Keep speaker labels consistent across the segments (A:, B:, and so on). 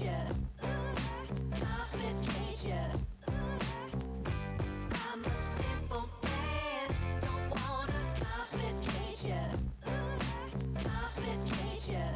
A: ya, complicate ya. I'm a simple man, don't wanna complicate ya, complicate ya.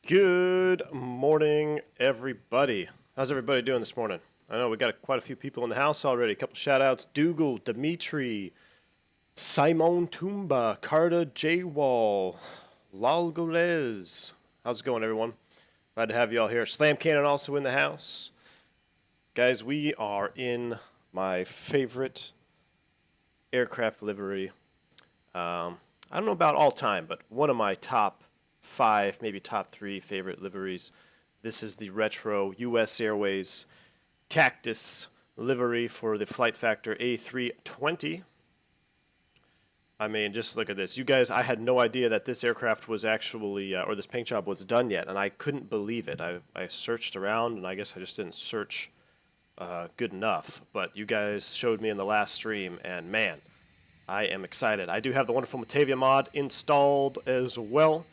B: Good morning, everybody. How's everybody doing this morning? I know we got quite a few people in the house already. A couple shout outs. Dougal, Dimitri, Simon Tumba, Carta J Wall, Lal Golez. How's it going, everyone? Glad to have you all here. Slam Cannon also in the house. Guys, we are in my favorite aircraft livery. I don't know about all time, but one of my top 5, maybe top 3 favorite liveries. This is the retro US Airways Cactus livery for the Flight Factor A320. I mean, just look at this. You guys, I had no idea that this aircraft was actually, or this paint job was done yet, and I couldn't believe it. I searched around, and I guess I just didn't search good enough. But you guys showed me in the last stream, and man, I am excited. I do have the wonderful Matavia mod installed as well.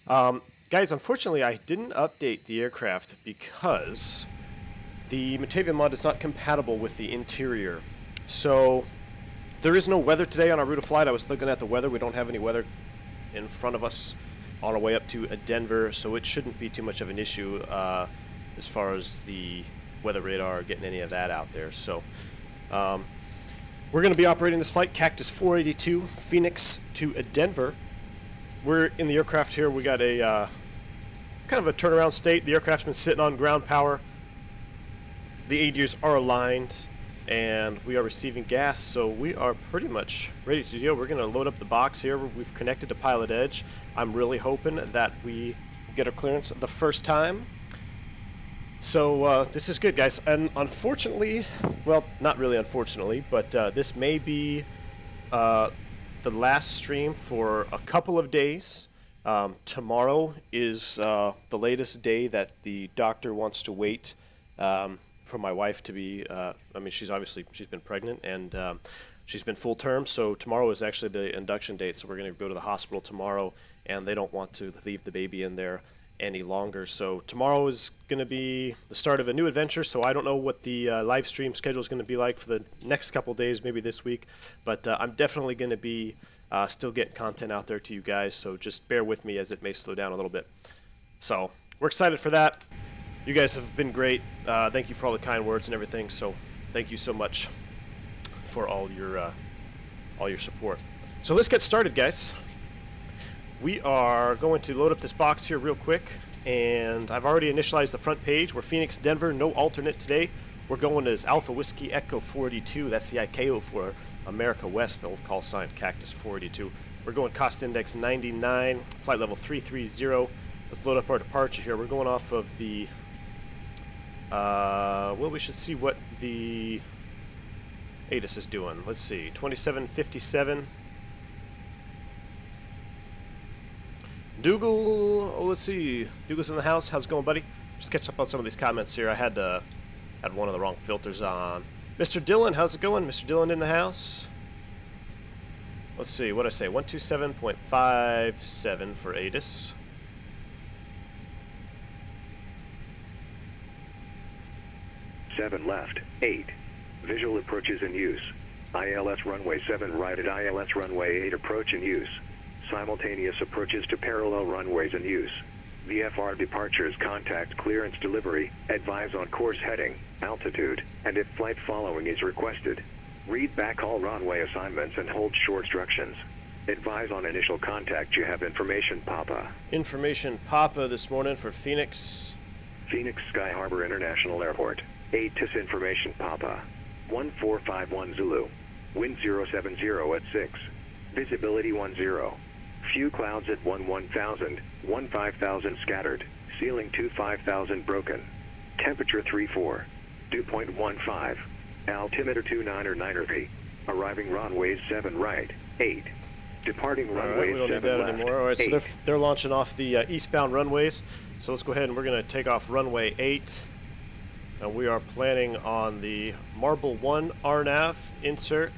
B: Guys, unfortunately, I didn't update the aircraft because the Matavia mod is not compatible with the interior. So there is no weather today on our route of flight. I was looking at the weather. We don't have any weather in front of us on our way up to Denver, so it shouldn't be too much of an issue as far as the weather radar, getting any of that out there. So we're going to be operating this flight, Cactus 482, Phoenix to Denver. We're in the aircraft here. We got a kind of a turnaround state. The aircraft's been sitting on ground power. The ADRs are aligned, and we are receiving gas, so we are pretty much ready to go. We're going to load up the box here. We've connected to Pilot Edge. I'm really hoping that we get our clearance the first time. So this is good, guys. And unfortunately, well, not really unfortunately, but this may be the last stream for a couple of days. Tomorrow is the latest day that the doctor wants to wait for my wife to be, I mean, she's been pregnant, and she's been full term, so tomorrow is actually the induction date, so we're going to go to the hospital tomorrow, and they don't want to leave the baby in there any longer. So tomorrow is going to be the start of a new adventure, so I don't know what the live stream schedule is going to be like for the next couple days, maybe this week, but I'm definitely going to be still getting content out there to you guys, so just bear with me as it may slow down a little bit. So we're excited for that. You guys have been great. Thank you for all the kind words and everything, so thank you so much for all your support. So let's get started, guys. We are going to load up this box here real quick, and I've already initialized the front page. We're Phoenix, Denver, no alternate today. We're going as Alpha Whiskey Echo 482. That's the ICAO for America West, the old call sign Cactus 482. We're going cost index 99, flight level 330. Let's load up our departure here. We're going off of the, well, we should see what the Addons is doing. Let's see, 2757. Dougal, oh, let's see. Dougal's in the house. How's it going, buddy? Just catch up on some of these comments here. I had one of the wrong filters on. Mr. Dillon, how's it going? Mr. Dillon in the house. Let's see, what did I say? 127.57 for Addons.
C: Seven left, 8. Visual approaches in use. ILS runway 7 right at ILS runway 8 approach in use. Simultaneous approaches to parallel runways in use. VFR departures, contact clearance delivery, advise on course heading, altitude, and if flight following is requested. Read back all runway assignments and hold short instructions. Advise on initial contact. You have information Papa.
B: Information Papa this morning for Phoenix.
C: Phoenix Sky Harbor International Airport. ATIS information Papa. 1451 Zulu. Wind 070 at 6. Visibility 10. Few clouds at 1000, 5000 scattered, ceiling 5000 broken. Temperature 34. Dew point 15. Altimeter 29er. Arriving runways 7 right, 8. Departing runways 7 left.
B: We don't need that anymore. All right, so they're launching off the eastbound runways. So let's go ahead and we're going to take off runway 8. And we are planning on the Marble 1 RNAV insert.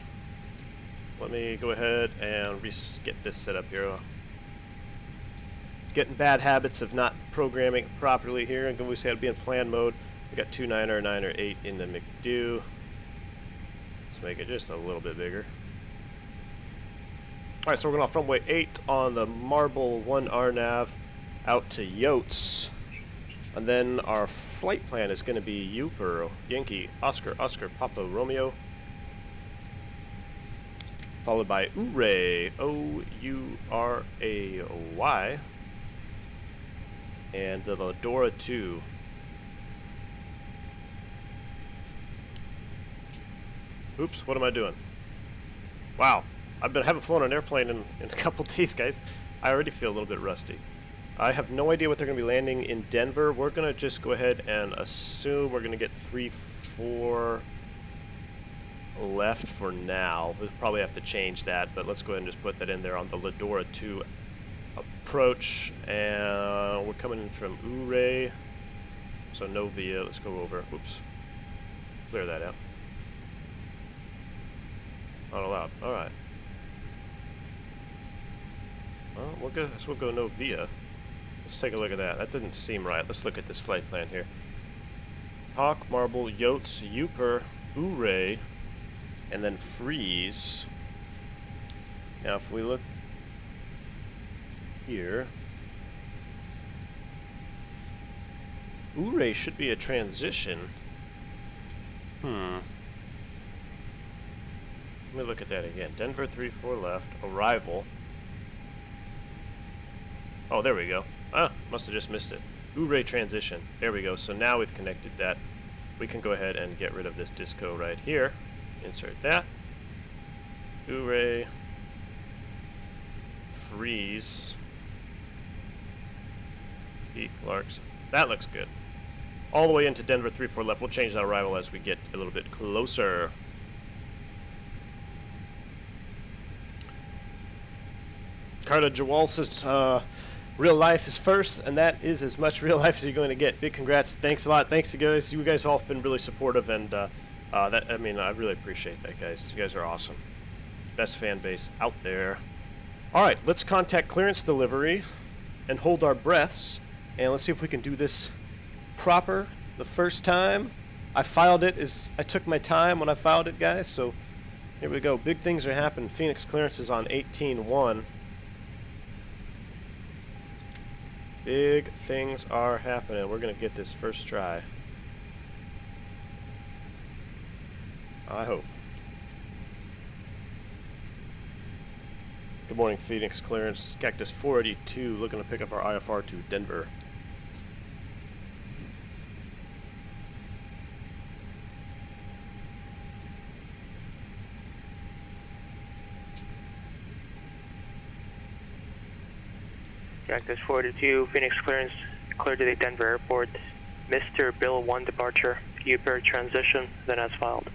B: Let me go ahead and get this set up here. Getting bad habits of not programming it properly here. And we just had to be in plan mode. We got 29er, 9er, 8 in the McDo. Let's make it just a little bit bigger. Alright, so we're going off runway 8 on the Marble 1 RNAV. out to Yotes. And then our flight plan is going to be Uper, Yankee, Oscar, Oscar, Papa, Romeo. Followed by Ouray, O-U-R-A-Y. And the Ladora 2. Oops, what am I doing? Wow, haven't flown an airplane in a couple days, guys. I already feel a little bit rusty. I have no idea what they're going to be landing in Denver. We're going to just go ahead and assume we're going to get 3-4 left for now. We'll probably have to change that, but let's go ahead and just put that in there on the Ladora 2 approach. And we're coming in from Ouray, so no VIA. Let's go over. Oops. Clear that out. Not allowed. All right. Well, we'll go no VIA. Let's take a look at that. That didn't seem right. Let's look at this flight plan here. Hawk, Marble, Yotes, Uper, Ouray, and then Freeze. Now, if we look here, Ouray should be a transition. Let me look at that again. Denver 3-4 left. Arrival. Oh, there we go. Ah, must have just missed it. Ouray transition. There we go. So now we've connected that. We can go ahead and get rid of this disco right here. Insert that. Ouray. Freeze. Pete Larks. That looks good. All the way into Denver 3-4 left. We'll change that arrival as we get a little bit closer. Carla Jawal says, real life is first, and that is as much real life as you're going to get. Big congrats. Thanks a lot. Thanks to you guys. You guys all have been really supportive, and I really appreciate that, guys. You guys are awesome. Best fan base out there. All right, let's contact clearance delivery and hold our breaths, and let's see if we can do this proper the first time. I filed it. I took my time when I filed it, guys, so here we go. Big things are happening. Phoenix clearance is on 18-1. Big things are happening. We're going to get this first try. I hope. Good morning, Phoenix clearance. Cactus 482 looking to pick up our IFR to Denver.
D: Cactus 482, Phoenix clearance, cleared to the Denver airport. Mr. Bill 1 departure, Uper transition, then as filed.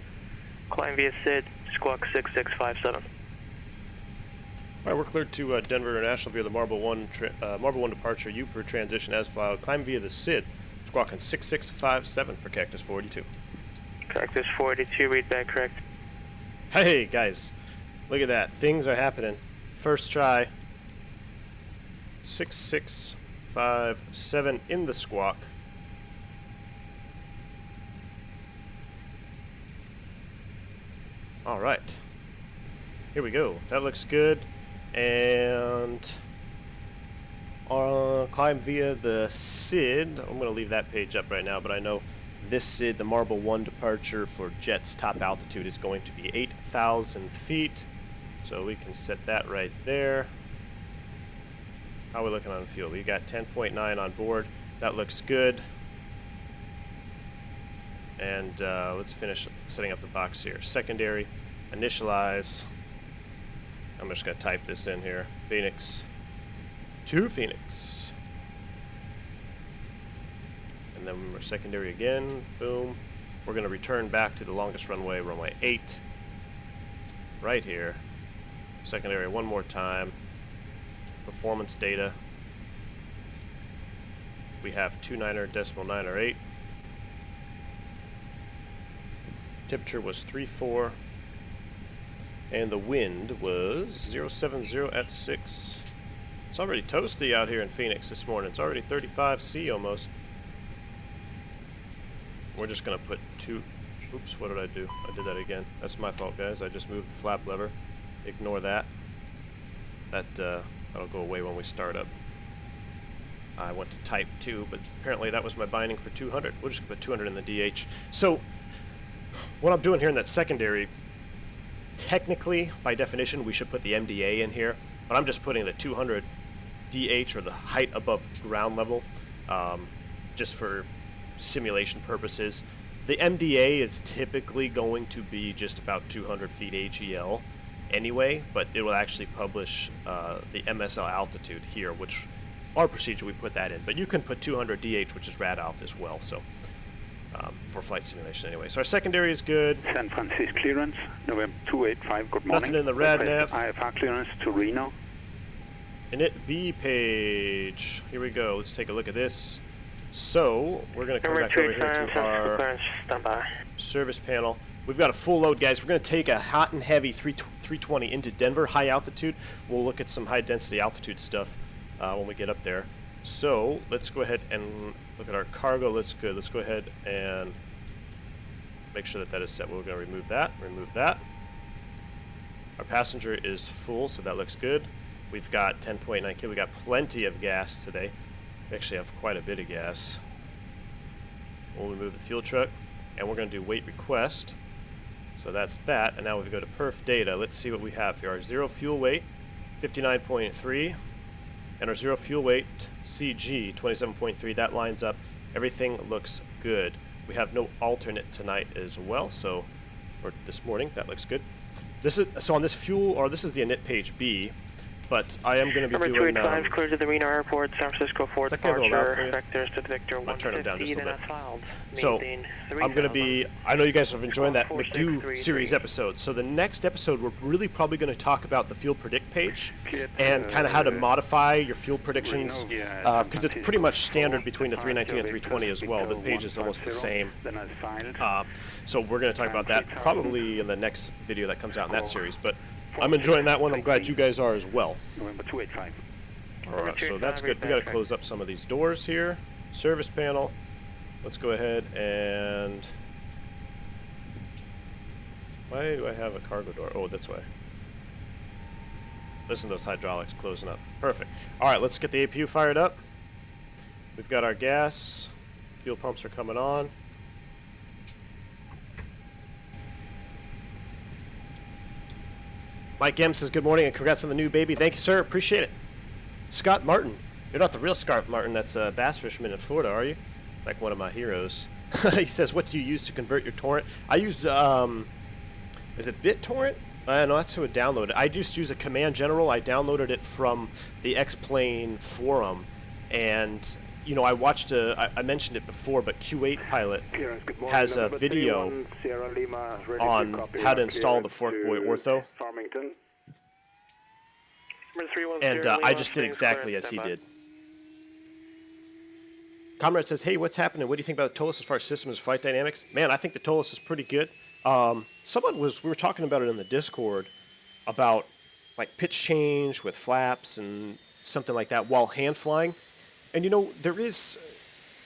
D: Climb via SID, squawk 6657.
B: Alright, we're cleared to Denver International via the Marble 1 departure, Uper transition as filed. Climb via the SID, squawking 6657 for Cactus 482.
D: Cactus 482, read back correct.
B: Hey, guys, look at that. Things are happening. First try. 6657 in the squawk. All right. Here we go. That looks good. And climb via the SID. I'm going to leave that page up right now, but I know this SID, the Marble 1 departure for Jet's top altitude is going to be 8,000 feet. So we can set that right there. How are we looking on fuel? We got 10.9 on board. That looks good. And let's finish setting up the box here. Secondary, initialize. I'm just going to type this in here. Phoenix to Phoenix. And then we're secondary again. Boom. We're going to return back to the longest runway, runway 8. Right here. Secondary one more time. Performance data. We have 29.908. Temperature was 3.4. And the wind was 070 at 6. It's already toasty out here in Phoenix this morning. It's already 35 C almost. We're just going to put two... Oops, what did I do? I did that again. That's my fault, guys. I just moved the flap lever. Ignore that. That'll go away when we start up. I went to type 2, but apparently that was my binding for 200. We'll just put 200 in the DH. So what I'm doing here in that secondary, technically, by definition, we should put the MDA in here, but I'm just putting the 200 DH, or the height above ground level, just for simulation purposes. The MDA is typically going to be just about 200 feet AGL anyway, but it will actually publish the MSL altitude here, which our procedure, we put that in. But you can put 200 DH, which is rad alt as well, so for flight simulation anyway. So our secondary is good.
E: San Francisco clearance, November 285, good morning.
B: Nothing in the rad nav.
E: IFR clearance to Reno.
B: Init B page. Here we go. Let's take a look at this. So we're going to come back over here to our service panel. We've got a full load, guys. We're going to take a hot and heavy 320 into Denver, high altitude. We'll look at some high density altitude stuff when we get up there. So let's go ahead and look at our cargo. That's good. Let's go ahead and make sure that that is set. We're going to remove that. Remove that. Our passenger is full, so that looks good. We've got 10.9 kilo. We got plenty of gas today. We actually have quite a bit of gas. We'll remove the fuel truck, and we're going to do weight request. So that's that. And now we go to perf data. Let's see what we have here. Our zero fuel weight, 59.3. And our zero fuel weight, CG, 27.3. That lines up. Everything looks good. We have no alternate tonight as well, so, or this morning. That looks good. This is, so on this fuel, or this is the init page B, but I am going to be
D: Number
B: doing...
D: 285, clear to the Reno Airport, San Francisco Fort Departure, vectors to Victor 150, then that's filed.
B: So, I'm going to be... I know you guys have enjoyed that McDo series episode, so the next episode we're really probably going to talk about the fuel predict page and kind of how to modify your fuel predictions, because it's pretty much standard between the 319 and 320 as well. The page is almost the same. So we're going to talk about that probably in the next video that comes out in that series, but I'm enjoying that one. I'm glad you guys are as well.
E: November 285.
B: Alright, so that's good. We got to close up some of these doors here. Service panel. Let's go ahead and... Why do I have a cargo door? Oh, that's why. Listen to those hydraulics closing up. Perfect. Alright, let's get the APU fired up. We've got our gas. Fuel pumps are coming on. Mike M says, good morning and congrats on the new baby. Thank you, sir. Appreciate it. Scott Martin. You're not the real Scott Martin. That's a bass fisherman in Florida, are you? Like one of my heroes. He says, what do you use to convert your torrent? I use, is it BitTorrent? No, that's who would download it. I just use a command general. I downloaded it from the X-Plane forum. And, you know, I watched I mentioned it before, but Q8 Pilot has a video on how to install the ForkBoy ORTHO. And I just did exactly as he did. Comrade says, hey, what's happening? What do you think about the Tolos as far as systems, flight dynamics? Man, I think the Tolos is pretty good. We were talking about it in the Discord about like pitch change with flaps and something like that while hand flying. And you know, there is,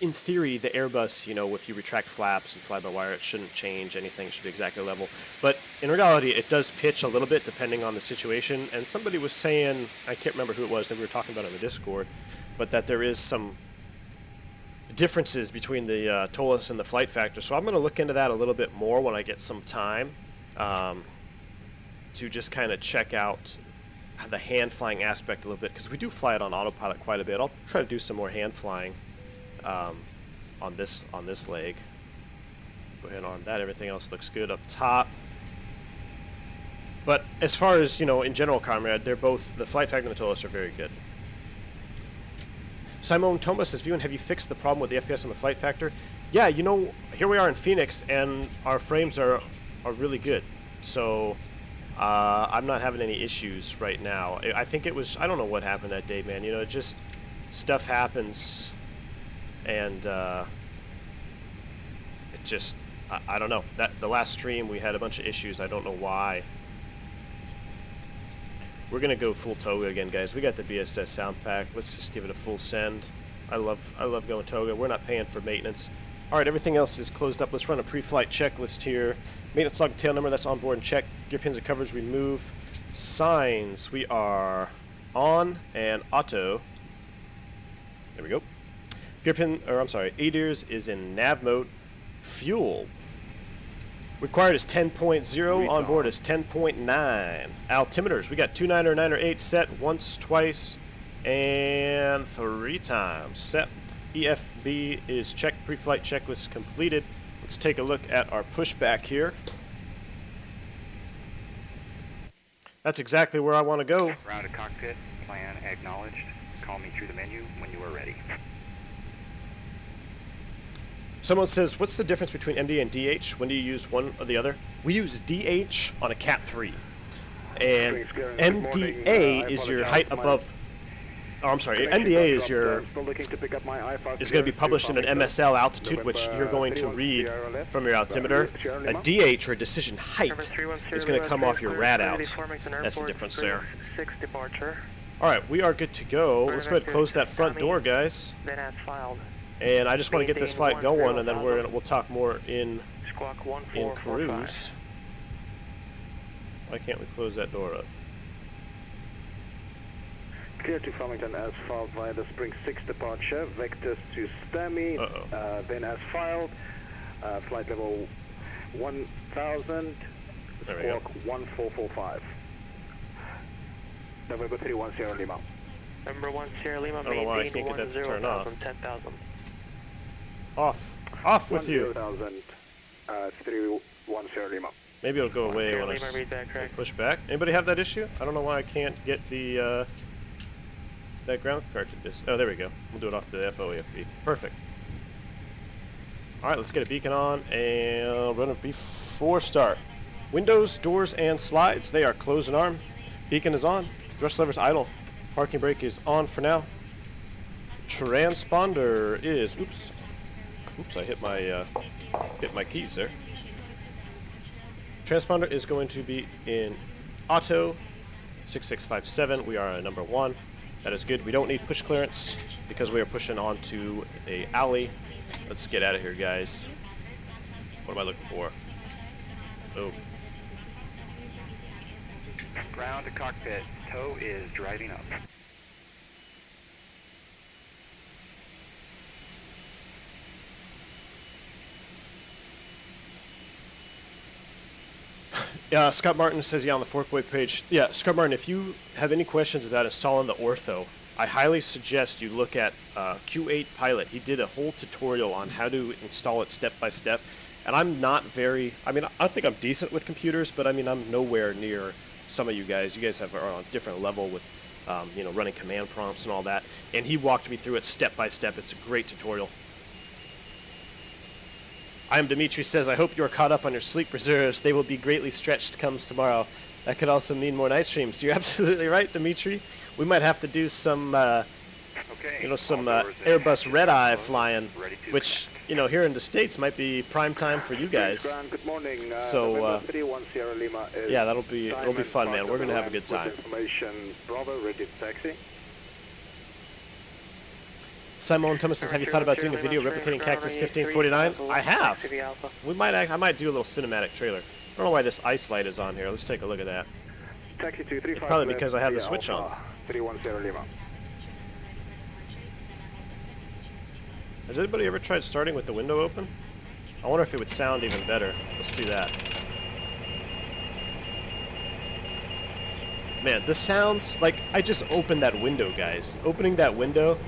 B: in theory, the Airbus, you know, if you retract flaps and fly by wire, it shouldn't change anything, it should be exactly level. But in reality, it does pitch a little bit depending on the situation. And somebody was saying, I can't remember who it was that we were talking about in the Discord, but that there is some differences between the Tolos and the flight factor. So I'm going to look into that a little bit more when I get some time to just kind of check out the hand flying aspect a little bit, because we do fly it on autopilot quite a bit. I'll try to do some more hand flying on this leg. Go ahead and arm that. Everything else looks good up top. But as far as, you know, in general, Comrade, they're both, the flight factor and the Tolos are very good. Simone Thomas says, have you fixed the problem with the FPS and the flight factor? Yeah, you know, here we are in Phoenix, and our frames are really good. So I'm not having any issues right now. I think it was, I don't know what happened that day, man. You know, just stuff happens, and it just, I don't know. The last stream we had a bunch of issues. I don't know why. We're gonna go full toga again, guys. We got the BSS sound pack. Let's just give it a full send. I love going toga. We're not paying for maintenance. All right, everything else is closed up. Let's run a pre-flight checklist here. Maintenance log tail number, that's on board and check. Gear pins and covers remove. Signs, we are on and auto. There we go. Gear pin, or I'm sorry, ADIRS is in nav mode. Fuel. Required is 10.0, on board is 10.9. Altimeters, we got 2.9 or 9 or 8 set once, twice, and 3 times set. EFB is checked, pre-flight checklist completed. Let's take a look at our pushback here. That's exactly where I want to go.
E: Round to cockpit, plan acknowledged. Call me through the menu when you are ready.
B: Someone says, what's the difference between MD and DH? When do you use one or the other? We use DH on a Cat 3. And MDA is your height above... Oh, I'm sorry. MDA is your... is going to be published in an MSL altitude, which you're going to read from your altimeter. A DH, or decision height, is going to come off your rad out. That's the difference there. Alright, we are good to go. Let's go ahead and close that front door, guys. And I just want to get this flight going, and then we'll talk more in cruise. Why can't we close that door up?
C: Clear to Farmington Asphalt via the Spring 6 departure. Vectors to STEMI, then as filed. Flight level 1000, Squawk 1445. November 31 Sierra Lima.
D: Number 1 Sierra Lima,
B: I don't know why I can't get that to turn off.
D: 10,000.
B: Off with you.
C: 31 Sierra Lima.
B: Maybe it'll go away when I push back. Anybody have that issue? I don't know why I can't get the that ground card to this. Oh, there we go. We'll do it off the FOEFB. Perfect. Alright, let's get a beacon on and run it before start. Windows, doors, and slides, they are closed and armed. Beacon is on. Thrust lever's idle. Parking brake is on for now. Transponder is... Oops, I hit my keys there. Transponder is going to be in auto 6657. We are at number 1. That is good. We don't need push clearance because we are pushing onto a alley. Let's get out of here, guys. What am I looking for? Oh.
E: Ground to cockpit, tow is driving up.
B: Scott Martin says, yeah, on the ForkBoy page. Yeah, Scott Martin, if you have any questions about installing the Ortho, I highly suggest you look at Q8 Pilot. He did a whole tutorial on how to install it step by step. And I'm not very, I mean, I think I'm decent with computers, but I mean, I'm nowhere near some of you guys. You guys are on a different level with, you know, running command prompts and all that. And he walked me through it step by step. It's a great tutorial. I am Dimitri says, I hope you are caught up on your sleep reserves. They will be greatly stretched comes tomorrow. That could also mean more night streams. You're absolutely right, Dimitri. We might have to do some, you know, some Airbus red-eye flying, which, you know, here in the States might be prime time for you guys.
C: Good morning.
B: So,
C: 31 Sierra Lima is
B: yeah, it'll be fun, man. We're going to have a good time.
C: Information, Bravo, ready to taxi.
B: Simon Thomas says, have you thought about doing a video replicating Cactus 1549? I have. I might do a little cinematic trailer. I don't know why this ice light is on here. Let's take a look at that.
C: Taxi 235.
B: It's probably because I have the switch on.
C: 31 Sierra Lima.
B: Has anybody ever tried starting with the window open? I wonder if it would sound even better. Let's do that. Man, this sounds like I just opened that window, guys. Opening that window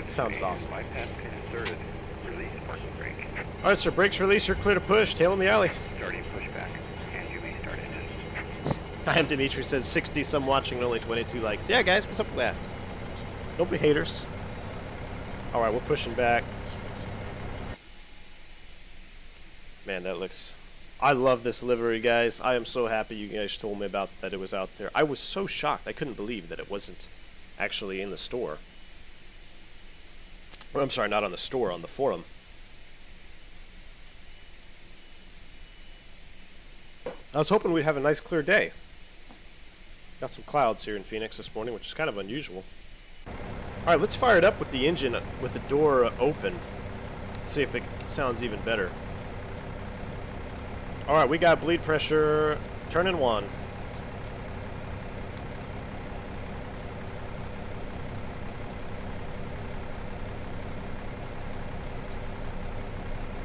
B: sounded awesome. Alright, sir, brakes release, you're clear to push. Tail in the alley.
E: Starting pushback, and you may start engine.
B: I am Dimitri says 60 some watching and only 22 likes. Yeah, guys, what's up with that? Don't be haters. Alright, we're pushing back. Man, that looks... I love this livery, guys. I am so happy you guys told me about that it was out there. I was so shocked. I couldn't believe that it wasn't actually in the store. Or, I'm sorry, not on the store, on the forum. I was hoping we'd have a nice clear day. Got some clouds here in Phoenix this morning, which is kind of unusual. Alright, let's fire it up with the engine, with the door open. Let's see if it sounds even better. Alright, we got bleed pressure, turning 1.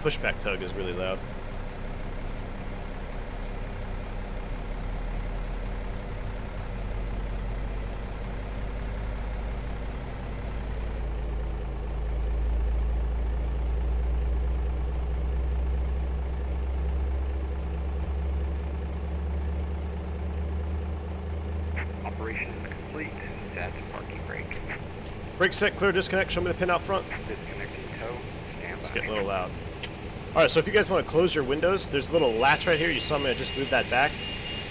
B: pushback tug is really loud.
E: Operation complete. Set parking brake.
B: Brake set, clear, disconnect. Show me the pin out front.
E: Disconnecting tow. Stand
B: It's
E: by.
B: getting a little loud. All right, so if you guys want to close your windows, there's a little latch right here. You saw me just move that back.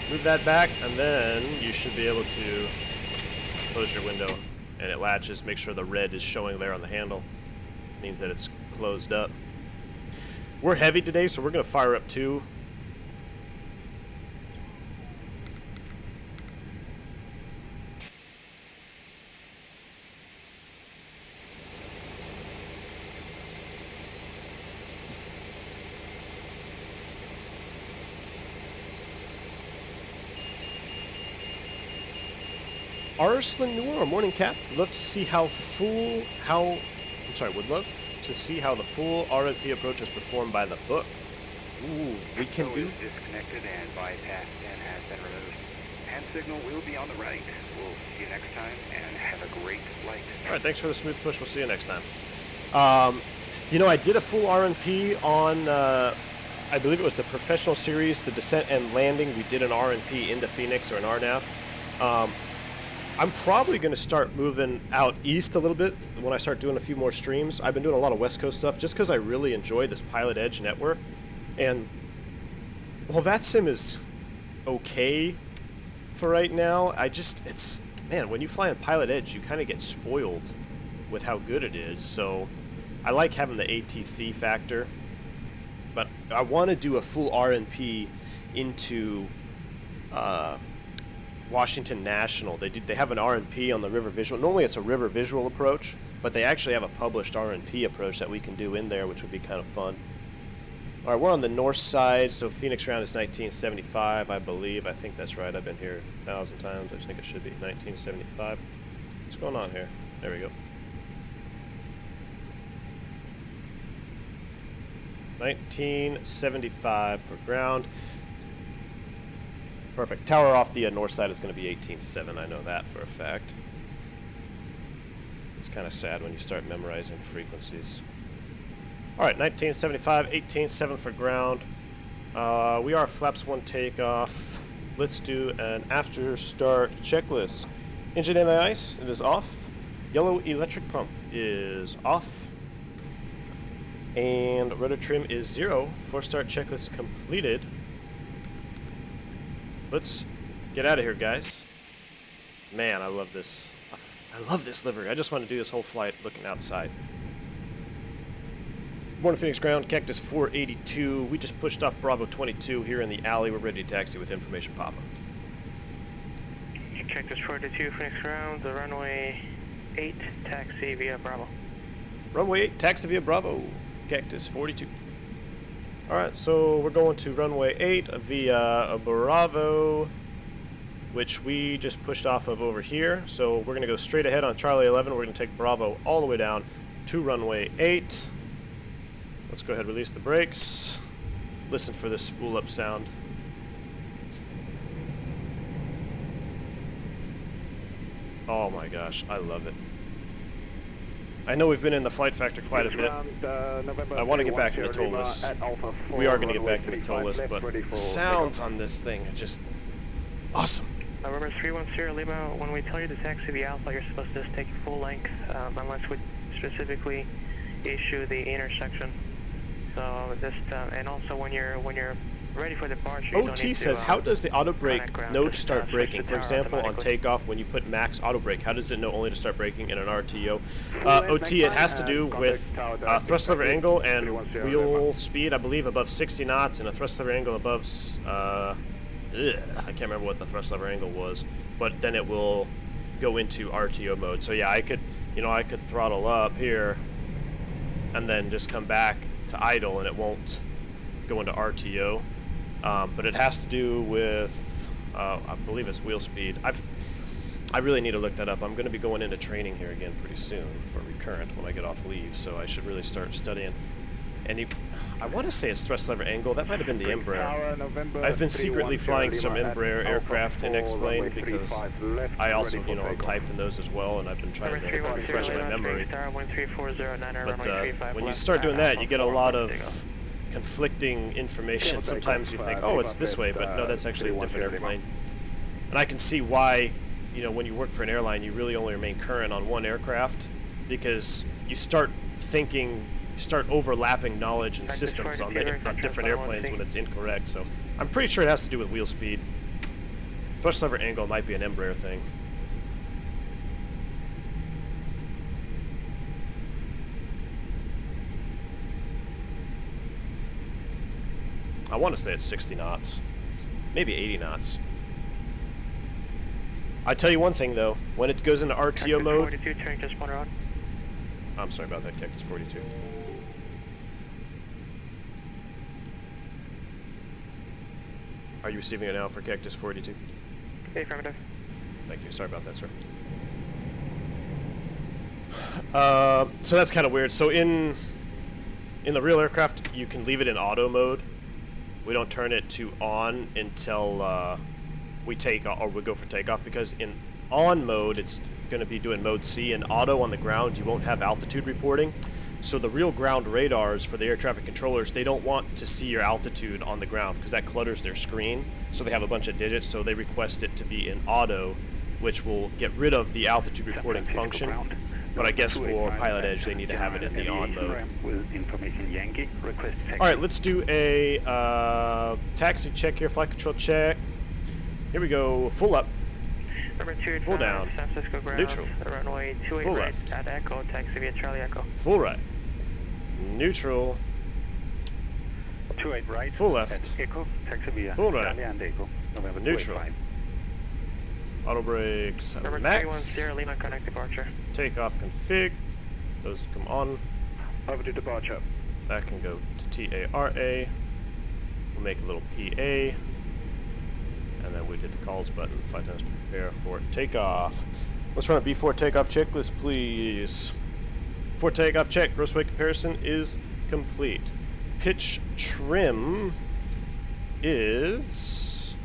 B: Move that back, and then you should be able to close your window. And it latches. Make sure the red is showing there on the handle. Means that it's closed up. We're heavy today, so we're going to fire up 2. Arslan Noor, morning cap. Would love to see would love to see how the full RNP approach is performed by the book. Ooh, we can
E: Tow
B: do.
E: is disconnected and bypassed and has been removed. Hand signal will be on the right. We'll see you next time and have a great flight.
B: All right, thanks for the smooth push. We'll see you next time. You know, I did a full RNP on, I believe it was the professional series, the descent and landing. We did an RNP into Phoenix or an RNAV. I'm probably going to start moving out east a little bit when I start doing a few more streams. I've been doing a lot of West Coast stuff just because I really enjoy this Pilot Edge network. And, well, that sim is okay for right now. Man, when you fly on Pilot Edge, you kind of get spoiled with how good it is. So I like having the ATC factor. But I want to do a full RNP into Washington National. They have an RNP on the river visual. Normally it's a river visual approach, but they actually have a published RNP approach that we can do in there, which would be kind of fun. All right, we're on the north side, so Phoenix round is 1975, I believe. I think that's right. I've been here 1,000 times. I think it should be 1975. What's going on here? There we go. 1975 for ground. Perfect. Tower off the north side is going to be 18.7. I know that for a fact. It's kind of sad when you start memorizing frequencies. All right, 1975, 18.7 for ground. We are flaps 1 takeoff. Let's do an after start checklist. Engine anti-ice, it is off. Yellow electric pump is off. And rudder trim is 0. 4-start checklist completed. Let's get out of here, guys. Man, I love this. I love this livery. I just want to do this whole flight looking outside. Morning, Phoenix ground. Cactus 482. We just pushed off Bravo 22 here in the alley. We're ready to taxi with information, Papa.
D: Cactus 482, Phoenix ground, the runway 8, taxi via Bravo.
B: Runway 8, taxi via Bravo. Cactus 42. Alright, so we're going to runway 8 via Bravo, which we just pushed off of over here. So we're going to go straight ahead on Charlie 11. We're going to take Bravo all the way down to runway 8. Let's go ahead and release the brakes. Listen for this spool up sound. Oh my gosh, I love it. I know we've been in the flight factor quite a bit. I want to get back into TOLUS. We are going to get back into TOLUS, but the sounds on this thing are just awesome.
D: November 310 Lima, when we tell you to taxi via Alpha, you're supposed to just take full length, unless we specifically issue the intersection. So just, and also when you're ready for departure, you don't need
B: OT
D: to,
B: says, how does the auto brake
D: ground,
B: know to
D: just,
B: start
D: switch
B: braking?
D: the
B: For
D: tower
B: example, on
D: automatically.
B: takeoff, when you put max auto brake, how does it know only to start braking in an RTO? OT, it has to do with thrust lever angle and wheel speed, I believe, above 60 knots, and a thrust lever angle above, I can't remember what the thrust lever angle was, but then it will go into RTO mode. So yeah, I could throttle up here and then just come back to idle, and it won't go into RTO. But it has to do with, I believe it's wheel speed. I really need to look that up. I'm going to be going into training here again pretty soon for recurrent when I get off leave, so I should really start studying. and I want to say it's thrust lever angle. That might have been the Embraer. I've been secretly flying some Embraer aircraft in X-Plane because I also, you know, typed in those as well, and I've been trying to refresh my memory. But when you start doing that, you get a lot of conflicting information. Sometimes you think, oh, it's this way, but no, that's actually a different airplane. And I can see why, you know, when you work for an airline, you really only remain current on one aircraft, because you start overlapping knowledge and systems on different airplanes when it's incorrect. So I'm pretty sure it has to do with wheel speed. Thrust lever angle might be an Embraer thing. I want to say it's 60 knots, maybe 80 knots. I tell you one thing though, when it goes into RTO mode.
D: 42, turn just one around.
B: I'm sorry about that, Cactus 42. Are you receiving it now for Cactus 42?
D: Affirmative.
B: Thank you. Sorry about that, sir. So that's kind of weird. So in the real aircraft, you can leave it in auto mode. We don't turn it to on until we take or we go for takeoff, because in on mode it's going to be doing mode C, and auto on the ground you won't have altitude reporting. So the real ground radars for the air traffic controllers, they don't want to see your altitude on the ground because that clutters their screen. So they have a bunch of digits, so they request it to be in auto, which will get rid of the altitude reporting function. But I guess for Pilot Edge they need to have it in the on mode. Alright, let's do a taxi check here, flight control check. Here we go, full up. Full down.
D: San Francisco ground,
B: Neutral.
D: Runway 28
B: Full
D: right
B: left.
D: at Echo, taxi via Charlie Echo.
B: Full right. Neutral.
E: 28 right.
B: Full left.
E: Echo, taxi via
B: Full right.
E: Charlie and Echo. November
B: Neutral.
E: 285.
B: Auto brakes.
D: Number
B: Max.
D: 310 Lima, connect departure.
B: Takeoff config. Those come on.
E: Over to departure.
B: That can go to TARA. We'll make a little PA. And then we did the calls button. Flight attendants prepare for takeoff. Let's run a B4 takeoff checklist, please. For takeoff check, gross weight comparison is complete. Pitch trim is...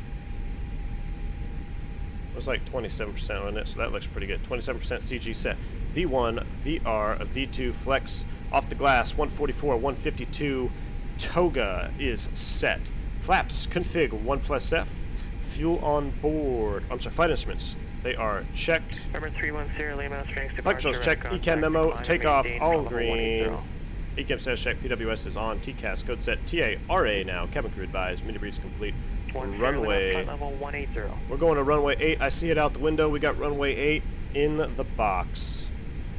B: it was like 27% on it, so that looks pretty good. 27% CG set. V1, VR, V2 flex off the glass, 144, 152. Toga is set. Flaps config 1+F. Fuel on board. I'm sorry, flight instruments. They are checked.
D: Number 310 Lima, strings
B: Flight
D: departure.
B: controls check.
D: Recon,
B: ECAM memo.
D: climb,
B: Takeoff.
D: maintain,
B: All
D: level
B: green.
D: 180.
B: ECAM status check. PWS is on. TCAS code set. TARA now. Cabin crew advised. Mini briefs complete.
D: 10
B: Runway.
D: Lima, flight level 180.
B: We're going to runway 8. I see it out the window. We got runway 8 in the box.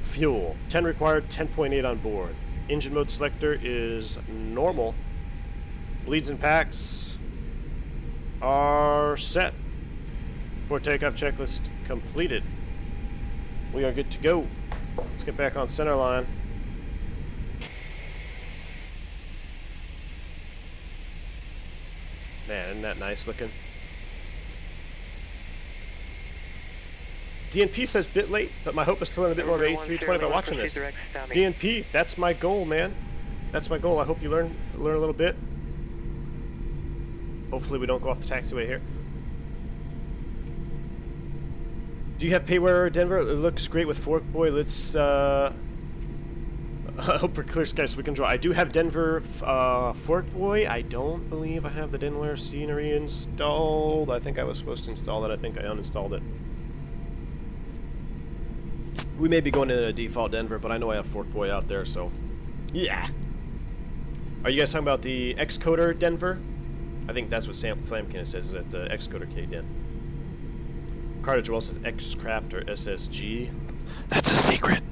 B: Fuel. 10 required. 10.8 on board. Engine mode selector is normal. Leads and packs are set. For takeoff checklist completed. We are good to go. Let's get back on center line. Man, isn't that nice looking? DNP says bit late, but my hope is to learn a bit more of A320 by watching this. DNP, that's my goal, man. That's my goal. I hope you learn a little bit. Hopefully we don't go off the taxiway here. Do you have payware, Denver? It looks great with ForkBoy. Let's hope for clear skies so we can draw. I do have Denver ForkBoy. I don't believe I have the Denver scenery installed. I think I was supposed to install that. I think I uninstalled it. We may be going to default Denver, but I know I have ForkBoy out there, so yeah. Are you guys talking about the Xcoder Denver? I think that's what Slamkin says, is that Xcoder KDen. Carter well says Xcraft or SSG. That's a secret.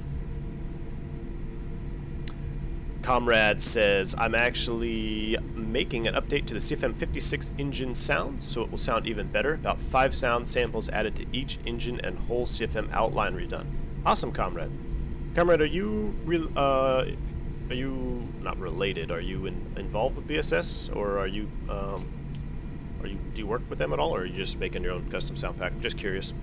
B: Comrade says, I'm actually making an update to the CFM56 engine sounds, so it will sound even better. About 5 sound samples added to each engine and whole CFM outline redone. Awesome, Comrade. Comrade, are you not related? Are you involved with BSS, or are you do you work with them at all, or are you just making your own custom sound pack? I'm just curious.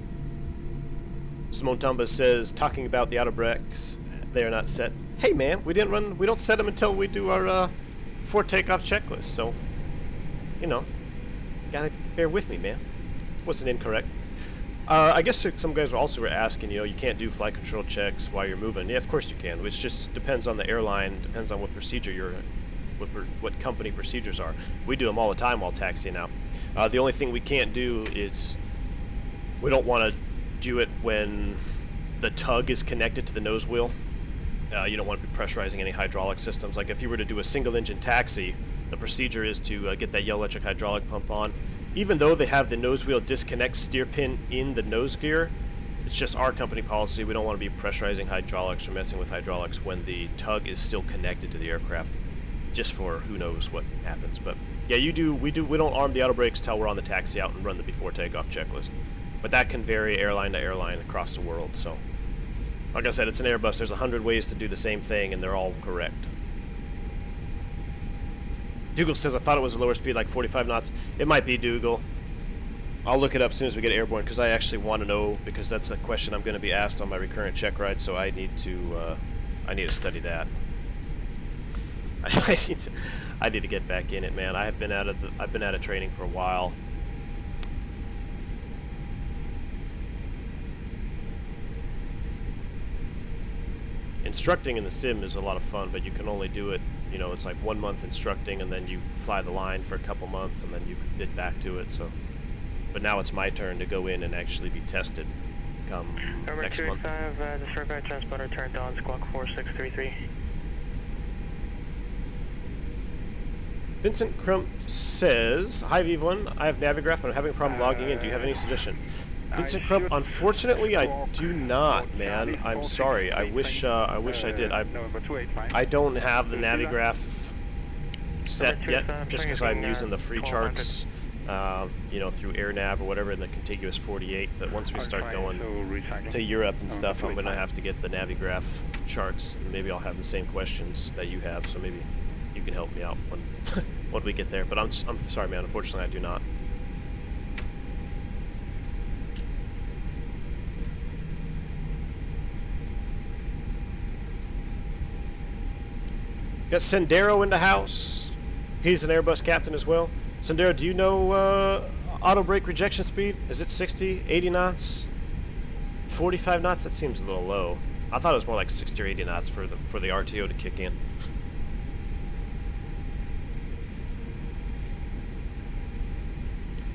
B: Simone Tumba says, talking about the outer brakes, they are not set. Hey man, we don't set them until we do our before takeoff checklist, so you know, gotta bear with me, man. Wasn't incorrect. I guess some guys also were asking, you know, you can't do flight control checks while you're moving. Yeah, of course you can. It just depends on the airline, depends on what procedure you're, what company procedures are. We do them all the time while taxiing now. The only thing we can't do is we don't want to do it when the tug is connected to the nose wheel. You don't want to be pressurizing any hydraulic systems. Like if you were to do a single engine taxi, the procedure is to get that yellow electric hydraulic pump on. Even though they have the nose wheel disconnect steer pin in the nose gear, it's just our company policy. We don't want to be pressurizing hydraulics or messing with hydraulics when the tug is still connected to the aircraft, just for who knows what happens. But yeah, we don't arm the auto brakes till we're on the taxi out and run the before takeoff checklist. But that can vary airline to airline across the world. So like I said, it's an Airbus. There's 100 ways to do the same thing, and they're all correct. Dougal says, I thought it was a lower speed, like 45 knots. It might be, Dougal. I'll look it up as soon as we get airborne, because I actually want to know, because that's a question I'm going to be asked on my recurrent check ride, so I need to study that. I need to get back in it, man. I've been out of training for a while. Instructing in the sim is a lot of fun, but you can only do it, you know, it's like 1 month instructing, and then you fly the line for a couple months, and then you can bid back to it. So, but now it's my turn to go in and actually be tested come next month.
D: Number 25, the survey transponder turned on, squawk 4633.
B: Vincent Crump says, hi Viv1, I have Navigraph, but I'm having a problem logging in. Do you have any suggestion? Vincent Crump, unfortunately I do not, man. I'm sorry. I wish I did. I don't have the Navigraph set yet, just because I'm using the free charts, you know, through AirNav or whatever in the contiguous 48. But once we start going to Europe and stuff, I'm gonna have to get the Navigraph charts. And maybe I'll have the same questions that you have, so maybe you can help me out when we get there. But I'm sorry, man. Unfortunately, I do not. Got Sendero in the house. He's an Airbus captain as well. Sendero, do you know auto brake rejection speed? Is it 60, 80 knots? 45 knots? That seems a little low. I thought it was more like 60 or 80 knots for the RTO to kick in.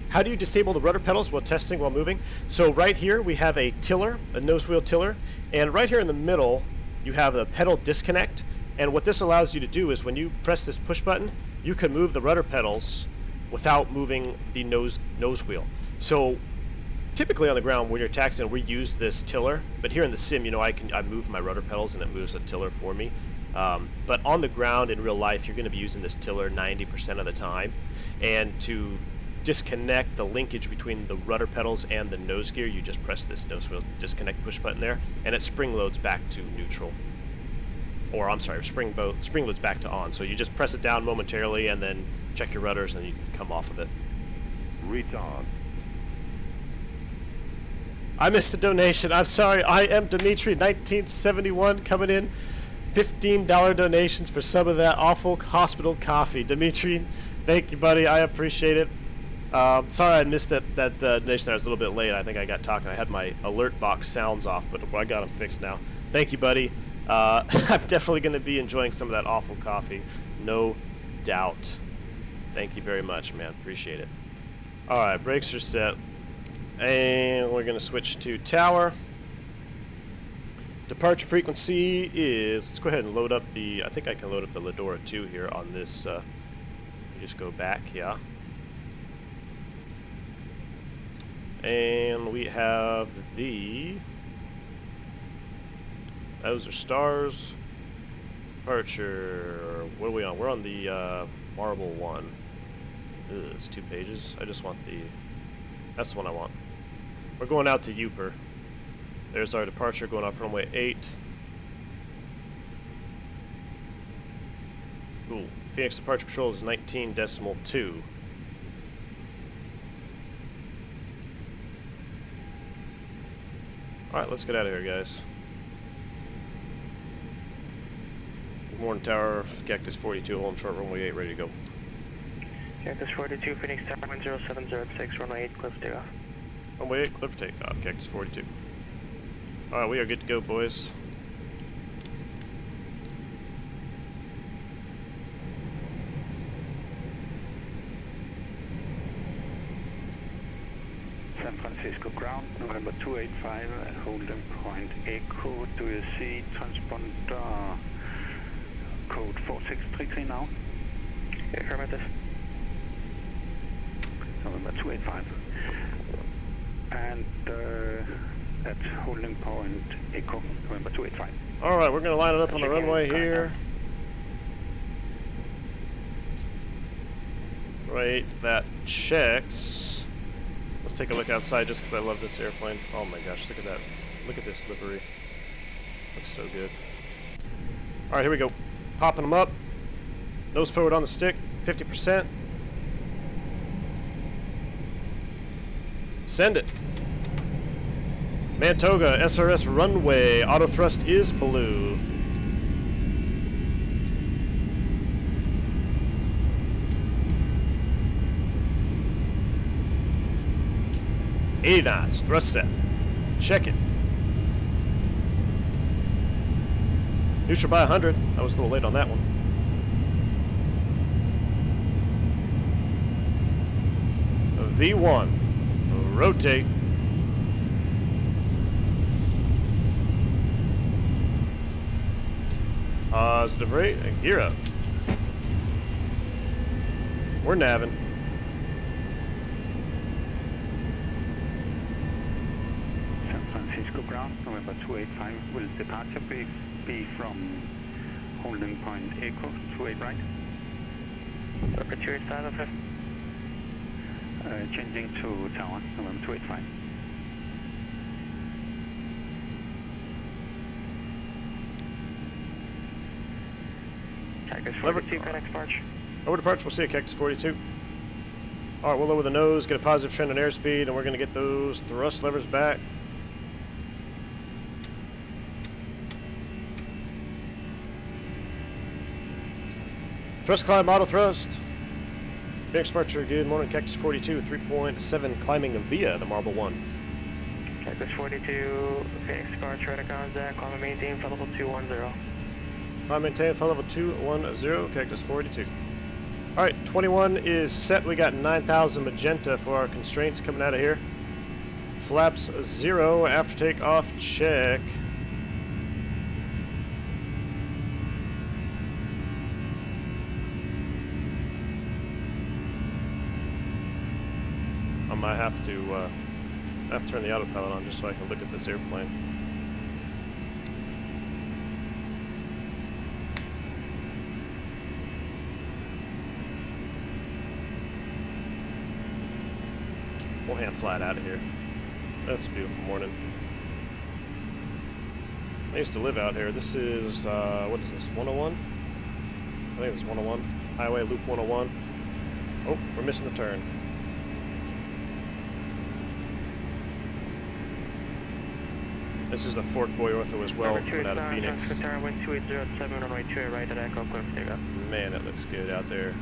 B: How do you disable the rudder pedals while testing while moving? So right here we have a tiller, a nose wheel tiller, and right here in the middle you have the pedal disconnect. And what this allows you to do is when you press this push button, you can move the rudder pedals without moving the nose wheel. So typically on the ground when you're taxiing, we use this tiller, but here in the sim, you know, I move my rudder pedals and it moves the tiller for me. But on the ground in real life, you're going to be using this tiller 90% of the time. And to disconnect the linkage between the rudder pedals and the nose gear, you just press this nose wheel disconnect push button there, and it spring loads back to neutral. Or I'm sorry, spring loads back to on. So you just press it down momentarily and then check your rudders and you can come off of it.
F: Retard.
B: I missed a donation. I'm sorry. I am Dimitri 1971 coming in. $15 donations for some of that awful hospital coffee. Dimitri, thank you, buddy. I appreciate it. Sorry I missed that donation. I was a little bit late. I think I got talking. I had my alert box sounds off, but I got them fixed now. Thank you, buddy. I'm definitely going to be enjoying some of that awful coffee. No doubt. Thank you very much, man. Appreciate it. Alright, brakes are set. And we're going to switch to tower. Departure frequency is... Let's go ahead and load up the... I think I can load up the Ladora 2 here on this... just go back, yeah. And we have the... Those are stars. Departure. What are we on? We're on the marble one. Ugh, it's 2 pages. I just want the... That's the one I want. We're going out to Uper. There's our departure going off runway 8. Cool. Phoenix departure control is 19.2. Alright, let's get out of here, guys. Morning Tower, Cactus 42, holding short runway 8, ready to go.
D: Cactus 42, Phoenix Tower 10706, runway 8, clear for takeoff.
B: Runway 8, clear for takeoff, Cactus 42. Alright, we are good to go, boys.
E: San Francisco ground, November 285, holding point Echo. Do you see transponder code 4633 now?
D: Affirmative.
E: November 285. And that's holding point Echo, November 285.
B: Alright, we're going to line it up on the runway here. Right, that checks. Let's take a look outside just because I love this airplane. Oh my gosh, look at that. Look at this livery. Looks so good. Alright, here we go. Popping them up. Nose forward on the stick, 50%. Send it. Mantoga, SRS runway. Auto thrust is blue. $80 knots, thrust set. Check it. Neutral by 100. I was a little late on that one. V1. Rotate. Positive rate and gear up. We're navving.
E: San Francisco ground, November 285. Will departure be from holding point Echo, 28 right?
D: November 285, okay.
E: Changing to tower, November 285.
D: Cactus 42, connect departure.
B: Over departure, we'll see you, Cactus 42. Alright, we'll lower the nose, get a positive trend on airspeed, and we're going to get those thrust levers back. Thrust climb, auto thrust. Phoenix departure, good morning, Cactus 42, 3.7, climbing via the Marble 1.
D: Cactus 42, Phoenix departure, radar contact, climb and maintain for level 210.
B: Climb maintain for level 210, Cactus 42. Alright, 21 is set. We got 9,000 magenta for our constraints coming out of here. Flaps 0, after takeoff, check. I might have to turn the autopilot on just so I can look at this airplane. We'll hand flat out of here. That's a beautiful morning. I used to live out here. This is, what is this, 101? I think it's 101. Highway Loop 101. Oh, we're missing the turn. This is the ForkBoy ORTHO as well, coming out of Phoenix.
D: Wind 2807, runway 2 right at Echo, clear for takeoff.
B: Man, it looks good out there.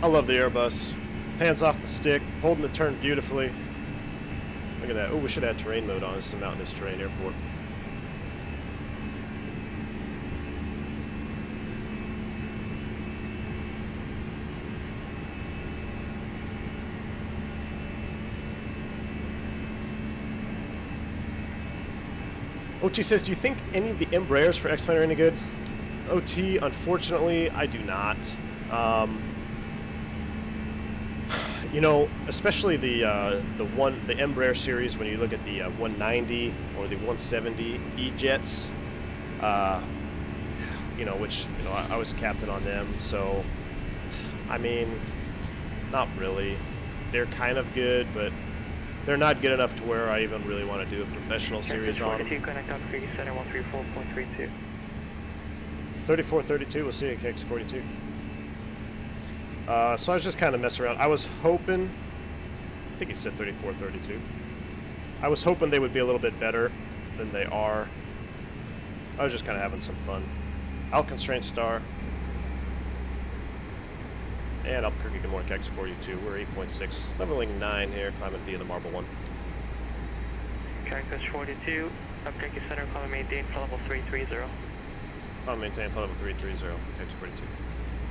B: I love the Airbus. Hands off the stick, holding the turn beautifully. Look at that. Oh, we should add terrain mode on. This is a mountainous terrain airport. OT says, do you think any of the Embraers for X-Plane are any good? OT, unfortunately, I do not. You know, especially the Embraer series, when you look at the 190 or the 170 E-Jets, you know, which, you know, I was a captain on them, so, I mean, not really. They're kind of good, but they're not good enough to where I even really want to do a professional series on them.
D: connect on 37134.32.
B: 3432, we'll see you at KX42. So I was just kind of messing around. I was hoping, I think he said 3432. I was hoping they would be a little bit better than they are. I was just kind of having some fun. I'll constraint star. And Albuquerque, good morning, Cactus 42. We're 8.6, leveling 9 here, climbing via the Marble 1.
D: Cactus 42, Albuquerque Center, climb maintain for level 330.
B: Climb maintain for level 330, Cactus 42.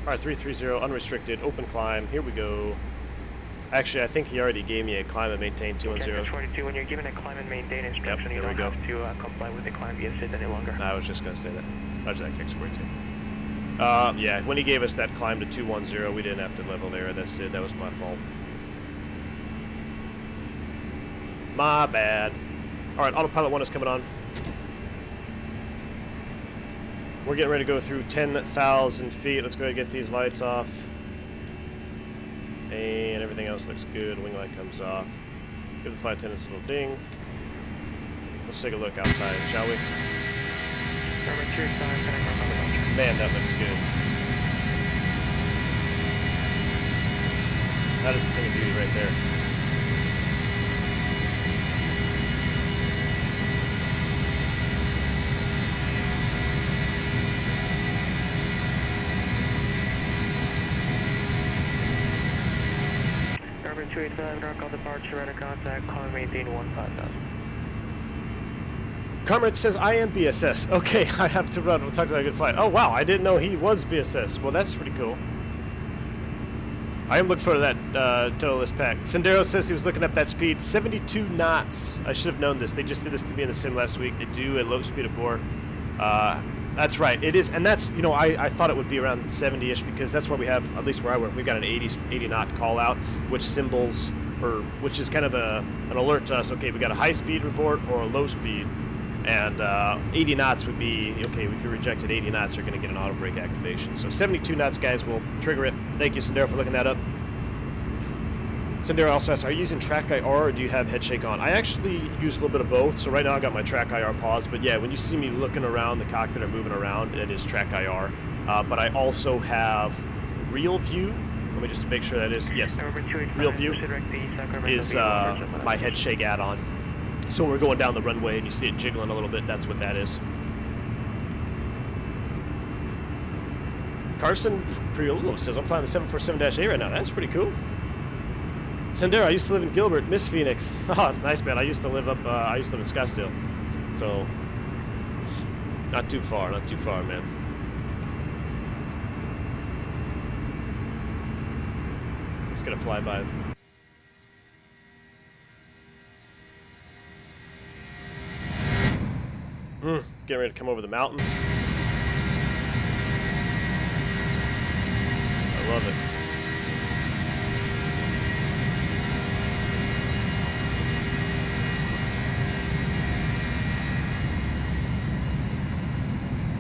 B: Alright, 330, unrestricted, open climb, here we go. Actually, I think he already gave me a climb and maintain 210.
D: Cactus 42, when you're given a climb and maintain instruction, you don't have to comply with the climb via SID any longer.
B: I was just going to say that. Roger that, Cactus 42. Yeah, when he gave us that climb to 210, we didn't have to level there. That's it. That was my fault. My bad. Alright, autopilot 1 is coming on. We're getting ready to go through 10,000 feet. Let's go ahead and get these lights off. And everything else looks good. Wing light comes off. Give the flight attendants a little ding. Let's take a look outside, shall we? Man, that looks good. That is a thing of beauty right there.
D: Number 285, Norcal departure, radar contact, climb maintain 15,000.
B: Comrade says, I am BSS. Okay, I have to run. We'll talk to that good flight. Oh, wow, I didn't know he was BSS. Well, that's pretty cool. I am looking forward to that total list pack. Sendero says he was looking up that speed. 72 knots. I should have known this. They just did this to me in the sim last week. They do at low speed of bore. That's right. It is, and that's, you know, I thought it would be around 70-ish because that's what we have, at least where I work. We've got an 80 knot call out, which symbols, or which is kind of an alert to us. Okay, we got a high speed report or a low speed. And 80 knots would be, okay, if you rejected 80 knots, you're going to get an auto brake activation. So 72 knots, guys, will trigger it. Thank you, Sendero, for looking that up. Sendero also asks, are you using track IR or do you have head shake on? I actually use a little bit of both. So right now I got my track IR paused. But yeah, when you see me looking around the cockpit or moving around, it is track IR. But I also have real view. Let me just make sure that is, yes, real view is my head shake add-on. So when we're going down the runway and you see it jiggling a little bit, that's what that is. Carson Priolo says, I'm flying the 747-8 right now. That's pretty cool. Sendero, I used to live in Gilbert, Miss Phoenix. Oh, nice, man. I used to live in Scottsdale. So, not too far, man. It's gonna fly by. Getting ready to come over the mountains. I love it.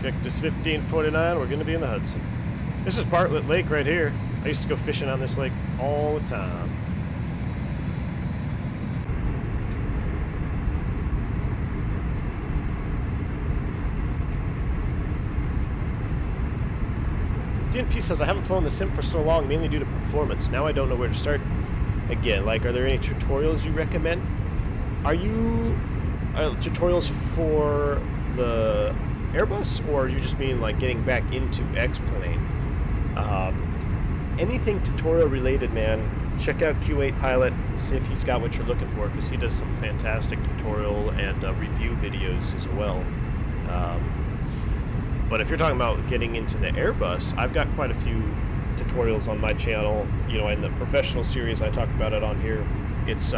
B: Cactus 1549, we're going to be in the Hudson. This is Bartlett Lake right here. I used to go fishing on this lake all the time. DNP says, I haven't flown the sim for so long, mainly due to performance. Now I don't know where to start. Again, like, are there any tutorials you recommend? Are you tutorials for the Airbus, or you just mean like getting back into X-Plane? Anything tutorial related, man, check out Q8 Pilot, see if he's got what you're looking for, because he does some fantastic tutorial and review videos as well. But if you're talking about getting into the Airbus, I've got quite a few tutorials on my channel. You know, in the professional series, I talk about it on here. It's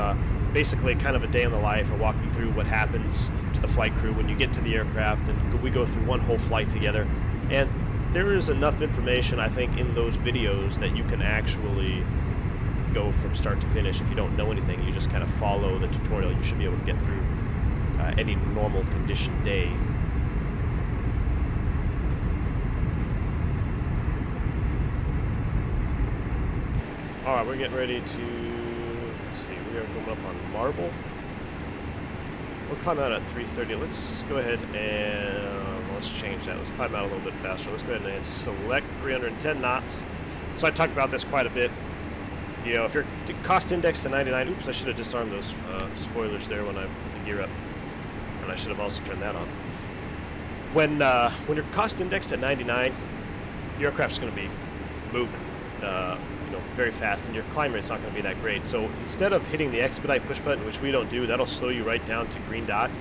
B: basically kind of a day in the life. I walk you through what happens to the flight crew when you get to the aircraft, and we go through one whole flight together. And there is enough information, I think, in those videos that you can actually go from start to finish. If you don't know anything, you just kind of follow the tutorial. You should be able to get through any normal condition day. Alright, we're getting ready to, let's see, we are going up on Marble. We'll climb out at 330. Let's go ahead and, let's change that. Let's climb out a little bit faster. Let's go ahead and select 310 knots. So I talked about this quite a bit. You know, if you're cost index to 99, oops, I should have disarmed those spoilers there when I put the gear up, and I should have also turned that on. When you're cost indexed at 99, your aircraft's going to be moving, you know, very fast, and your climb rate's not going to be that great. So instead of hitting the expedite push button, which we don't do, that'll slow you right down to green dot.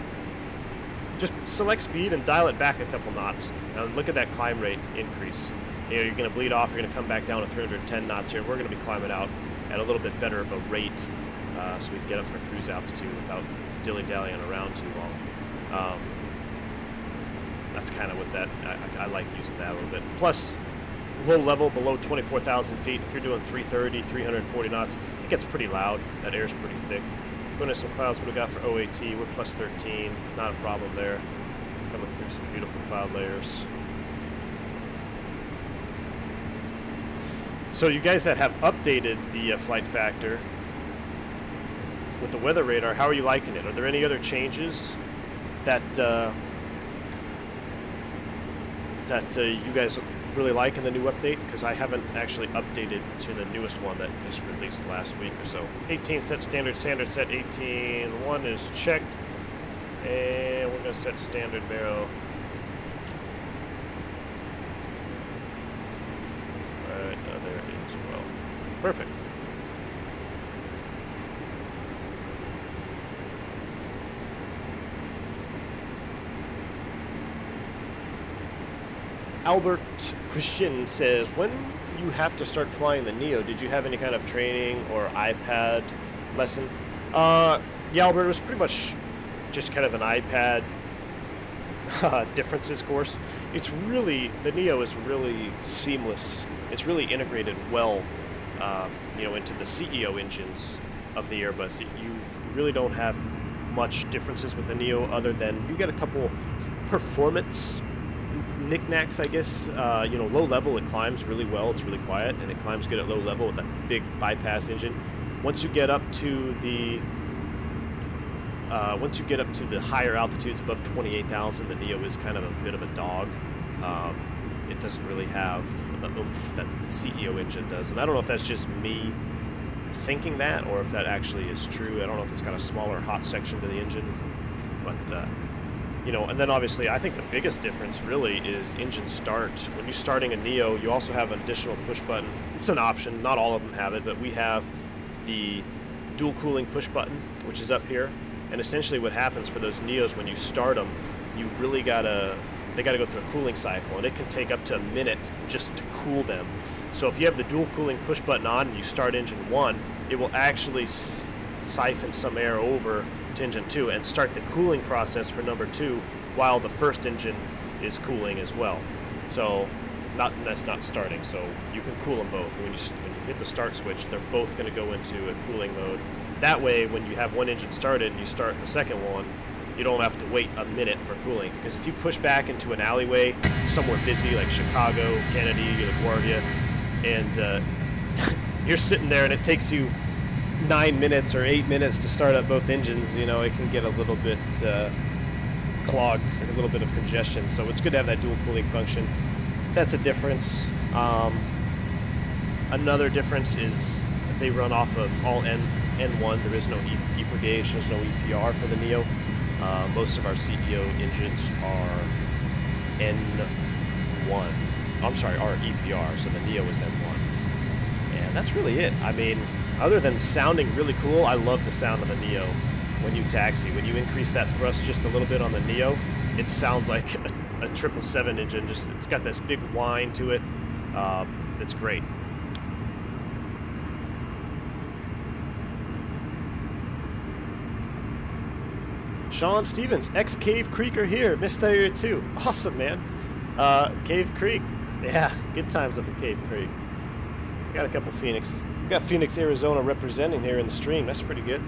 B: Just select speed and dial it back a couple knots. Now look at that climb rate increase. You know, you're going to bleed off. You're going to come back down to 310 knots here. We're going to be climbing out at a little bit better of a rate, so we can get up to our cruise altitude without dilly-dallying around too long. That's kind of what that, I like using that a little bit. Plus, low level below 24,000 feet, if you're doing 330, 340 knots, it gets pretty loud. That air's pretty thick. Going to some clouds, what we got for OAT, we're plus 13, not a problem there. Coming through some beautiful cloud layers. So you guys that have updated the flight factor with the weather radar, how are you liking it? Are there any other changes that you guys really like in the new update? Because I haven't actually updated to the newest one that just released last week or so. 18 set standard, standard set 18. 1 is checked, and we're going to set standard barrel. Right, there it is. Well, perfect. Albert Christian says, when you have to start flying the Neo, did you have any kind of training or iPad lesson? Yeah, Albert, it was pretty much just kind of an iPad differences course. It's really, the Neo is really seamless. It's really integrated well, you know, into the CEO engines of the Airbus. You really don't have much differences with the Neo other than you get a couple performance knickknacks, I guess. You know, low level, it climbs really well. It's really quiet, and it climbs good at low level with that big bypass engine. Once you get up to the higher altitudes above 28,000, the Neo is kind of a bit of a dog. It doesn't really have the oomph that the CEO engine does, and I don't know if that's just me thinking that or if that actually is true. I don't know if it's got a smaller hot section to the engine, but you know, and then obviously I think the biggest difference really is engine start. When you're starting a Neo, you also have an additional push button. It's an option, not all of them have it, but we have the dual cooling push button, which is up here. And essentially what happens for those Neos when you start them, you really they gotta go through a cooling cycle, and it can take up to a minute just to cool them. So if you have the dual cooling push button on and you start engine 1, it will actually siphon some air over to engine 2 and start the cooling process for number 2 while the first engine is cooling as well. So that's not starting, so you can cool them both. When you hit the start switch, they're both going to go into a cooling mode. That way, when you have one engine started and you start the second one, you don't have to wait a minute for cooling. Because if you push back into an alleyway somewhere busy like Chicago, Kennedy, LaGuardia, and you're sitting there and it takes you 9 minutes or 8 minutes to start up both engines, you know, it can get a little bit clogged, a little bit of congestion. So it's good to have that dual cooling function. That's a difference. Another difference is they run off of all N1. There is no EPR, there's no EPR for the Neo. Most of our CEO engines are N1. I'm sorry, are EPR, so the Neo is N1. And that's really it. I mean, other than sounding really cool, I love the sound of the Neo when you taxi. When you increase that thrust just a little bit on the Neo, it sounds like a 777 engine. Just, it's got this big whine to it. It's great. Sean Stevens, ex-Cave Creeker here, missed that area too. Awesome, man. Cave Creek. Yeah, good times up at Cave Creek. We got a couple Phoenix. We got Phoenix, Arizona representing here in the stream. That's pretty good.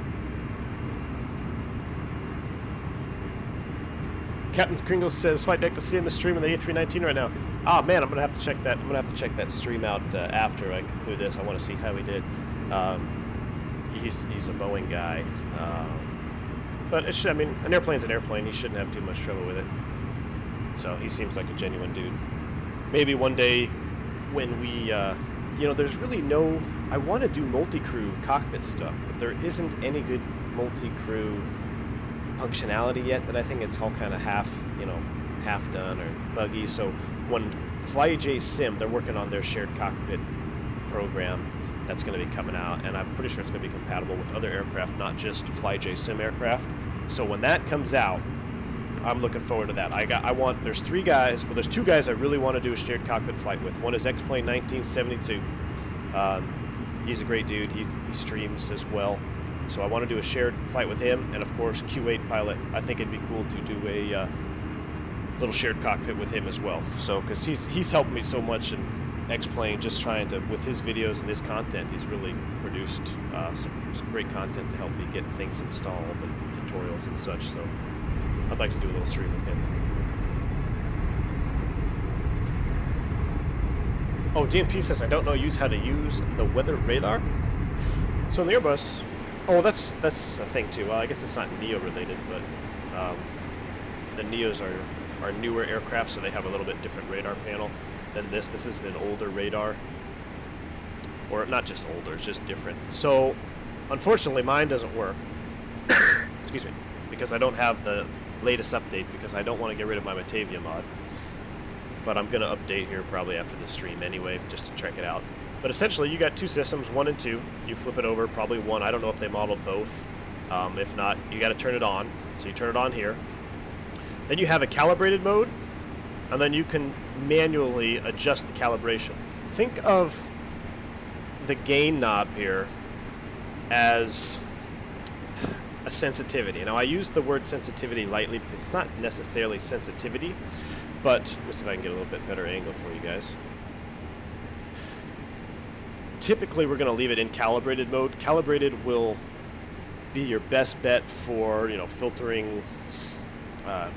B: Captain Kringle says flight deck to see him stream on the A319 right now. Ah, man, I'm gonna have to check that. I'm gonna have to check that stream out after I conclude this. I want to see how he did. He's a Boeing guy, but it should, I mean, an airplane's an airplane. He shouldn't have too much trouble with it. So he seems like a genuine dude. Maybe one day when we, you know, there's really no I want to do multi-crew cockpit stuff, but there isn't any good multi-crew functionality yet. That I think it's all kind of half, you know, half done or buggy. So when FlyJ Sim, they're working on their shared cockpit program that's going to be coming out, and I'm pretty sure it's going to be compatible with other aircraft, not just FlyJ Sim aircraft. So when that comes out, I'm looking forward to that. There's 3 guys, well, there's 2 guys I really want to do a shared cockpit flight with. One is X-Plane 1972. He's a great dude. He streams as well. So I want to do a shared flight with him, and of course Q8 pilot. I think it'd be cool to do a little shared cockpit with him as well. So because he's helped me so much in X-Plane, just trying to, with his videos and his content, he's really produced some great content to help me get things installed and tutorials and such. So I'd like to do a little stream with him. Oh, DNP says I don't know how to use the weather radar. So in the Airbus, oh, that's a thing too. I guess it's not Neo related, but the Neos are newer aircraft, so they have a little bit different radar panel than this. This is an older radar, or not just older, it's just different. So unfortunately, mine doesn't work. Excuse me, because I don't have the latest update, because I don't want to get rid of my Batavia mod. But I'm going to update here probably after the stream anyway, just to check it out. But essentially, you got 2 systems, 1 and 2. You flip it over, probably 1. I don't know if they modeled both. If not, you got to turn it on. So you turn it on here. Then you have a calibrated mode, and then you can manually adjust the calibration. Think of the gain knob here as a sensitivity. Now, I use the word sensitivity lightly because it's not necessarily sensitivity, but let me see if I can get a little bit better angle for you guys. Typically, we're going to leave it in calibrated mode. Calibrated will be your best bet for, you know, filtering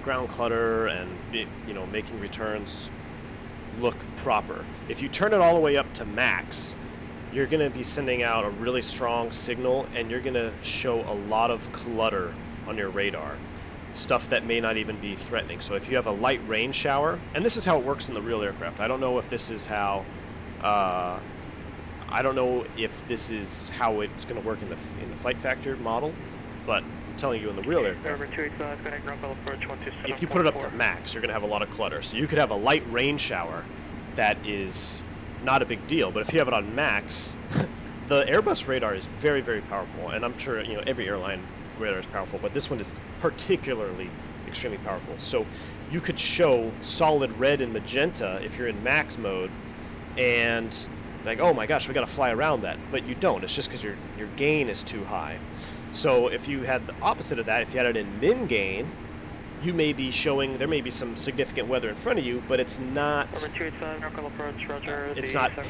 B: ground clutter and, you know, making returns look proper. If you turn it all the way up to max, you're going to be sending out a really strong signal, and you're going to show a lot of clutter on your radar. Stuff that may not even be threatening. So if you have a light rain shower, and this is how it works in the real aircraft. I don't know if this is how it's going to work in the Flight Factor model, but I'm telling you in the real aircraft, if you put it up to max, you're going to have a lot of clutter. So you could have a light rain shower that is not a big deal, but if you have it on max, the Airbus radar is very, very powerful, and I'm sure, you know, every airline radar is powerful, but this one is particularly extremely powerful. So you could show solid red and magenta if you're in max mode, and like, oh my gosh, we got to fly around that, but you don't. It's just because your gain is too high. So if you had the opposite of that, if you had it in min gain, you may be showing, there may be some significant weather in front of you, but it's not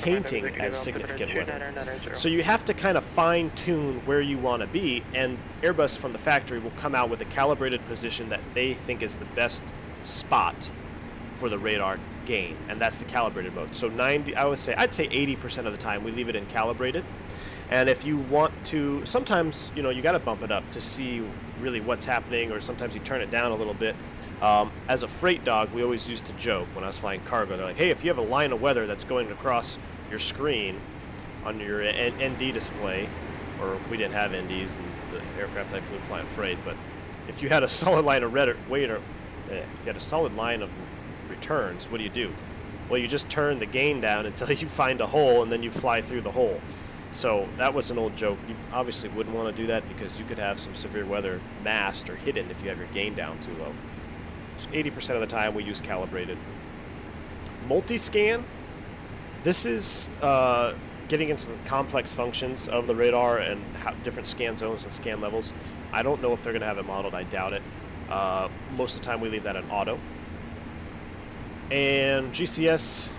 B: painting as significant weather. So you have to kind of fine tune where you want to be, and Airbus from the factory will come out with a calibrated position that they think is the best spot for the radar gain, and that's the calibrated mode. So I'd say 80% of the time we leave it in calibrated. And if you want to, sometimes, you know, you got to bump it up to see really what's happening, or sometimes you turn it down a little bit. As a freight dog, we always used to joke when I was flying cargo. They're like, hey, if you have a line of weather that's going across your screen on your ND display, or we didn't have NDs in the aircraft I flew flying freight, but if you had a solid line of returns, what do? Well, you just turn the gain down until you find a hole, and then you fly through the hole. So that was an old joke. You obviously wouldn't want to do that, because you could have some severe weather masked or hidden if you have your gain down too low. So 80% of the time we use calibrated. Multi-scan, this is getting into the complex functions of the radar and how different scan zones and scan levels. I don't know if they're going to have it modeled. I doubt it. Most of the time we leave that in auto. And GCS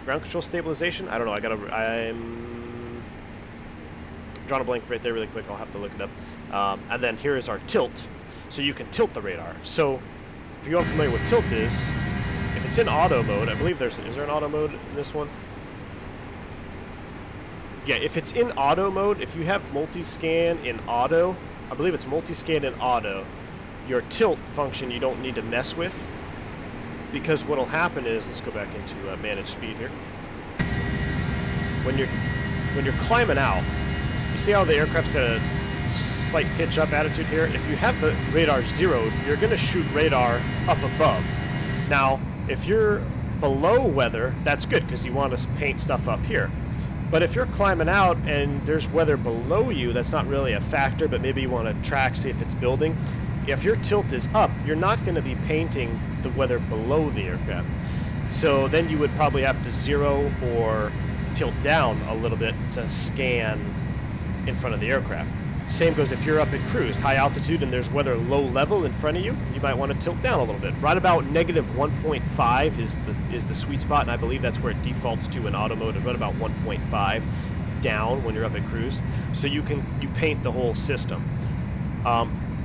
B: ground control stabilization, I don't know. I'm drawing a blank right there really quick. I'll have to look it up. And then here is our tilt. So you can tilt the radar. So if you're unfamiliar with tilt is, if it's in auto mode, I believe is there an auto mode in this one? Yeah, if it's in auto mode, if you have multi-scan in auto, I believe it's multi-scan in auto, your tilt function you don't need to mess with, because what'll happen is, let's go back into manage speed here. when you're climbing out, you see how the aircraft's at a slight pitch up attitude here? If you have the radar zeroed, you're going to shoot radar up above. Now, if you're below weather, that's good because you want to paint stuff up here. But if you're climbing out and there's weather below you, that's not really a factor, but maybe you want to track, see if it's building. If your tilt is up, you're not going to be painting the weather below the aircraft. So then you would probably have to zero or tilt down a little bit to scan in front of the aircraft. Same goes if you're up in cruise, high altitude, and there's weather low level in front of you, you might want to tilt down a little bit. Right about -1.5 is the sweet spot, and I believe that's where it defaults to in auto mode, is right about 1.5 down when you're up in cruise. So you paint the whole system. I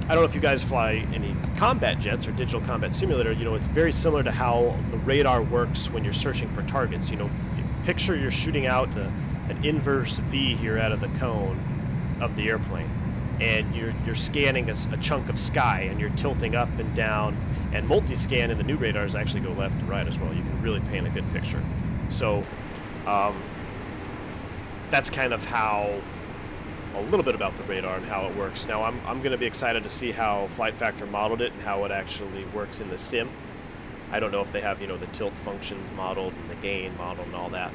B: don't know if you guys fly any combat jets or digital combat simulator. You know, it's very similar to how the radar works when you're searching for targets. You know, picture you're shooting out an inverse V here out of the cone of the airplane, and you're scanning a chunk of sky, and you're tilting up and down, and multi-scan in the new radars actually go left and right as well. You can really paint a good picture. So that's kind of how a little bit about the radar and how it works. Now I'm going to be excited to see how Flight Factor modeled it and how it actually works in the sim. I don't know if they have, you know, the tilt functions modeled and the gain modeled and all that.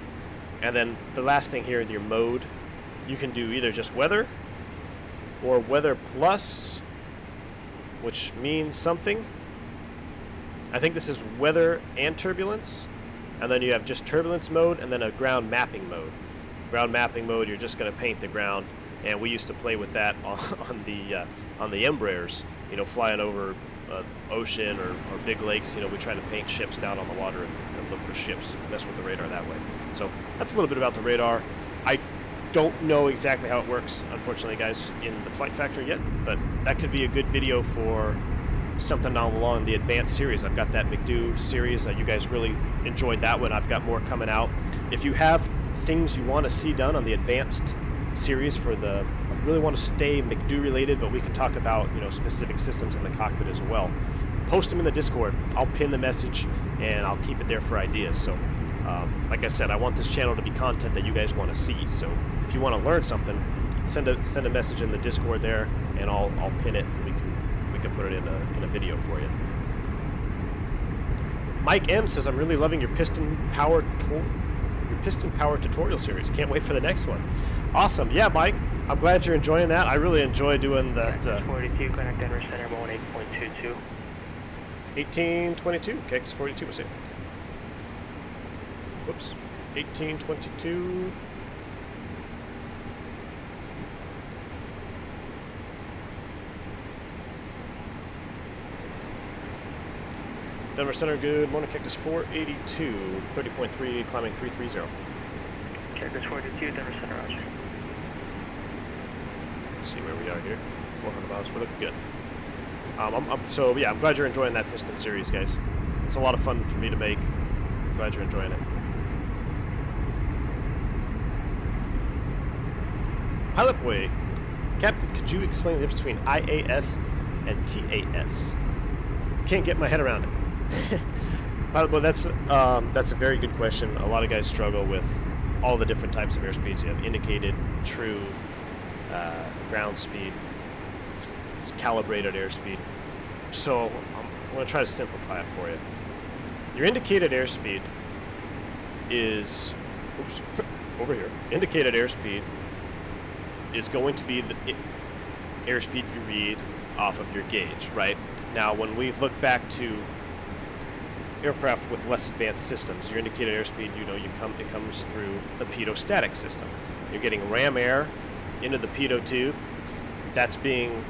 B: And then the last thing here in your mode, you can do either just weather or weather plus, which means something. I think this is weather and turbulence. And then you have just turbulence mode and then a ground mapping mode. Ground mapping mode, you're just going to paint the ground. And we used to play with that on the Embraers, you know, flying over ocean or big lakes. You know, we try to paint ships down on the water and look for ships, mess with the radar that way. So that's a little bit about the radar. I don't know exactly how it works, unfortunately, guys, in the Flight Factor yet, but that could be a good video for something down along the advanced series. I've got that McDo series. You guys really enjoyed that one. I've got more coming out. If you have things you want to see done on the advanced series for I really want to stay McDo related, but we can talk about, you know, specific systems in the cockpit as well. Post them in the Discord. I'll pin the message and I'll keep it there for ideas. So like I said, I want this channel to be content that you guys want to see. So if you want to learn something, send a message in the Discord there, and I'll pin it. And we can put it in a video for you. Mike M says, I'm really loving your piston power tutorial series. Can't wait for the next one. Awesome. Yeah, Mike, I'm glad you're enjoying that. I really enjoy doing that.
D: 42, connect Denver Center, 18.22.
B: 1822, KX42 was it? Whoops. 1822. Denver Center, good morning. Cactus 482, 30.3, climbing 330.
D: Cactus 42, Denver Center, roger.
B: Let's see where we are here. 400 miles, we're looking good. So yeah, I'm glad you're enjoying that piston series, guys. It's a lot of fun for me to make. I'm glad you're enjoying it. Pilot Boy, Captain, could you explain the difference between IAS and TAS? Can't get my head around it. Well, that's a very good question. A lot of guys struggle with all the different types of airspeeds. You have indicated, true, ground speed, calibrated airspeed. So I'm going to try to simplify it for you. Your indicated airspeed is, oops, over here. Indicated airspeed is going to be the airspeed you read off of your gauge, right? Now, when we've looked back to aircraft with less advanced systems, your indicated airspeed, you know, it comes through the pitot-static system. You're getting ram air into the pitot tube. That's being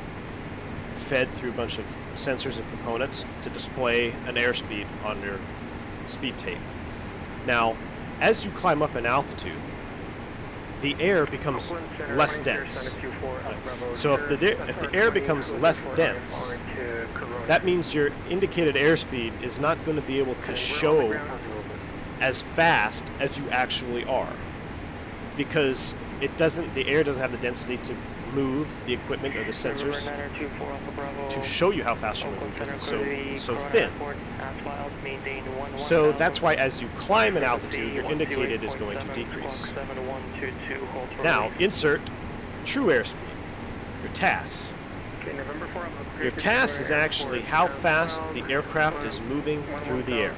B: fed through a bunch of sensors and components to display an airspeed on your speed tape. Now, as you climb up in altitude, the air becomes less dense. So if the air becomes less dense, that means your indicated airspeed is not going to be able to show as fast as you actually are, because it doesn't, the air doesn't have the density to move the equipment or the sensors to show you how fast you're moving because it's so thin. So that's why as you climb in altitude, your indicated is going to decrease. Now, insert true airspeed, your TAS. Your TAS is actually how fast the aircraft is moving through the air.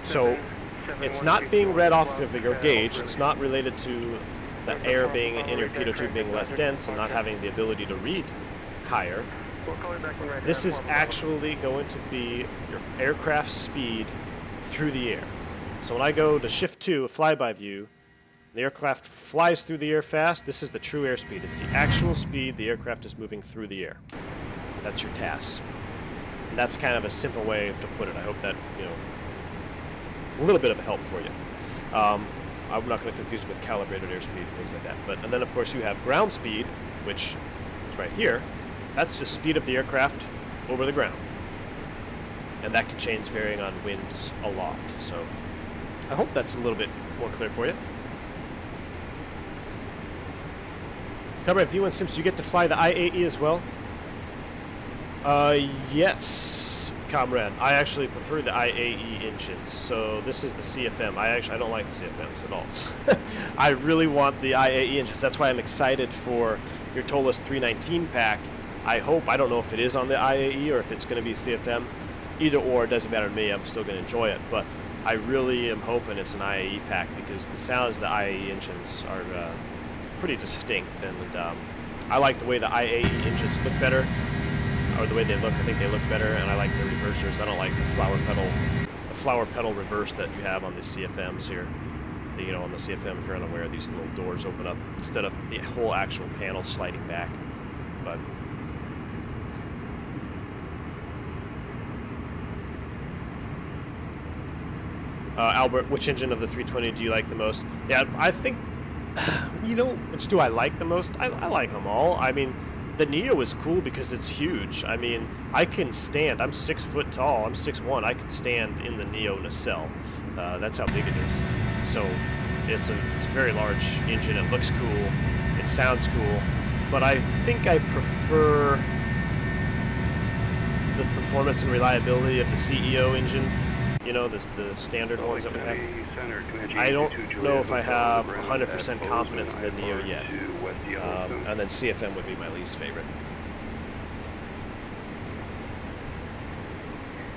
B: So it's not being read off of your gauge. It's not related to the air being in your pitot tube being less dense and not having the ability to read higher. This is actually going to be your aircraft speed through the air. So when I go to shift 2, a flyby view, the aircraft flies through the air fast. This is the true airspeed. It's the actual speed the aircraft is moving through the air. That's your TAS. And that's kind of a simple way to put it. I hope that, you know, a little bit of a help for you. I'm not going to confuse it with calibrated airspeed and things like that. And then, of course, you have ground speed, which is right here. That's just speed of the aircraft over the ground. And that can change varying on winds aloft. So I hope that's a little bit more clear for you. Comrade V1 Sims, do you get to fly the IAE as well? Yes, comrade. I actually prefer the IAE engines. So this is the CFM. I don't like the CFMs at all. I really want the IAE engines. That's why I'm excited for your TOLUS 319 pack. I hope, I don't know if it is on the IAE or if it's going to be CFM. Either or, it doesn't matter to me. I'm still going to enjoy it. But I really am hoping it's an IAE pack because the sounds of the IAE engines are pretty distinct. And I like the way the IAE engines look better. Or the way they look, I think they look better, and I like the reversers. I don't like the flower pedal reverse that you have on the CFMs here. You know, on the CFM, if you're unaware, these little doors open up instead of the whole actual panel sliding back. But Albert, which engine of the 320 do you like the most? Yeah, I think, you know, which do I like the most? I like them all. I mean, the Neo is cool because it's huge. I mean, I can stand. I'm 6 foot tall. I'm 6'1". I can stand in the Neo nacelle. That's how big it is. So it's a very large engine. It looks cool. It sounds cool. But I think I prefer the performance and reliability of the CEO engine. You know, the standard ones that we have. I don't know if I have 100% confidence in the Neo yet. And then CFM would be my least favorite.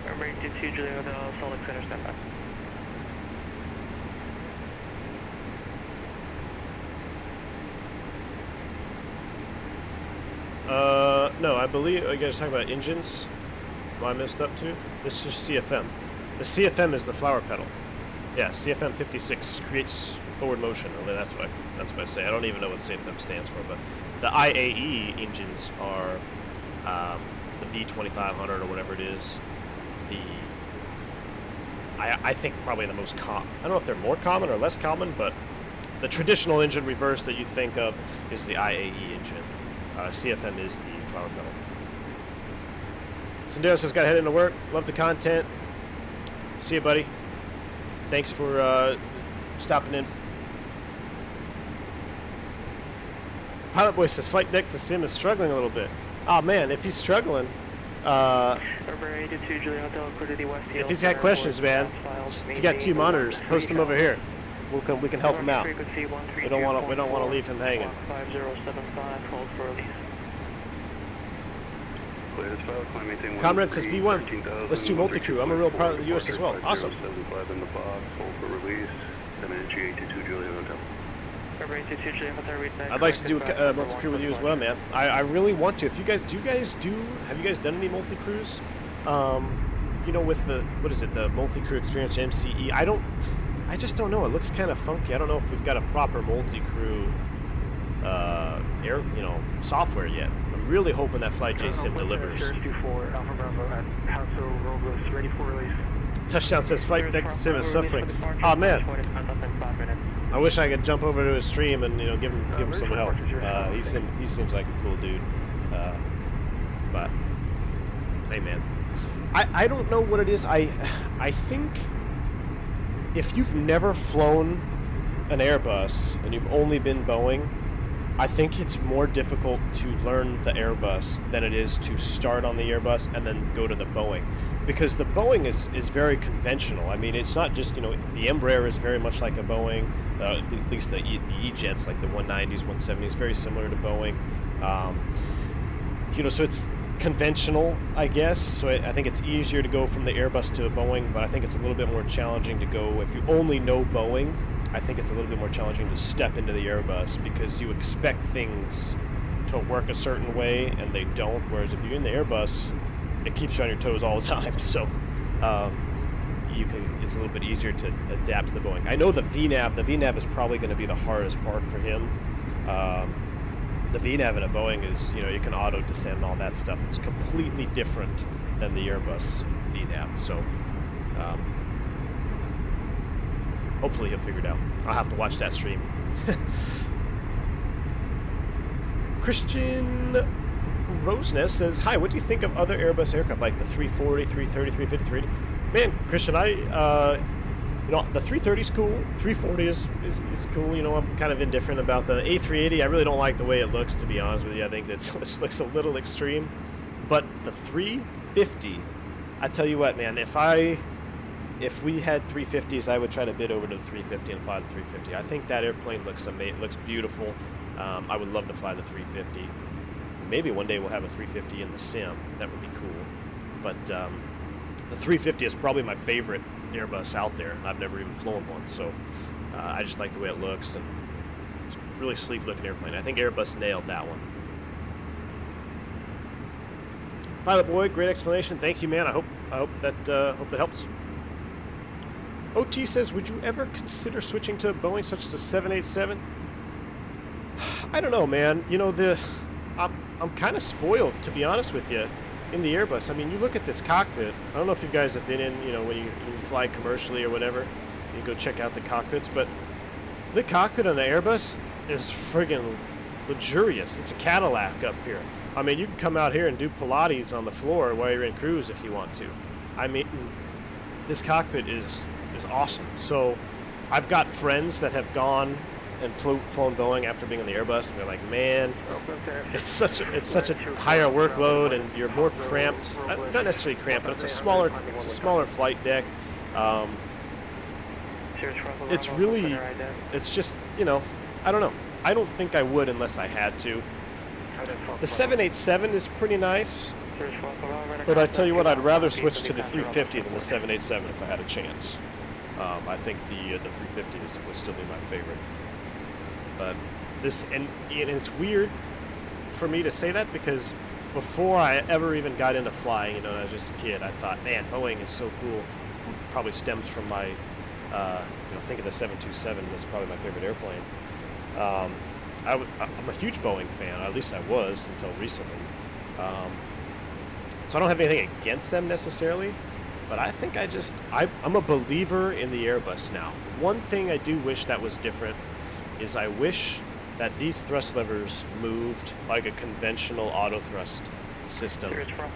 D: I'm ready to 2 Juliet with Salt Lake Center standby.
B: No, I believe you guys talking about engines. Am I messed up too? This is CFM. The CFM is the flower pedal. Yeah, CFM 56 creates forward motion. Well, that's what I say. I don't even know what CFM stands for, but the IAE engines are the V2500 or whatever it is. I think probably the most common. I don't know if they're more common or less common, but the traditional engine reverse that you think of is the IAE engine. CFM is the flower pedal. Sendero says, "Got to head into work. Love the content. See you, buddy. Thanks for stopping in." Pilot Boy says, "Flight deck to sim is struggling a little bit." Oh man, if he's struggling, if he's got questions, man, if you got 2 monitors, post them over here. We can help him out. We don't want to leave him hanging.
D: 5075, hold for release.
B: Comrade says, "V1, let's do multi-crew. I'm a real pilot in the US as well." Awesome. I'd like to do a multi-crew with you as well, man. I really want to. If you guys, have you guys done any multi-crews? You know, with the, what is it, the multi-crew experience MCE? I just don't know. It looks kind of funky. I don't know if we've got a proper multi-crew software yet. I'm really hoping that Flight Sim delivers. Touchdown says Flight Deck Sim is suffering. Oh man, I wish I could jump over to his stream and give him some help. He seems like a cool dude. But hey man, I don't know what it is. I think if you've never flown an Airbus and you've only been Boeing, I think it's more difficult to learn the Airbus than it is to start on the Airbus and then go to the Boeing. Because the Boeing is very conventional. I mean, it's not just, the Embraer is very much like a Boeing. At least the E-jets, like the 190s, 170s, very similar to Boeing. So it's conventional, I guess. So I think it's easier to go from the Airbus to a Boeing, but I think it's a little bit more challenging to go, if you only know Boeing, I think it's a little bit more challenging to step into the Airbus because you expect things to work a certain way and they don't, whereas if you're in the Airbus, it keeps you on your toes all the time. So it's a little bit easier to adapt to the Boeing. I know the VNAV is probably going to be the hardest part for him. The VNAV in a Boeing is, you can auto descend and all that stuff. It's completely different than the Airbus VNAV. So hopefully he'll figure it out. I'll have to watch that stream. Christian Roseness says, "Hi, what do you think of other Airbus aircraft like the 340, 330, 350, 380?" Man, Christian, the 330 is cool. 340 is cool. I'm kind of indifferent about the A380. I really don't like the way it looks, to be honest with you. I think it looks a little extreme. But the 350, I tell you what, man, if we had 350s, I would try to bid over to the 350 and fly the 350. I think that airplane looks amazing. Looks beautiful. I would love to fly the 350. Maybe one day we'll have a 350 in the sim. That would be cool. But the 350 is probably my favorite Airbus out there. I've never even flown one, so I just like the way it looks, and it's a really sleek looking airplane. I think Airbus nailed that one. Pilot Boy, great explanation. Thank you, man. I hope that helps. OT says, would you ever consider switching to a Boeing such as a 787? I don't know, man. I'm kind of spoiled, to be honest with you, in the Airbus. I mean, you look at this cockpit. I don't know if you guys have been in, when you fly commercially or whatever, you go check out the cockpits, but the cockpit on the Airbus is friggin' luxurious. It's a Cadillac up here. I mean, you can come out here and do Pilates on the floor while you're in cruise if you want to. I mean, this cockpit is awesome. So I've got friends that have gone and flown Boeing after being on the Airbus, and they're like, man, it's such a higher workload, and you're more cramped. Not necessarily cramped, but it's a smaller flight deck. It's just, I don't know. I don't think I would unless I had to. The 787 is pretty nice, but I tell you what, I'd rather switch to the 350 than the 787 if I had a chance. I think the 350 would still be my favorite. But and it's weird for me to say that because before I ever even got into flying, when I was just a kid, I thought, man, Boeing is so cool. Probably stems from my, thinking the 727 is probably my favorite airplane. I'm a huge Boeing fan, or at least I was until recently. So I don't have anything against them necessarily, but I think I'm a believer in the Airbus now. One thing I do wish that was different is I wish that these thrust levers moved like a conventional auto thrust system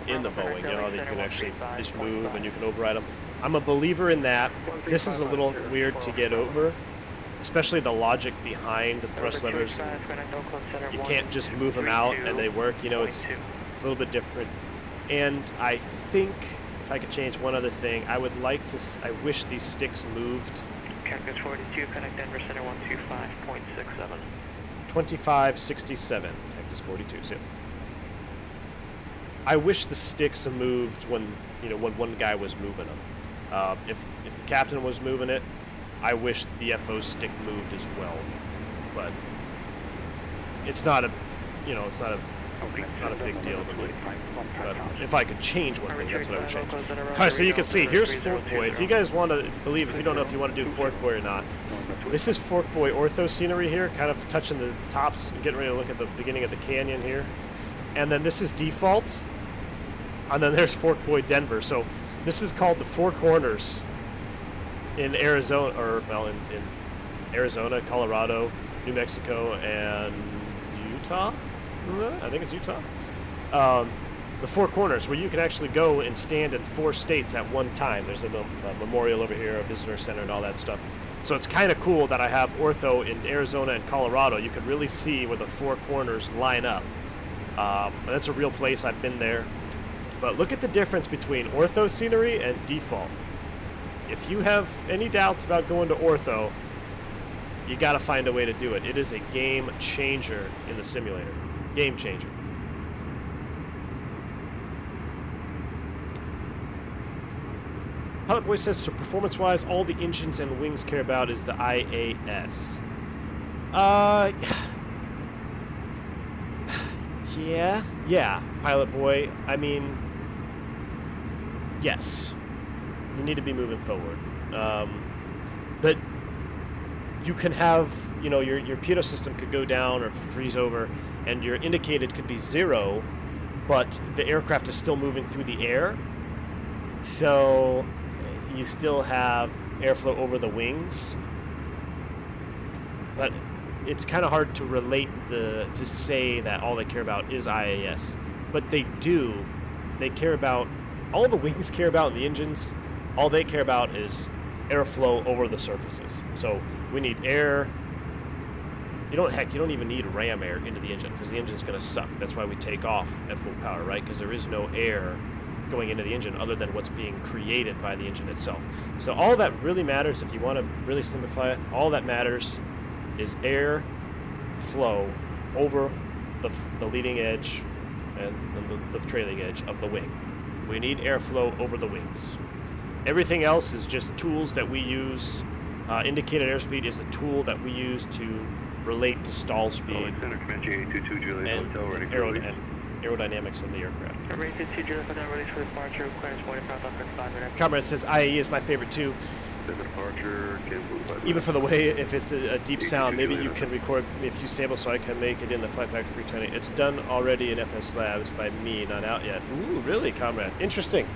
B: in the Boeing. That you can actually just move and you can override them. I'm a believer in that. This is a little weird to get over, especially the logic behind the thrust levers. You can't just move them out and they work. It's a little bit different. And I think if I could change one other thing, I wish these sticks moved.
D: Cactus 42, connect Denver Center 125.67.
B: 2567, Cactus 42. So I wish the sticks moved when one guy was moving them. If the captain was moving it, I wish the FO stick moved as well. But it's not a big deal to me. But if I could change one thing, that's what I would change. Alright, so you can see, here's ForkBoy. If you guys want to believe, if you don't know if you want to do ForkBoy or not, this is ForkBoy Ortho scenery here, kind of touching the tops, getting ready to look at the beginning of the canyon here. And then this is default. And then there's ForkBoy Denver. So this is called the Four Corners in Arizona, in Arizona, Colorado, New Mexico, and Utah? I think it's Utah. The Four Corners, where you can actually go and stand in 4 states at one time. There's a memorial over here, a visitor center, and all that stuff. So it's kind of cool that I have ortho in Arizona and Colorado. You can really see where the four corners line up. That's a real place. I've been there. But look at the difference between ortho scenery and default. If you have any doubts about going to ortho, you got to find a way to do it. It is a game changer in the simulator. Game changer. Pilot Boy says, so performance-wise, all the engines and wings care about is the IAS. Yeah, Pilot Boy. I mean, yes. You need to be moving forward. But you can have, you know, your pitot system could go down or freeze over, and your indicated could be 0, but the aircraft is still moving through the air. So you still have airflow over the wings, but it's kind of hard to relate to say that all they care about is IAS, but they do. They care about all the wings care about in the engines. All they care about is airflow over the surfaces. So we need air. You don't even need ram air into the engine because the engine's going to suck. That's why we take off at full power, right? Because there is no air going into the engine other than what's being created by the engine itself. So all that really matters, if you want to really simplify it, all that matters is air flow over the leading edge and the trailing edge of the wing. We need airflow over the wings. Everything else is just tools that we use. Indicated airspeed is a tool that we use to relate to stall speed and aerodynamics of the aircraft. Comrade says IAE is my favorite too. Even for the way, if it's a deep sound, maybe you can record a few samples so I can make it in the Flight Factor 320. It's done already in FS Labs by me, not out yet. Ooh, really, Comrade? Interesting.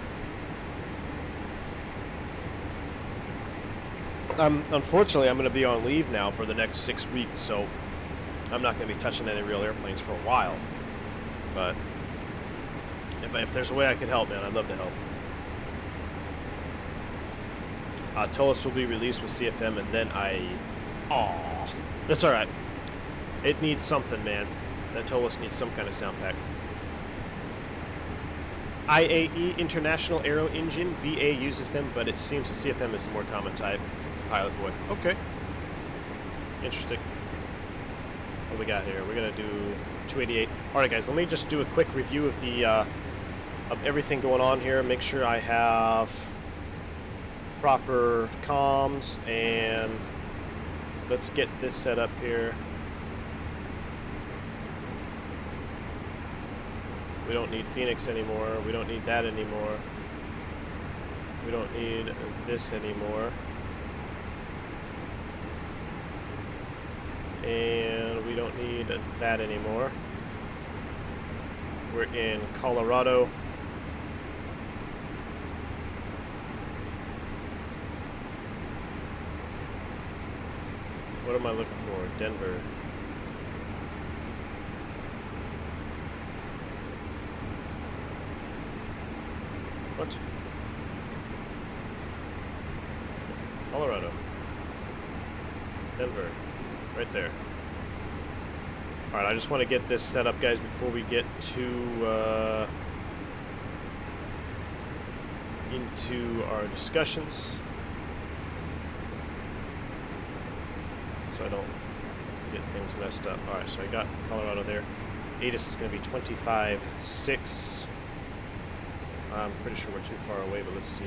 B: Unfortunately, I'm going to be on leave now for the next 6 weeks, so I'm not going to be touching any real airplanes for a while. But if there's a way I could help, man, I'd love to help. Tolos will be released with CFM and then IAE. Aww. That's alright. It needs something, man. That Tolos needs some kind of sound pack. IAE, International Aero Engine. BA uses them, but it seems the CFM is the more common type. Pilot Boy. Okay. Interesting. What do we got here? We're going to do 288. Alright, guys, let me just do a quick review of the of everything going on here. Make sure I have proper comms, and let's get this set up here. We don't need Phoenix anymore. We don't need that anymore. We don't need this anymore. And we don't need that anymore. We're in Colorado. What am I looking for? Denver. What? Colorado. Denver. Right there. Alright, I just want to get this set up, guys, before we get to into our discussions. So I don't get things messed up. Alright, so I got Colorado there. Addons is going to be 25.6. I'm pretty sure we're too far away, but let's see.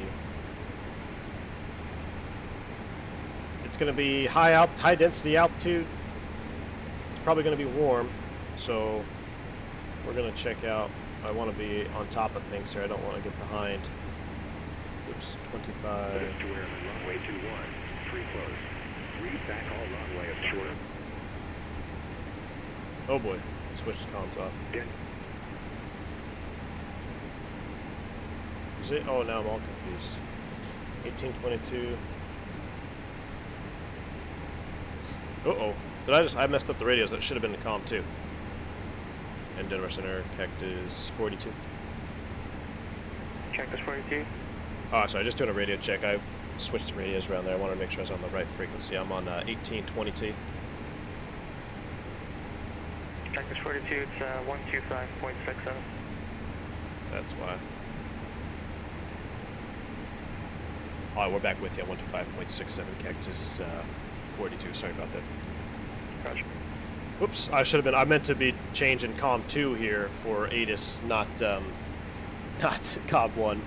B: It's going to be high density altitude. It's probably going to be warm, so we're going to check out. I want to be on top of things here. I don't want to get behind. Oops, 25.
C: Runway 21, free close. Read back all runway of short.
B: Oh boy, I switched comms off. Is it? Oh, now I'm all confused. 1822. Uh-oh. I messed up the radios. That should have been the comm too. And Denver Center, Cactus 42.
D: Cactus 42.
B: Oh, sorry, just doing a radio check. I switch the radios around there. I wanted to make sure I was on the right frequency. I'm on 1820T.
D: Cactus 42, it's 125.67.
B: That's why. Oh, we're back with you. 125.67 Cactus 42. Sorry about that.
D: Roger.
B: Oops, I should have been. I meant to be changing COM 2 here for ATIS, not COB 1.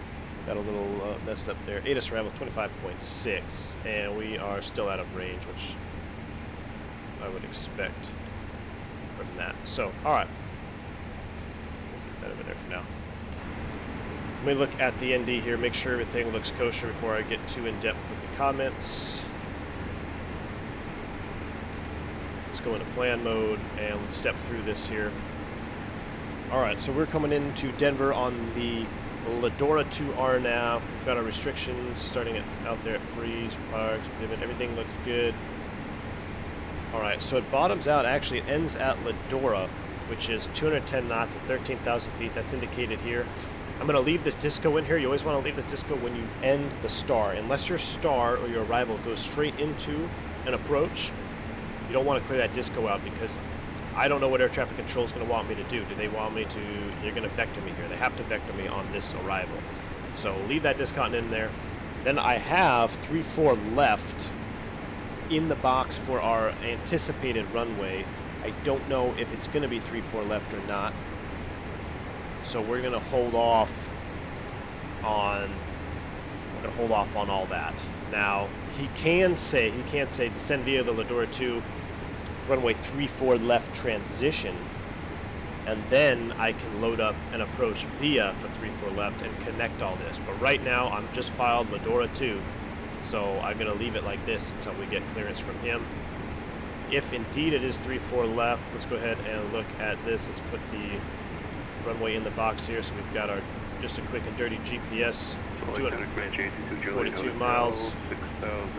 B: Got a little messed up there. ATIS RAM was 25.6, and we are still out of range, which I would expect from that. So, all right. We'll keep that over there for now. Let me look at the ND here, make sure everything looks kosher before I get too in depth with the comments. Let's go into plan mode and let's step through this here. Alright, so we're coming into Denver on the Ladora 2R now. We've got our restrictions starting out there at freeze, parks, pivot, everything looks good. Alright, so it bottoms out, actually it ends at Ladora, which is 210 knots at 13,000 feet. That's indicated here. I'm going to leave this disco in here. You always want to leave this disco when you end the star. Unless your star or your arrival goes straight into an approach, you don't want to clear that disco out because I don't know what air traffic control is going to want me to do. Do they want me to... They're going to vector me here. They have to vector me on this arrival. So leave that discontinent in there. Then I have 3-4 left in the box for our anticipated runway. I don't know if it's going to be 3-4 left or not. So we're going to hold off on all that. Now, he can say descend via the Ladora 2, runway 34 left transition, and then I can load up and approach via for 34 left and connect all this. But right now, I'm just filed Ladora 2, so I'm going to leave it like this until we get clearance from him. If indeed it is 34 left, let's go ahead and look at this. Let's put the runway in the box here, so we've got our just a quick and dirty GPS, 242 miles,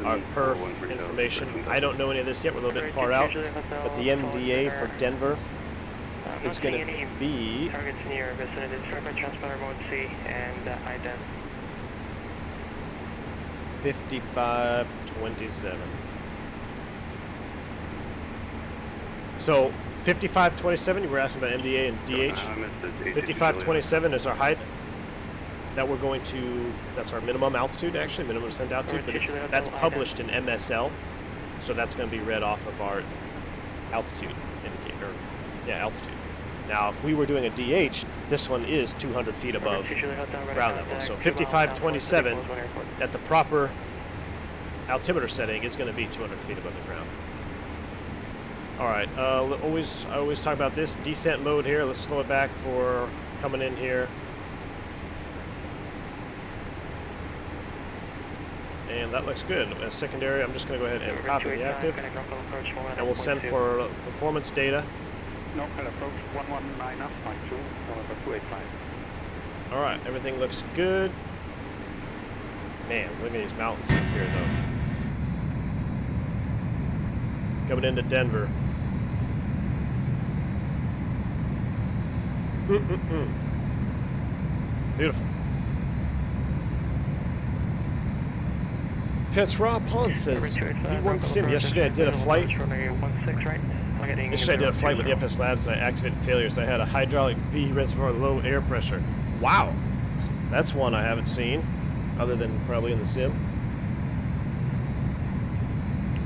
B: our perf information. I don't know any of this yet, we're a little bit far out, but the MDA for Denver is going to be
D: targets in your vicinity. It's transponder mode C and Addons.
B: 5527. So 5527, you were asking about MDA and DH. 5527 is our height that we're going to, that's our minimum altitude actually, minimum descent altitude, but that's published in MSL, so that's going to be read off of our altitude indicator, altitude. Now, if we were doing a DH, this one is 200 feet above ground level, so 5527 at the proper altimeter setting is going to be 200 feet above the ground. Alright, I always talk about this descent mode here. Let's slow it back for coming in here. And that looks good. As secondary, I'm just going to go ahead and copy the active. And we'll send for performance data.
E: Normal approach 119 up, line 2, November 285.
B: Alright, everything looks good. Man, look at these mountains up here, though. Coming into Denver. Beautiful. Francois Pons says, V1 Sim, yesterday I did a flight. Yesterday I did a flight with the FS Labs and I activated failures. I had a hydraulic B reservoir low air pressure. Wow. That's one I haven't seen, other than probably in the sim.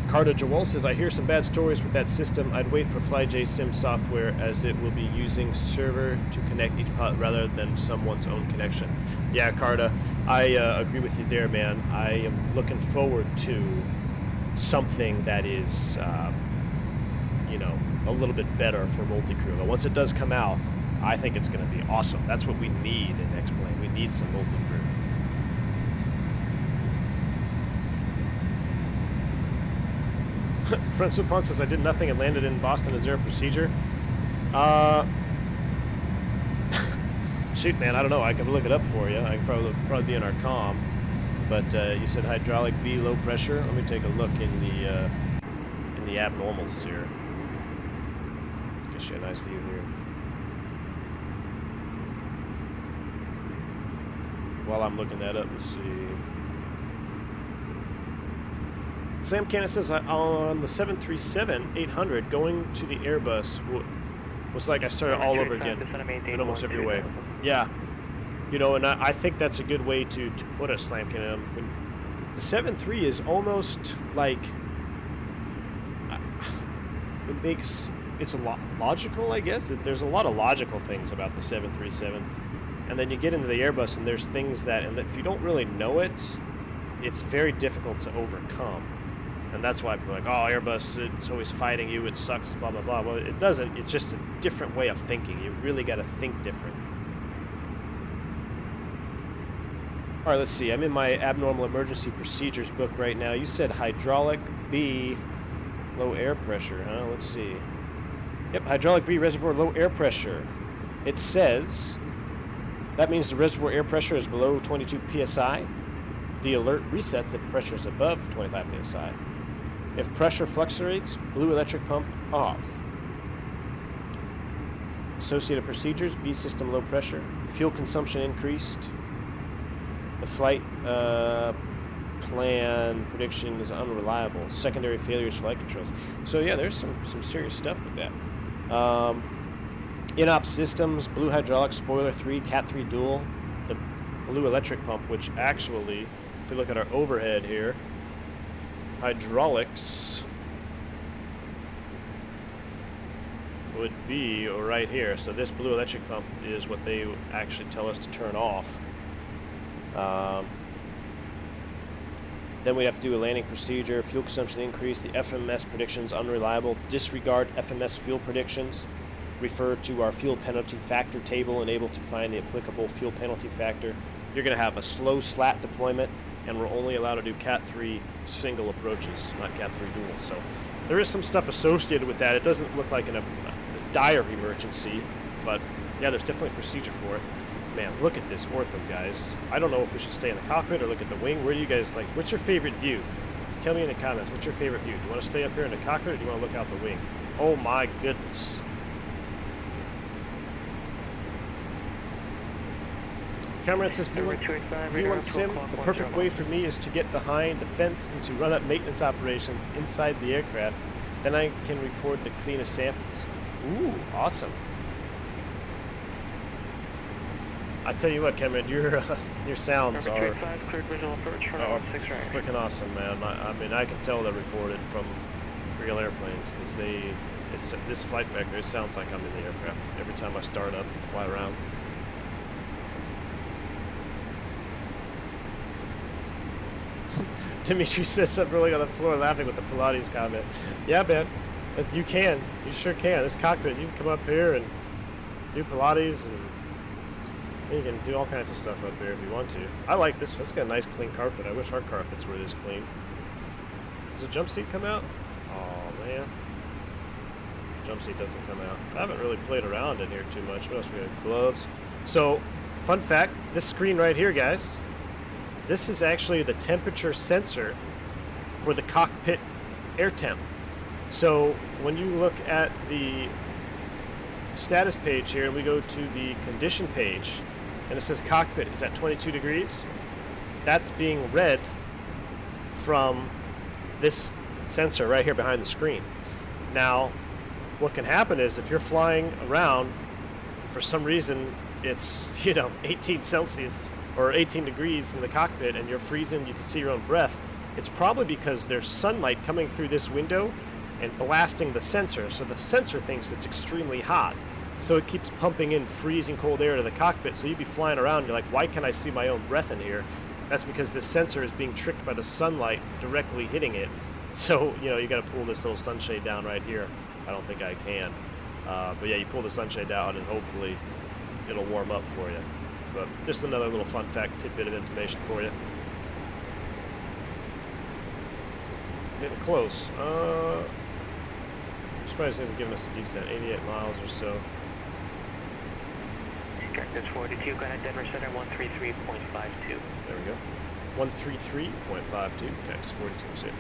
B: Carter Jawal says, I hear some bad stories with that system. I'd wait for FlyJ Sim software as it will be using server to connect each pilot rather than someone's own connection. Yeah, Carter, I agree with you there, man. I am looking forward to something that is, you know, a little bit better for multi-crew. But once it does come out, I think it's going to be awesome. That's what we need in X-Plane. We need some multi-crew. Francois Pons says, I did nothing and landed in Boston. Is there a procedure? Shoot, man, I don't know. I can look it up for you. I can probably be in our comm. But you said hydraulic B, low pressure. Let me take a look in the abnormals here. Get you a nice view here. While I'm looking that up, let's see. Sam Cannon says on the 737-800 going to the Airbus was like I started all over again in almost every way. Yeah, you know, and I think that's a good way to put it, Slam Cannon. The 7.3 is almost like it's a lot logical, I guess. There's a lot of logical things about the 737, and then you get into the Airbus and there's things that, and if you don't really know it, it's very difficult to overcome. And that's why people are like, oh, Airbus, it's always fighting you, it sucks, blah, blah, blah. Well, it doesn't. It's just a different way of thinking. You really got to think different. All right, let's see. I'm in my abnormal emergency procedures book right now. You said hydraulic B, low air pressure, huh? Let's see. Yep, hydraulic B, reservoir low air pressure. It says that means the reservoir air pressure is below 22 psi. The alert resets if pressure is above 25 psi. If pressure fluctuates, blue electric pump off. Associated procedures, B system low pressure. Fuel consumption increased. The flight plan prediction is unreliable. Secondary failures, flight controls. So yeah, there's some serious stuff with that. In-op systems, blue hydraulic, spoiler 3, Cat 3 dual. The blue electric pump, which actually, if you look at our overhead here, hydraulics would be right here. So this blue electric pump is what they actually tell us to turn off. Then we have to do a landing procedure. Fuel consumption increase. The FMS predictions unreliable. Disregard FMS fuel predictions. Refer to our fuel penalty factor table and able to find the applicable fuel penalty factor. You're going to have a slow slat deployment, and we're only allowed to do Cat 3 single approaches, not Cat 3 duals. So there is some stuff associated with that. It doesn't look like a dire emergency, but yeah, there's definitely a procedure for it. Man, look at this ortho, guys. I don't know if we should stay in the cockpit or look at the wing. Where do you guys like? What's your favorite view? Tell me in the comments. What's your favorite view? Do you want to stay up here in the cockpit or do you want to look out the wing? Oh my goodness. Cameron says, V1 Sim, the perfect way for me is to get behind the fence and to run up maintenance operations inside the aircraft. Then I can record the cleanest samples. Ooh, awesome. I tell you what, Cameron, your sounds are freaking awesome, man. I mean, I can tell they're recorded from real airplanes because this flight factor, it sounds like I'm in the aircraft every time I start up and fly around. Dimitri says something really on the floor laughing with the Pilates comment. Yeah, man, you can. You sure can. This cockpit, you can come up here and do Pilates, and you can do all kinds of stuff up here if you want to. I like this one. It's got a nice clean carpet. I wish our carpets were this clean. Does the jump seat come out? Oh, man. Jump seat doesn't come out. I haven't really played around in here too much. What else we got? Gloves. So, fun fact, this screen right here, guys, this is actually the temperature sensor for the cockpit air temp. So when you look at the status page here and we go to the condition page and it says cockpit is at 22 degrees, that's being read from this sensor right here behind the screen. Now, what can happen is if you're flying around, for some reason it's, 18 Celsius or 18 degrees in the cockpit and you're freezing, you can see your own breath, it's probably because there's sunlight coming through this window and blasting the sensor. So the sensor thinks it's extremely hot. So it keeps pumping in freezing cold air to the cockpit. So you'd be flying around, you're like, why can't I see my own breath in here? That's because this sensor is being tricked by the sunlight directly hitting it. So, you got to pull this little sunshade down right here. I don't think I can. But yeah, you pull the sunshade down and hopefully it'll warm up for you. But just another little fun fact, tidbit of information for you. Getting close. I'm surprised it hasn't given us a descent. 88 miles or so.
D: Cactus 42, going at Denver Center 133.52.
B: There we go. 133.52. Cactus 42. See it.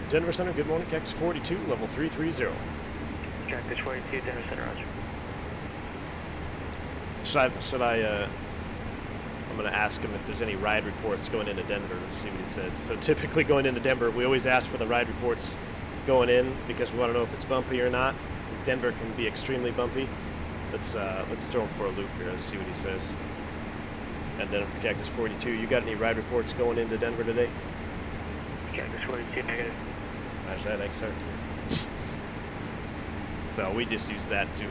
B: Denver Center, good morning. Cactus 42, level 330.
D: Cactus 42, Denver Center, roger.
B: I'm going to ask him if there's any ride reports going into Denver and see what he says. So typically going into Denver, we always ask for the ride reports going in because we want to know if it's bumpy or not, because Denver can be extremely bumpy. Let's throw him for a loop here and see what he says. And then for Cactus 42, you got any ride reports going into Denver today?
D: Cactus 42, negative.
B: Roger that, thanks, sir. So we just use that to,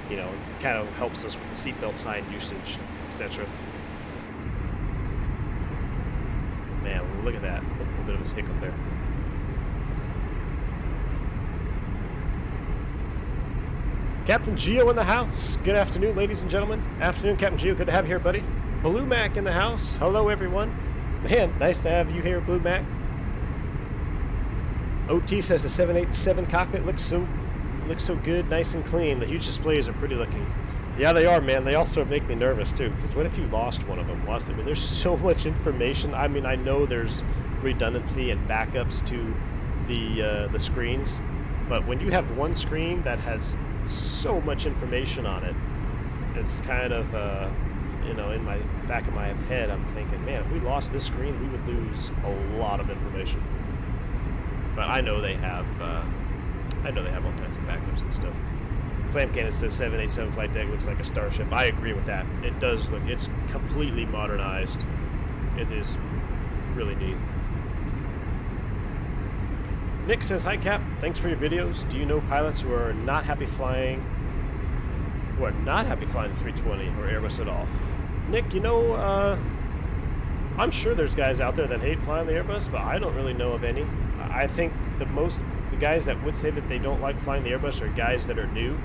B: you know, kind of helps us with the seatbelt sign usage, etc. Man, look at that. A little bit of a hiccup there. Captain Geo in the house. Good afternoon, ladies and gentlemen. Afternoon, Captain Geo. Good to have you here, buddy. Blue Mac in the house. Hello, everyone. Man, nice to have you here, Blue Mac. OT says the 787 cockpit looks so good, nice and clean. The huge displays are pretty looking. Yeah, they are, man. They also make me nervous too. Because what if you lost one of them? I mean, there's so much information. I mean, I know there's redundancy and backups to the screens, but when you have one screen that has so much information on it, it's kind of you know, in my back of my head, I'm thinking, man, if we lost this screen, we would lose a lot of information. But I know they have all kinds of backups and stuff. Slam Cannon says 787 flight deck looks like a starship. I agree with that. It does look. It's completely modernized. It is really neat. Nick says, hi Cap, thanks for your videos. Do you know pilots who are not happy flying the 320 or Airbus at all? Nick, you know, I'm sure there's guys out there that hate flying the Airbus, but I don't really know of any. I think the guys that would say that they don't like flying the Airbus are guys that are new,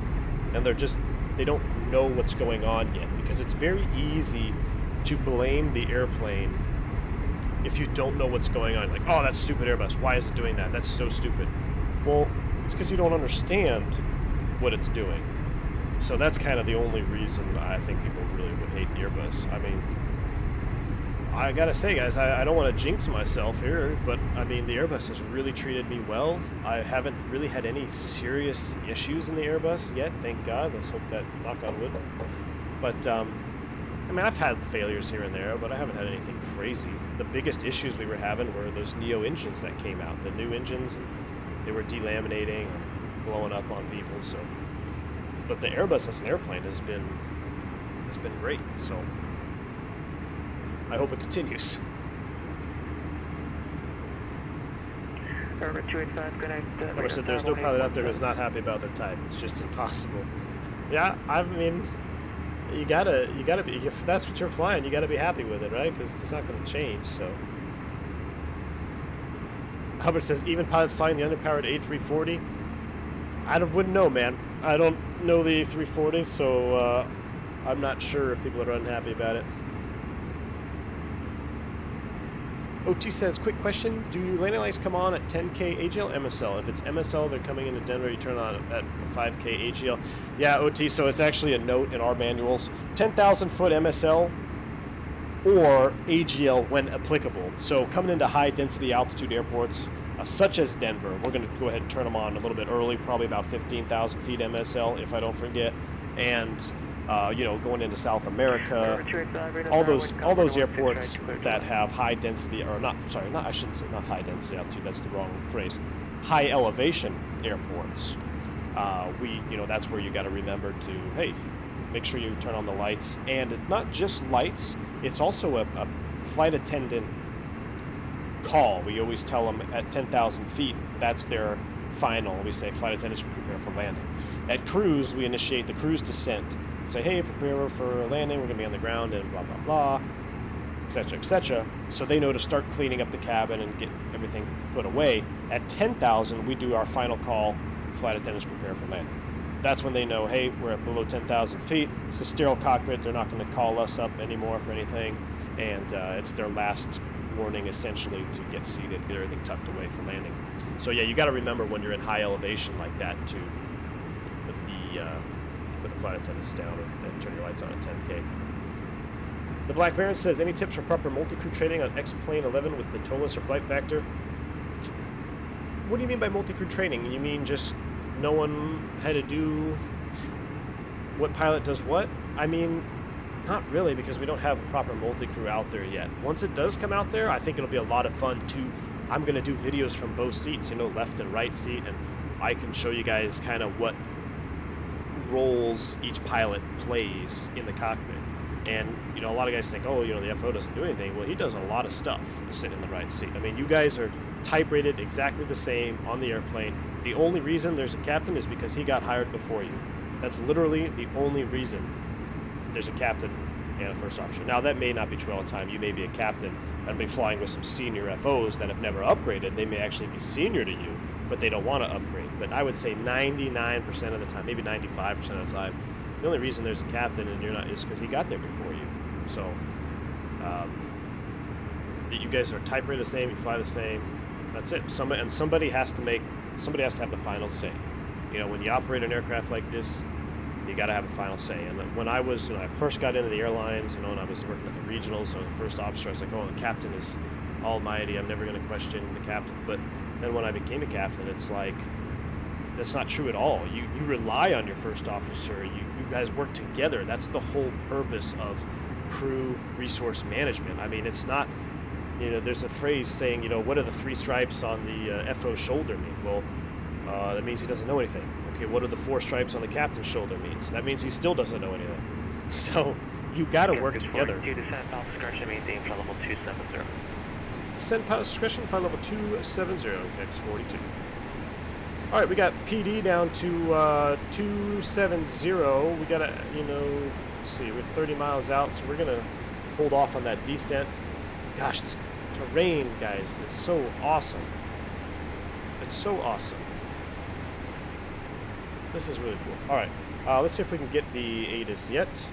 B: and they don't know what's going on yet, because it's very easy to blame the airplane if you don't know what's going on. Like, oh, that's stupid Airbus. Why is it doing that? That's so stupid. Well, it's because you don't understand what it's doing. So that's kind of the only reason I think people really would hate the Airbus. I mean, I gotta say, guys, I don't want to jinx myself here, but I mean, the Airbus has really treated me well. I haven't really had any serious issues in the Airbus yet, thank God. Let's hope that, knock on wood. But, I mean, I've had failures here and there, but I haven't had anything crazy. The biggest issues we were having were those Neo engines that came out, the new engines, and they were delaminating and blowing up on people, so. But the Airbus as an airplane has been great, so I hope it continues.
D: Airborne 285, good night.
B: Like I said, there's no pilot out there who's not happy about their type. It's just impossible. Yeah, I mean, you gotta be, if that's what you're flying, you gotta be happy with it, right? Because it's not gonna change, so. Hubbard says, even pilots flying the underpowered A340? I wouldn't know, man. I don't know the A340, so I'm not sure if people are unhappy about it. OT says, quick question, do landing lights come on at 10K AGL MSL? If it's MSL, they're coming into Denver, you turn on at 5K AGL. Yeah, OT, so it's actually a note in our manuals. 10,000 foot MSL or AGL when applicable. So coming into high density altitude airports, such as Denver, we're going to go ahead and turn them on a little bit early, probably about 15,000 feet MSL, if I don't forget. And you know, going into South America, all those airports that have high density, or not, sorry, not, I shouldn't say not high density altitude, that's the wrong phrase, high elevation airports, you know, that's where you got to remember to, hey, make sure you turn on the lights, and not just lights, it's also a flight attendant call. We always tell them at 10,000 feet, that's their final, we say flight attendants prepare for landing. At cruise, we initiate the cruise descent. Say, hey, prepare for landing, we're going to be on the ground, and blah, blah, blah, etc., etc. So they know to start cleaning up the cabin and get everything put away. At 10,000, we do our final call, flight attendants prepare for landing. That's when they know, hey, we're at below 10,000 feet, it's a sterile cockpit, they're not going to call us up anymore for anything, and it's their last warning, essentially, to get seated, get everything tucked away for landing. So yeah, you got to remember when you're in high elevation like that to put the flight attendants down and turn your lights on at 10K. The Black Baron says, any tips for proper multi-crew training on X-Plane 11 with the TOLUS or flight factor? What do you mean by multi-crew training? You mean just knowing how to do what pilot does what? I mean, not really, because we don't have a proper multi-crew out there yet. Once it does come out there, I think it'll be a lot of fun too. I'm going to do videos from both seats, you know, left and right seat, and I can show you guys kind of what roles each pilot plays in the cockpit. And, you know, a lot of guys think, oh, you know, the FO doesn't do anything. Well, he does a lot of stuff sitting in the right seat. I mean, you guys are type rated exactly the same on the airplane. The only reason there's a captain is because he got hired before you. That's literally the only reason there's a captain and a first officer. Now, that may not be true all the time. You may be a captain and be flying with some senior FOs that have never upgraded. They may actually be senior to you, but they don't want to upgrade. But I would say 99% of the time, maybe 95% of the time, the only reason there's a captain and you're not is because he got there before you. So, you guys are type rated the same, you fly the same. That's it. Somebody has to have the final say. You know, when you operate an aircraft like this, you got to have a final say. And when I first got into the airlines, you know, and I was working at the regionals, so the first officer, I was like, oh, the captain is almighty. I'm never going to question the captain. But then when I became a captain, it's like, that's not true at all. You rely on your first officer. You guys work together. That's the whole purpose of crew resource management. I mean, it's not, you know, there's a phrase saying, you know, what do the 3 stripes on the FO shoulder mean? Well, that means he doesn't know anything. Okay, what do the 4 stripes on the captain's shoulder means? That means he still doesn't know anything. So you got to work together.
D: Descent pilot discretion maintain flight level 270.
B: Descent pilot discretion, flight level 270, X 42. All right, we got PD down to 270. We got to, you know, let's see, we're 30 miles out, so we're going to hold off on that descent. Gosh, this terrain, guys, is so awesome. It's so awesome. This is really cool. All right, let's see if we can get the Addons yet.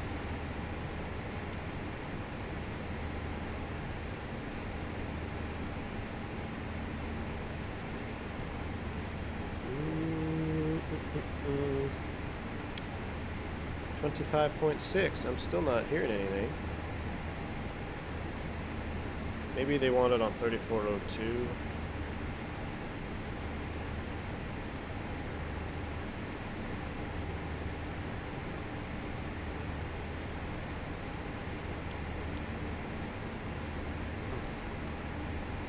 B: Mm-mm-mm. 25.6. I'm still not hearing anything. Maybe they want it on 3402.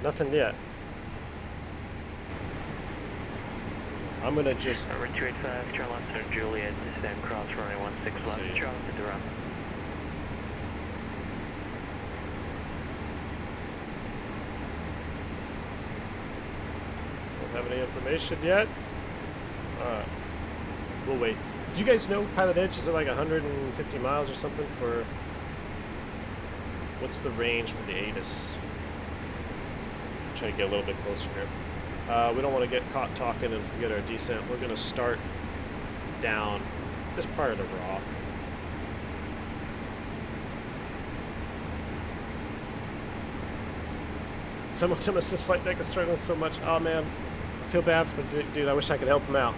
B: Nothing yet. I'm gonna just.
D: Number 285, Charlotte and Juliet, descend cross runway 16 left, Charlotte to the run.
B: Don't have any information yet. Alright. We'll wait. Do you guys know Pilot Edge is at like 150 miles or something for. What's the range for the Addons? Try to get a little bit closer here. We don't want to get caught talking and forget our descent. We're going to start down this part of the raw. Someone says flight deck is struggling so much. Oh man, I feel bad for the dude. I wish I could help him out.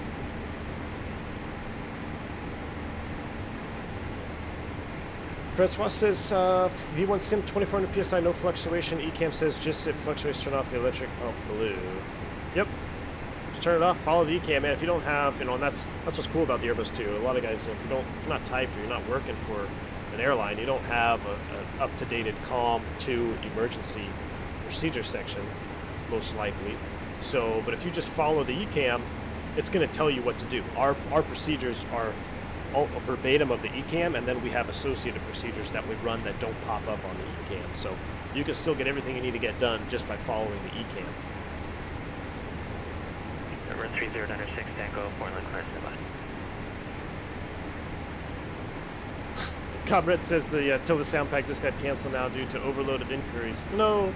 B: Francois says, V1 Sim 2400 PSI, no fluctuation. Ecamm says, just if fluctuates, turn off the electric. Oh, blue. Yep. Just turn it off, follow the Ecamm, man. If you don't have, you know, and that's what's cool about the Airbus too. A lot of guys, you know, if you're not typed or you're not working for an airline, you don't have an up-to-date COM 2 emergency procedure section, most likely. So, but if you just follow the Ecamm, it's going to tell you what to do. Our procedures are verbatim of the Ecamm, and then we have associated procedures that we run that don't pop up on the Ecamm. So you can still get everything you need to get done just by following the Ecamm.
D: Number 3096, Tango, Portland, Crescent.
B: Comrade says the Tilda sound pack just got canceled now due to overload of inquiries. No.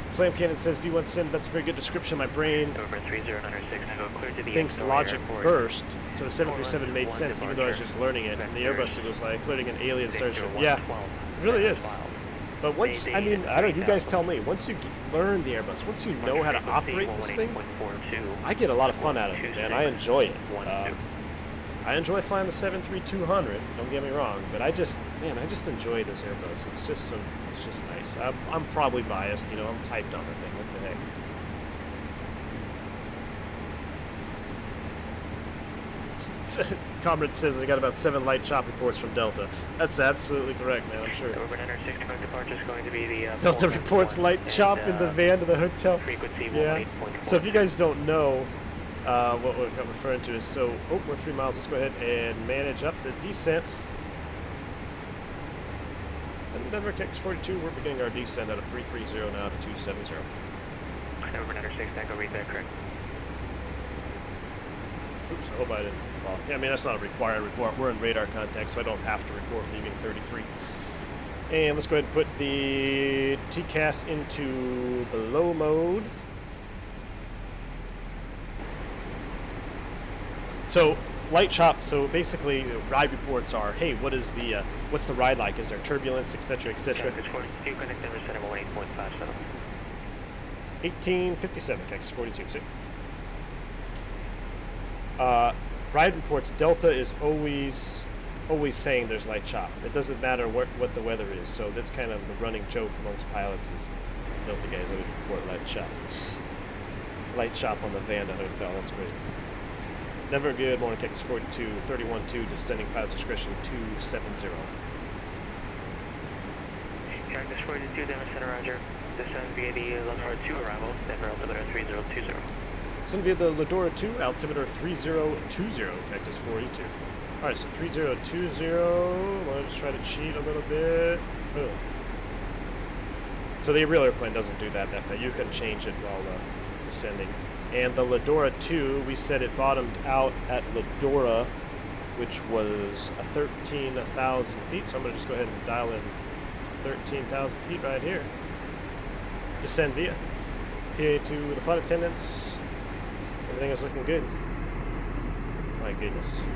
B: Slam Cannon says V1 Sim, that's a very good description. My brain
D: Over 3096, Tango, clear to the
B: thinks
D: North
B: logic
D: Airport.
B: first, so the 737
D: Portland,
B: made
D: one
B: sense even though I was just learning it. And the Airbus, it was like flirting an alien starship. Yeah, it really is. But once, I mean, I don't know, you guys tell me, once you learn the Airbus, once you know how to operate this thing, I get a lot of fun out of it, man. I enjoy it. I enjoy flying the 73200, don't get me wrong, but I just enjoy this Airbus. It's just nice. I'm probably biased, you know, I'm typed on the thing, what the heck. Comrade says they got about 7 light chop reports from Delta. That's absolutely correct, man. I'm sure.
D: Over 965 departure is going to be the
B: Delta reports light chop in the van to the hotel.
D: frequency
B: Yeah.
D: 18.4.
B: So if you guys don't know what we're referring to is, so we're 3 miles. Let's go ahead and manage up the descent. And Denver KX42, we're beginning our descent out of 330 now to 270.
D: Over 906, Echo, read that correct.
B: Oops, I hope I didn't. Well, yeah, I mean, that's not a required report. We're in radar contact, so I don't have to report leaving 33. And let's go ahead and put the TCAS into below mode. So, light chop, so basically ride reports are, hey, what's the ride like? Is there turbulence, etc., etc.?
D: Connect 42, connect Denver Center 18.57.
B: 1857, KX42. See? Ride reports, Delta is always saying there's light chop. It doesn't matter what the weather is, so that's kind of the running joke amongst pilots is Delta guys always report light chop. Light chop on the van to hotel, that's great. Denver, good morning, KX42, 31-2, descending pilot's discretion 270.
D: Cactus 42, Denver Center, roger. Descend via the Lenore 2 arrival, Denver altimeter 3020.
B: Send via the Ladora 2, altimeter 3020, Cactus 42. Alright, so 3020, let's try to cheat a little bit. Boom. So the real airplane doesn't do that fast. You can change it while descending. And the Ladora 2, we said it bottomed out at Ladora, which was 13,000 feet. So I'm going to just go ahead and dial in 13,000 feet right here. Descend via. PA to the flight attendants. Everything is looking good. My goodness.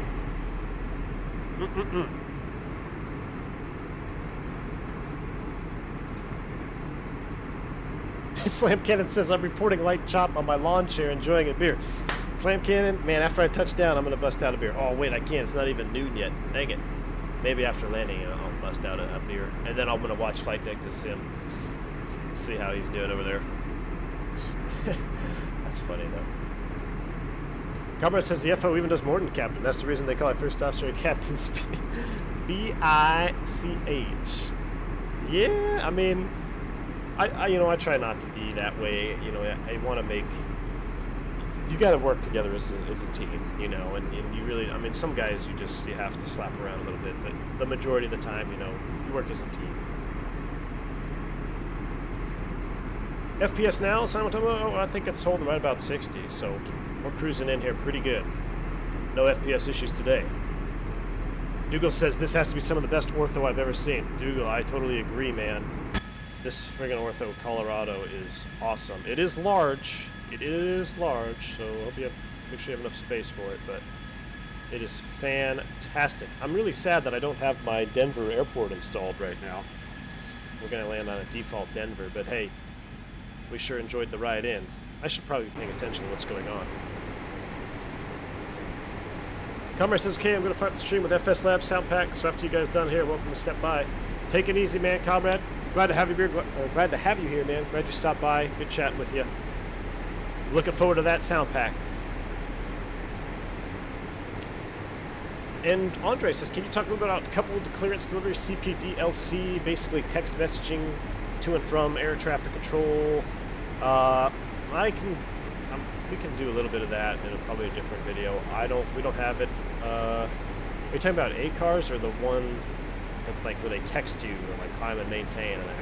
B: Slam Cannon says, I'm reporting light chop on my lawn chair, enjoying a beer. Slam Cannon, man, after I touch down, I'm going to bust out a beer. Oh, wait, I can't. It's not even noon yet. Dang it. Maybe after landing, I'll bust out a beer. And then I'm going to watch Flight Deck to Sim. See how he's doing over there. That's funny, though. Comrade says the FO even does more than captain. That's the reason they call it first officer and captain's B-I-C-H. Yeah, I mean, I try not to be that way. I want to make. You got to work together as a team, and you really. I mean, some guys you have to slap around a little bit, but the majority of the time, you work as a team. FPS now, simultaneously. I think it's holding right about 60, so we're cruising in here pretty good. No FPS issues today. Dougal says this has to be some of the best ortho I've ever seen. Dougal, I totally agree, man. This friggin' ortho Colorado is awesome. It is large. So I hope make sure you have enough space for it, but it is fantastic. I'm really sad that I don't have my Denver airport installed right now. We're gonna land on a default Denver, but hey, we sure enjoyed the ride in. I should probably be paying attention to what's going on. Comrade says, okay, I'm going to fire up the stream with FS Lab Sound Pack, so after you guys done here, welcome to step by. Take it easy, man, Comrade. Glad to have you here, glad to have you here, man. Glad you stopped by. Good chatting with you. Looking forward to that sound pack. And Andre says, can you talk a little bit about coupled clearance delivery, CPDLC, basically text messaging to and from air traffic control? We can do a little bit of that in probably a different video. We don't have it. Are you talking about ACARs or the one that where they text you or climb and maintain and then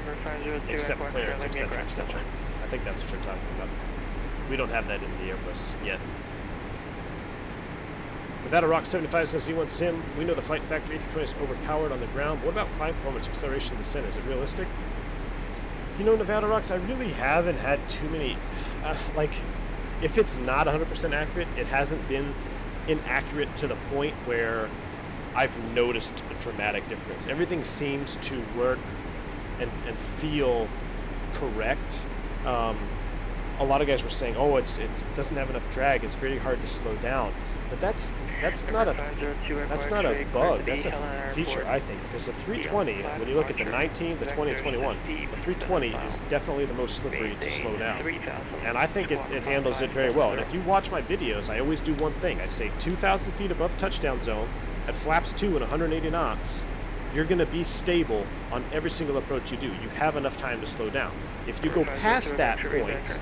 B: accept clearance, etc., etc.? I think that's what you're talking about. We don't have that in the Airbus yet. Without a Rock 75 says V1 Sim, we know the flight factor A320 is overpowered on the ground. But what about climb performance, acceleration, descent? Is it realistic? Nevada Rocks, I really haven't had too many, if it's not 100% accurate, it hasn't been inaccurate to the point where I've noticed a dramatic difference. Everything seems to work and feel correct. a lot of guys were saying, oh, it doesn't have enough drag. It's very hard to slow down. But that's not a bug. That's a feature, I think, because the 320, when you look at the 19, the 20, and 21, the 320 is definitely the most slippery to slow down. And I think it handles it very well. And if you watch my videos, I always do one thing. I say 2,000 feet above touchdown zone at flaps 2 and 180 knots. You're going to be stable on every single approach you do. You have enough time to slow down. If you go past that point,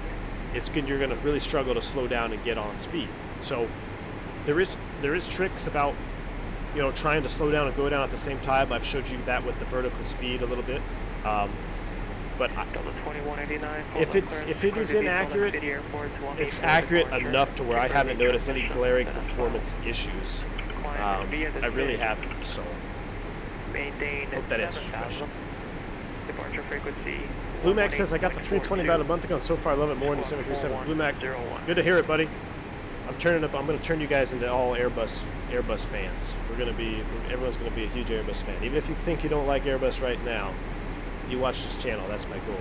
B: you're going to really struggle to slow down and get on speed. So there is tricks about, you know, trying to slow down and go down at the same time. I've showed you that with the vertical speed a little bit. But if it is inaccurate, it's accurate enough to where I haven't noticed any glaring performance issues. I really haven't. So hope that answers your question.
D: Departure frequency.
B: Blue Mac says, I got the 320 about a month ago, and so far I love it more than the 737. Blue Mac, good to hear it, buddy. I'm going to turn you guys into all Airbus fans. Everyone's going to be a huge Airbus fan. Even if you think you don't like Airbus right now, if you watch this channel, that's my goal.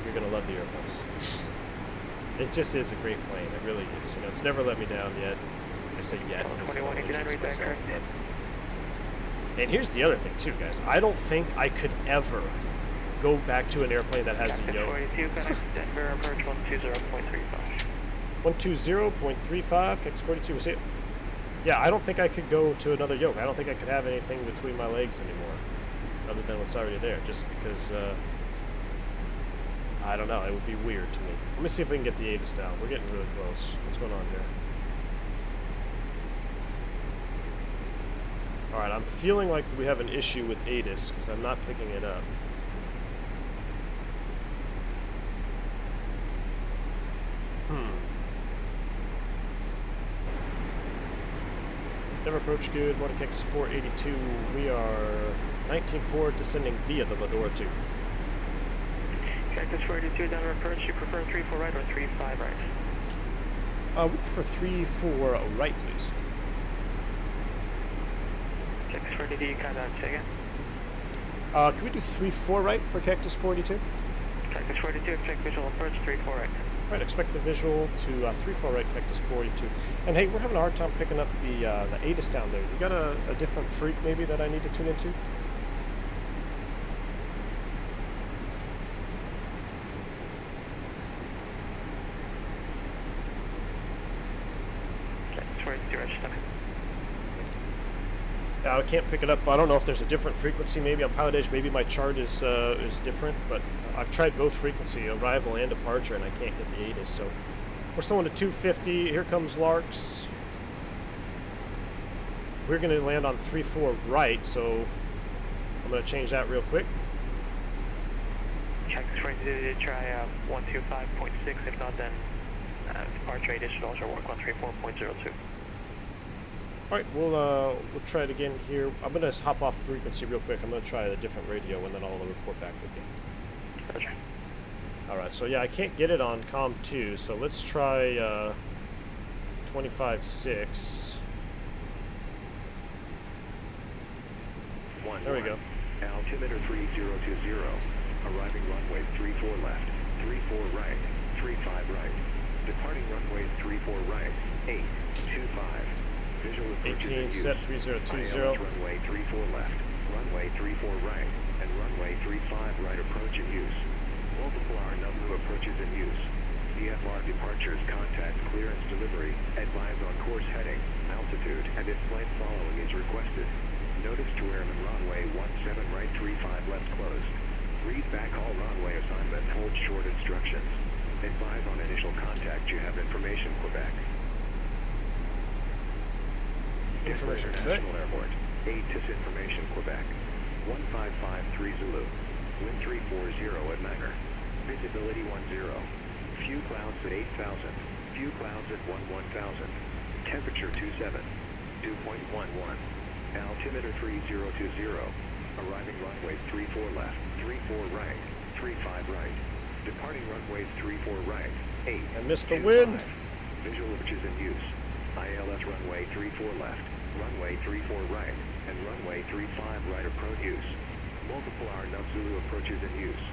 B: You're going to love the Airbus. It just is a great plane. It really is. You know, it's never let me down yet. I say yet because I don't jinx myself. And here's the other thing too, guys. I don't think I could ever go back to an airplane that has a yoke. 120.35, Cactus 42, was it? Yeah, I don't think I could go to another yoke. I don't think I could have anything between my legs anymore, other than what's already there, just because, I don't know, it would be weird to me. Let me see if we can get the Addons down. We're getting really close. What's going on here? Alright, I'm feeling like we have an issue with Addons, because I'm not picking it up. Never approach good. Morning Cactus 482. We are 19-4 descending via the Ladora 2.
D: Cactus 482, downward approach. You prefer 3-4 right or 3-5 right?
B: We prefer 3-4 right, please.
D: Cactus 482, you countdown, say again.
B: Can we do 3-4 right for Cactus 42?
D: Cactus 42, expect visual approach, 3-4 right.
B: Right, expect the visual to 3-4 right, Cactus 42. And hey, we're having a hard time picking up the Addons down there. You got a different freak maybe that I need to tune into?
D: Cactus 42, register.
B: I can't pick it up. I don't know if there's a different frequency maybe on Pilot Edge. Maybe my chart is different, but I've tried both frequency, arrival and departure, and I can't get the Addons. So we're slowing to 250. Here comes Larks. We're going to land on 3-4 right, so I'm going to change that real quick.
D: Cactus 42, try 125.6. If not, then departure Addons should also work on 34.02.
B: All right, we'll try it again here. I'm going to hop off frequency real quick. I'm going to try a different radio, and then I'll report back with you.
D: Roger.
B: All right, so yeah, I can't get it on COM 2, so let's try 25.6. There we go.
C: Altimeter 3020, arriving runway 34 left, 34 right, 35 right, departing runway 34 right, 825. Visual approaches
B: 18 set 3020.
C: Runway 34 left, runway 34 right, and runway 35 right approach in use. Multiple RW approaches in use. VFR departures, contact, clearance, delivery, advise on course heading, altitude, and if flight following is requested. Notice to airman runway 17 right 35 left closed. Read back all runway assignment, hold short instructions. Advise on initial contact, you have information, Quebec.
B: Information,
C: National Airport. Aid to information, Quebec. 1553 Zulu. Wind 340 at Niner. Visibility 10. Few clouds at 8,000. Few clouds at 11,000. Temperature 27. 2.11. Altimeter 3020. Arriving runway 34 left, 34 right, 35 right. Departing runways 34 right, 8.
B: I missed the wind.
C: Visual approaches in use. ILS runway 34 left, runway 34 right, and runway 35 right approach use. Multiple RW Zulu approaches in use.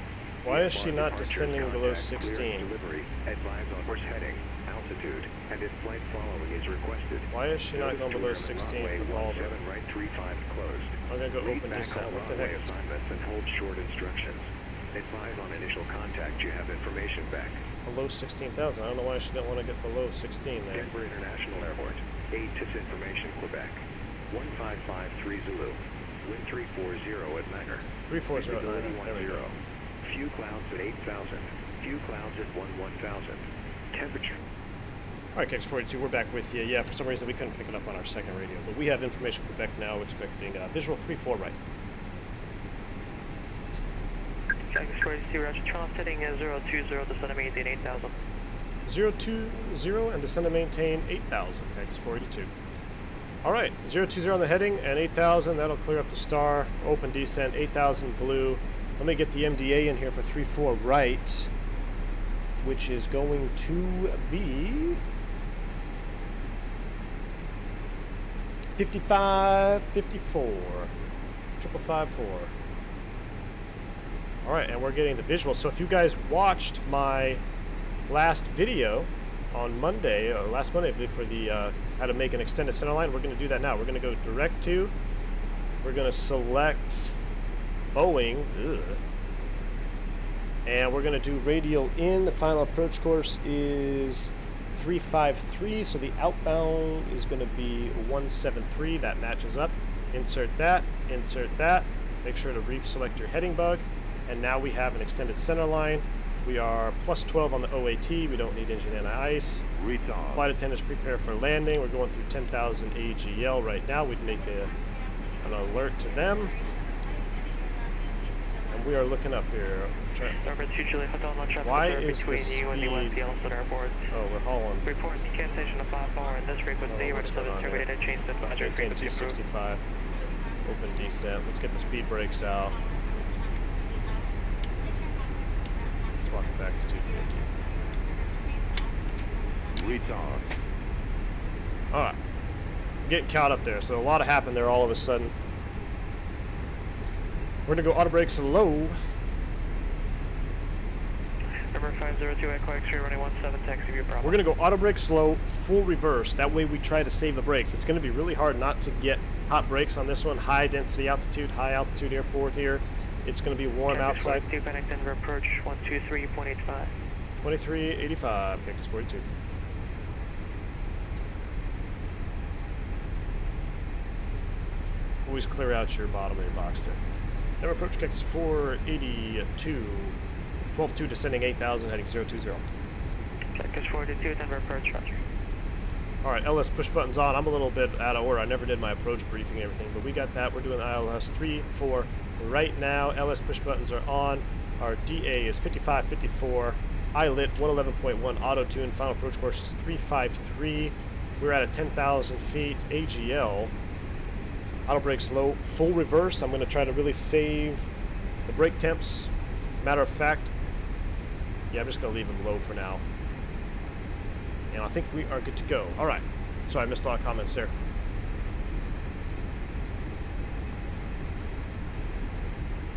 B: Why is she not
C: Departure
B: descending below
C: contact,
B: 16?
C: clearance delivery, advise on course heading, altitude, and if flight following is requested.
B: Why is she not
C: Notice
B: going
C: to
B: below
C: airman
B: 16
C: runway
B: for Baldwin?
C: 17 right 35 closed.
B: I'm gonna go
C: Read
B: open
C: back
B: descent.
C: all
B: What the
C: runway
B: heck?
C: assignments and hold short instructions. Advise on initial contact. You have information back.
B: Below 16,000. I don't know why she didn't want to get below 16 there.
C: Denver International Airport. 8 TIS information, Quebec. 1553 Zulu. Wind 340 at Niner.
B: 340 at
C: Visibility
B: Niner. There we
C: 10.
B: go.
C: Few clouds at 8,000. Few clouds at 1000. Temperature.
B: All right, KX42, we're back with you. Yeah, for some reason we couldn't pick it up on our second radio, but we have information Quebec now, expecting visual 3-4 right.
D: KX42, Roger. Turn off heading 020, descend and maintain 8,000.
B: 020 and descend and maintain 8,000, KX42. All right, 020 on the heading and 8,000, that'll clear up the star. Open descent, 8,000 blue. Let me get the MDA in here for 3-4 right, which is going to be 55, 54, 5554. All right, and we're getting the visual. So if you guys watched my last video on Monday, or last Monday, I believe, for the how to make an extended center line, we're going to do that now. We're going to go direct to. We're going to select Boeing. Ugh. And we're going to do radial in. The final approach course is 353, so the outbound is going to be 173. That matches up. Insert that, insert that. Make sure to re-select your heading bug. And now we have an extended center line. We are plus 12 on the OAT. We don't need engine anti-ice.
F: Retard.
B: Flight attendants prepare for landing. We're going through 10,000 AGL right now. We'd make an alert to them. And we are looking up here.
D: Number 2, Julie Hotel, on traffic
B: Why
D: observed
B: is the
D: between you and the West
B: speed-
D: Yellowstone Airport.
B: Oh, we're hauling.
D: Report decantation of 5-4 in this frequency.
B: What's
D: We're
B: going on
D: terminated
B: here?
D: change to advisory
B: Maintain
D: frequency approved.
B: 265. Open descent. Let's get the speed brakes out. Let's walk it back to 250.
F: Retard.
B: Alright. Getting caught up there, so a lot happened there all of a sudden. We're gonna go auto brakes low.
D: Number 502, Echo X-ray running 17, taxi view problem.
B: We're gonna go auto brakes low, full reverse. That way we try to save the brakes. It's gonna be really hard not to get hot brakes on this one. High density altitude, high altitude airport here. It's gonna be warm outside.
D: 42, connect Denver approach 123.85.
B: 2385, Cactus 42. Always clear out your bottom of your box there. Denver approach Cactus 482. 12-2 descending 8,000, heading 020.
D: Cactus 42, Denver approach, roger.
B: Alright, LS push buttons on. I'm a little bit out of order. I never did my approach briefing and everything, but we got that. We're doing ILS 3-4 right now. LS push buttons are on. Our DA is 5554. ILIT 111.1 auto tune. Final approach course is 353. We're at 10,000 feet. AGL. Auto brakes low. Full reverse. I'm going to try to really save the brake temps. Matter of fact, yeah, I'm just going to leave them low for now. And I think we are good to go. All right. Sorry, I missed a lot of comments there.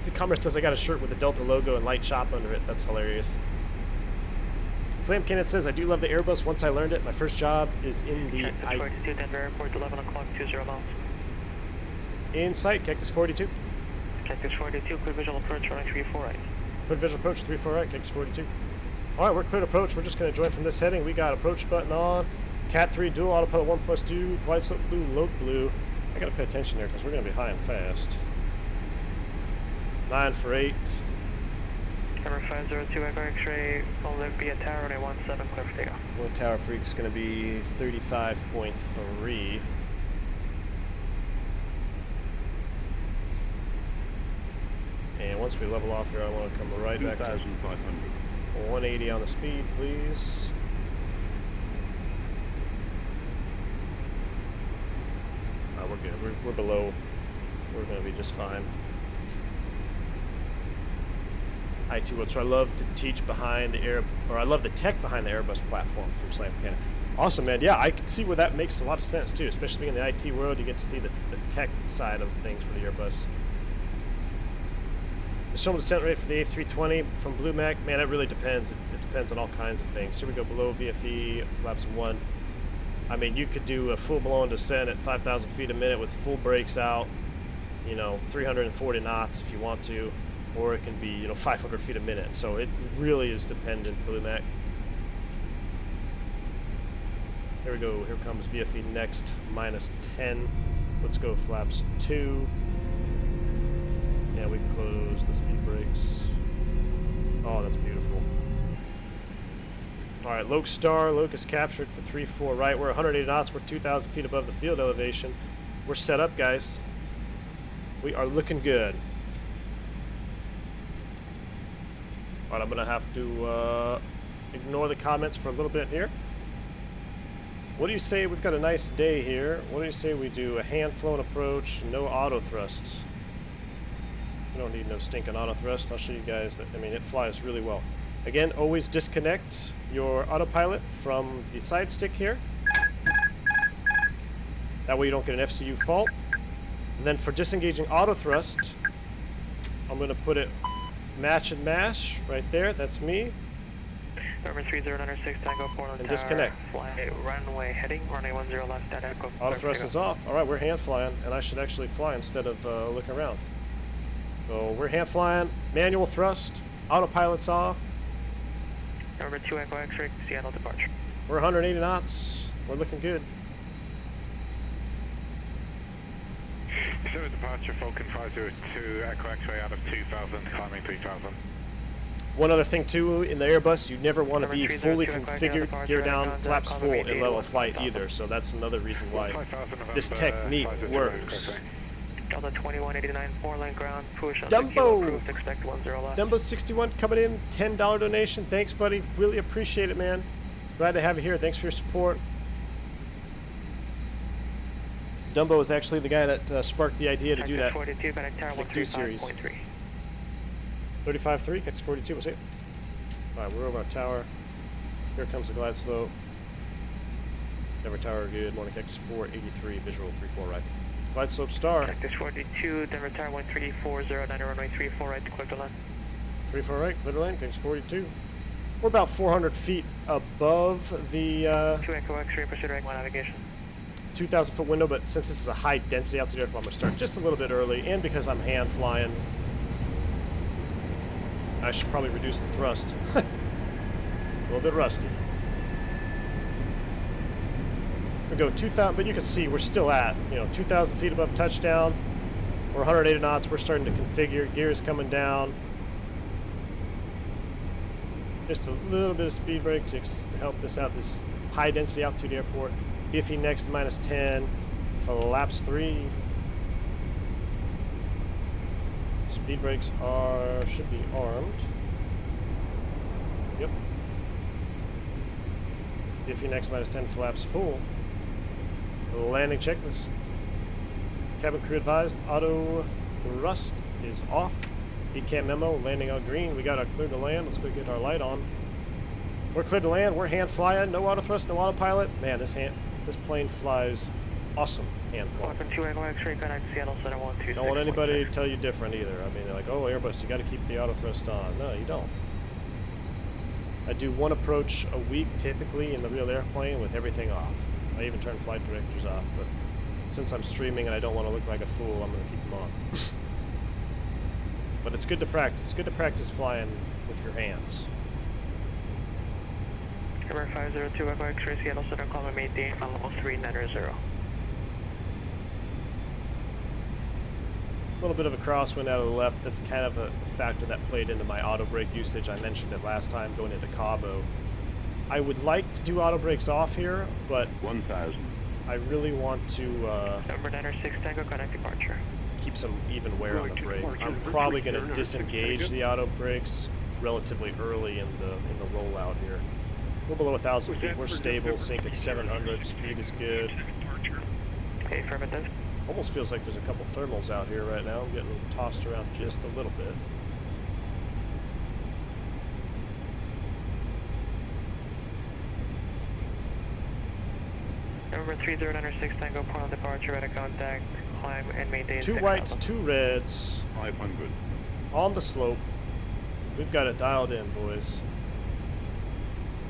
B: The comment says I got a shirt with the Delta logo and light shop under it. That's hilarious. Slam Kenneth says, I do love the Airbus. Once I learned it, my first job is in the...
D: Cactus 42, Denver Airport, 11 o'clock, 20 miles.
B: In sight, Cactus 42.
D: Cactus 42, clear visual approach running 34 right.
B: Clear visual approach, 3-4 right, Cactus 42. All right, we're cleared approach. We're just going to join from this heading. We got approach button on. Cat 3, dual autopilot 1+2, glide slope blue, load blue. I got to pay attention there because we're going to be high and fast. 9 for 8.
D: Number 502, Echo X-ray, Olympia Tower, runway 17, clear for takeoff.
B: One tower freak is going to be 35.3. And once we level off here, I want to come right back to
F: 2,500.
B: 180 on the speed, please. We're good. We're below. We're going to be just fine. IT World. So I love to teach behind the air, or I love the tech behind the Airbus platform from Slam Cannon. Awesome, man. Yeah, I can see where that makes a lot of sense too, especially being in the IT world. You get to see the tech side of things for the Airbus. The show descent rate for the A320 from Blue Mac, man, it really depends. It depends on all kinds of things. Here we go, below VFE, flaps 1. I mean, you could do a full-blown descent at 5,000 feet a minute with full brakes out, you know, 340 knots if you want to, or it can be, you know, 500 feet a minute. So it really is dependent, Blue Mac. Here we go, here comes VFE next, minus 10. Let's go flaps 2. Yeah, we can close the speed brakes. Oh, that's beautiful. All right, Loke Star. Loke is captured for 3-4 right. We're 180 knots. We're 2,000 feet above the field elevation. We're set up, guys. We are looking good. All right, I'm going to have to ignore the comments for a little bit here. What do you say? We've got a nice day here. What do you say we do a hand-flown approach, no auto thrust? You don't need no stinking auto thrust. I'll show you guys that. I mean, it flies really well. Again, always disconnect your autopilot from the side stick here. That way you don't get an FCU fault. And then for disengaging auto thrust, I'm going to put it match and mash right there. That's me.
D: Number 3096 Tango 4
B: And disconnect.
D: Fly runway heading, runway 10 left at Echo.
B: Auto thrust is off. All right, we're hand flying, and I should actually fly instead of looking around. So we're hand flying, manual thrust, autopilot's off.
D: Number 2 Echo X-ray, Seattle departure.
B: We're 180 knots. We're looking good.
E: So departure Falcon 502, Echo X-ray out of 2,000, climbing 3,000.
B: One other thing too, in the Airbus, you never want to be fully configured, gear down, flaps full in level flight either. So that's another reason why this technique works.
D: Delta 2189, 4-lane ground, push on
B: Dumbo!
D: approved, expect 10 left.
B: Dumbo61 coming in, $10 donation. Thanks, buddy. Really appreciate it, man. Glad to have you here. Thanks for your support. Dumbo is actually the guy that sparked the idea to do that.
D: 42, connect tower
B: Click 2 series.
D: 135.3.
B: 35.3, catch 42, we'll see. Alright, we're over our tower. Here comes the glide slope. Denver tower, good. Morning cactus 483, visual 3-4 right. Glide slope star.
D: Cactus 42, Denver tower 13409, runway 34 right to clear the line.
B: 3-4 right, clear the lane, cactus 42. We're about 400 feet above the
D: 2 Echo X-ray, proceed right 1 navigation.
B: 2,000 foot window, but since this is a high density altitude airfield, I'm going to start just a little bit early, and because I'm hand flying, I should probably reduce the thrust. A little bit rusty. We go 2,000, but you can see we're still at, 2,000 feet above touchdown. We're 180 knots. We're starting to configure. Gears coming down. Just a little bit of speed brake to help us out this high density altitude airport. VFE next minus 10. Flaps 3. Speed brakes should be armed. Yep. VFE next minus 10, flaps full. Landing checklist. Cabin crew advised, auto thrust is off. ECAM memo, landing on green. We got our clear to land. Let's go get our light on. We're clear to land. We're hand flying. No auto thrust, no autopilot. Man, this plane flies awesome. Hand flying.
D: Welcome to Echo X-ray, connect Seattle Center 126.
B: Don't want anybody to tell you different either. I mean, they're like, oh, Airbus, you got to keep the auto thrust on. No, you don't. I do one approach a week typically in the real airplane with everything off. I even turn flight directors off, but since I'm streaming and I don't want to look like a fool, I'm going to keep them on. But it's good to practice. Good to practice flying with your hands.
D: Number 502 Echo X-ray, Seattle Center, calling maintain on level 390.
B: A little bit of a crosswind out of the left. That's kind of a factor that played into my auto brake usage. I mentioned it last time going into Cabo. I would like to do auto brakes off here, but
F: 1,000.
B: I really want to
D: Number 906 Tango, connect departure.
B: keep some even wear on the brake. I'm probably going to disengage the auto brakes relatively early in the rollout here. We're below 1,000 feet. We're stable. Sync at 700. Speed is good.
D: Okay, affirmative.
B: Almost feels like there's a couple thermals out here right now. I'm getting tossed around just a little bit.
D: Number 3096 Tango, point on departure, ready contact, climb and maintain.
B: 2 whites, 2 reds.
F: 500.
B: On the slope. We've got it dialed in, boys.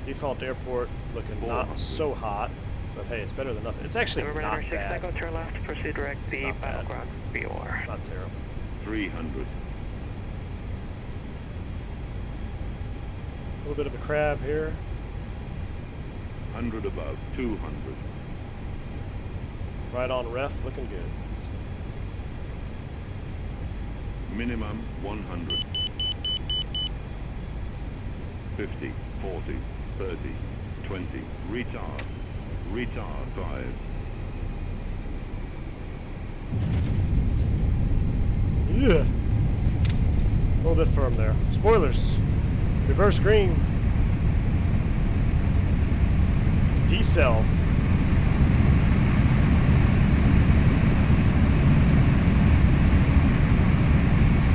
B: Default airport looking not so hot, but hey, it's better than nothing. It's actually
D: Number
B: not
D: 6,
B: bad.
D: Echo, turn left, proceed direct
B: It's
D: the
B: not bad.
D: battleground BOR.
B: Not terrible.
F: 300.
B: A little bit of a crab here.
F: 100 above. 200.
B: Right on ref, looking good.
F: Minimum 100. 50, 40, 30, 20. Retard. Retard 5.
B: Yeah. A little bit firm there. Spoilers. Reverse green. D-cell.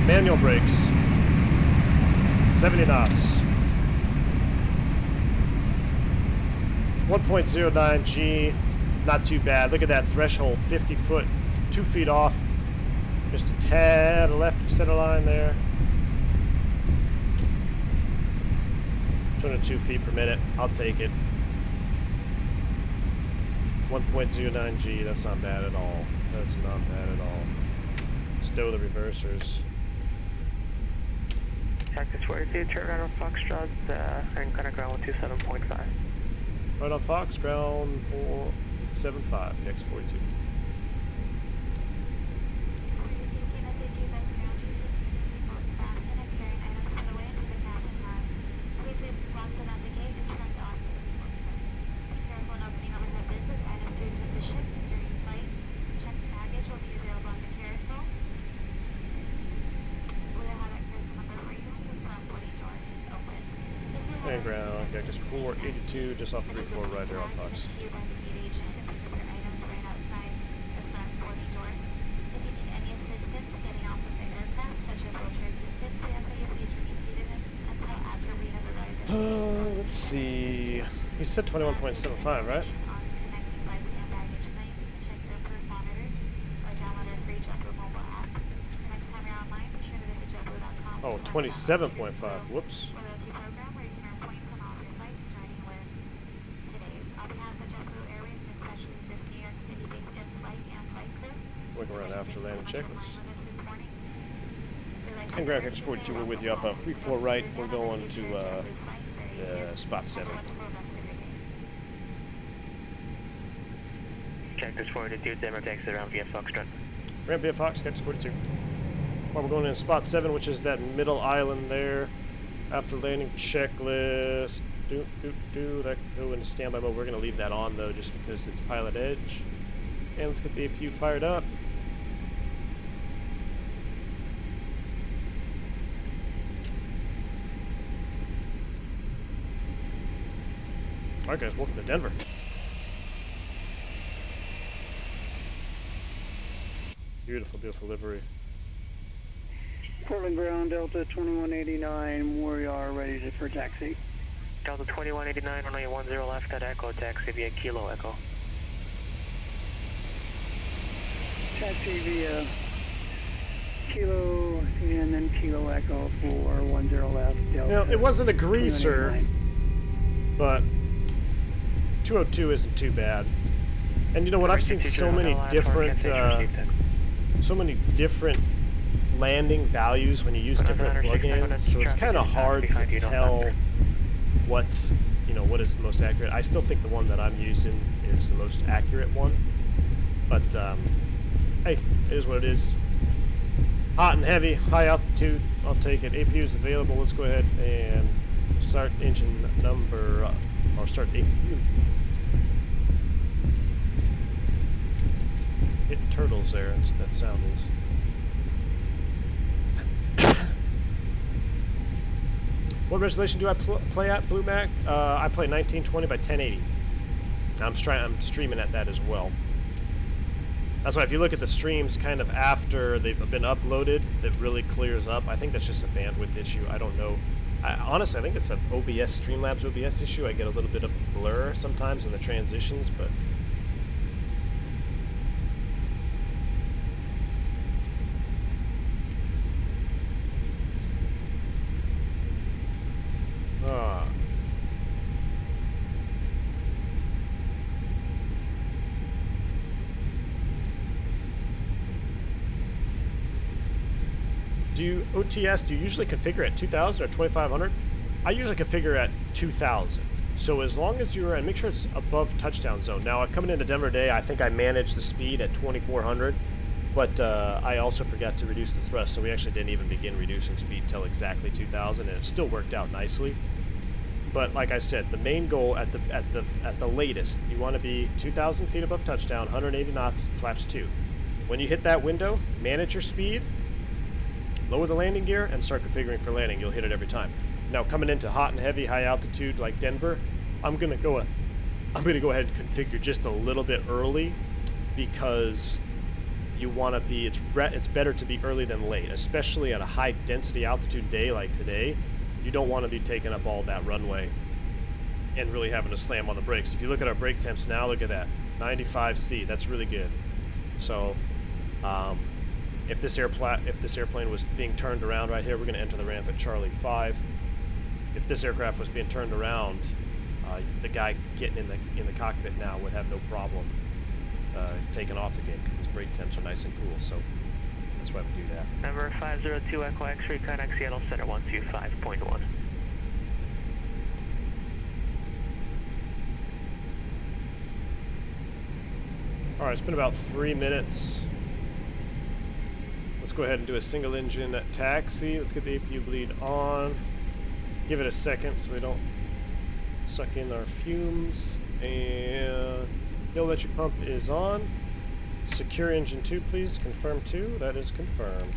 B: Manual brakes. 70 knots. 1.09 G. Not too bad. Look at that threshold. 50 foot. 2 feet off. Just a tad left of center line there. 202 feet per minute. I'll take it. 1.09 G. That's not bad at all. That's not bad at all. Stow the reversers.
D: Cactus 42, turn around on Foxtrot and kind of ground 127.5.
B: Right on Fox, ground 475, X42. And ground, Cactus 482, just off 34 right there on Fox. Let's see. He said 21.75, right? Oh, 27.5. Whoops. Looking around after landing checklist. And ground Cactus 42, we're with you off of 34 right. We're going to spot 7.
D: Cactus 42, Denver taxi around via Foxtrot.
B: Ramp via Fox, Cactus 42. Well, we're going in spot 7, which is that middle island there. After landing checklist. That could go into standby mode. We're going to leave that on though, just because it's pilot edge. And let's get the APU fired up. Alright guys, welcome to Denver. Beautiful, beautiful livery.
G: Portland ground, Delta 2189, we are ready for taxi.
D: Delta 2189, runway 10 left at Echo, taxi via Kilo Echo.
G: Taxi via Kilo and then Kilo Echo for 10 left, Delta.
B: Now, it wasn't a greaser, but 202 isn't too bad. And you know what? I've seen so many different landing values when you use different plugins, so it's kind of hard to tell what is the most accurate. I still think the one that I'm using is the most accurate one, but hey, it is what it is. Hot and heavy, high altitude. I'll take it. APU is available. Let's go ahead and start engine number, or start APU. Hitting turtles there. That's what that sound is. What resolution do I play at, Blue Mac? I play 1920 by 1080. I'm streaming at that as well. That's why if you look at the streams kind of after they've been uploaded, that really clears up. I think that's just a bandwidth issue. I don't know. Honestly, I think it's an OBS, Streamlabs OBS issue. I get a little bit of blur sometimes in the transitions, but... Do you usually configure at 2000 or 2500? I usually configure at 2000. So as long as you're, and make sure it's above touchdown zone. Now, coming into Denver today, I think I managed the speed at 2400, but I also forgot to reduce the thrust, so we actually didn't even begin reducing speed till exactly 2000, and it still worked out nicely. But like I said, the main goal at the latest, you want to be 2,000 feet above touchdown, 180 knots, flaps 2. When you hit that window, manage your speed, lower the landing gear, and start configuring for landing. You'll hit it every time. Now, coming into hot and heavy, high altitude like Denver, I'm gonna go ahead and configure just a little bit early, because you want to be. It's better to be early than late, especially at a high density altitude day like today. You don't want to be taking up all that runway and really having to slam on the brakes. If you look at our brake temps now, look at that, 95C. That's really good. So, if this airplane was being turned around right here, we're going to enter the ramp at Charlie 5. If this aircraft was being turned around, the guy getting in the cockpit now would have no problem taking off again, because his brake temps are nice and cool. So that's why we do that.
D: Number 502 Echo X-ray, contact Seattle Center 125.1.
B: All right, it's been about 3 minutes. Let's go ahead and do a single engine taxi. Let's get the APU bleed on. Give it a second so we don't suck in our fumes. And the electric pump is on. Secure engine 2, please. Confirm 2. That is confirmed.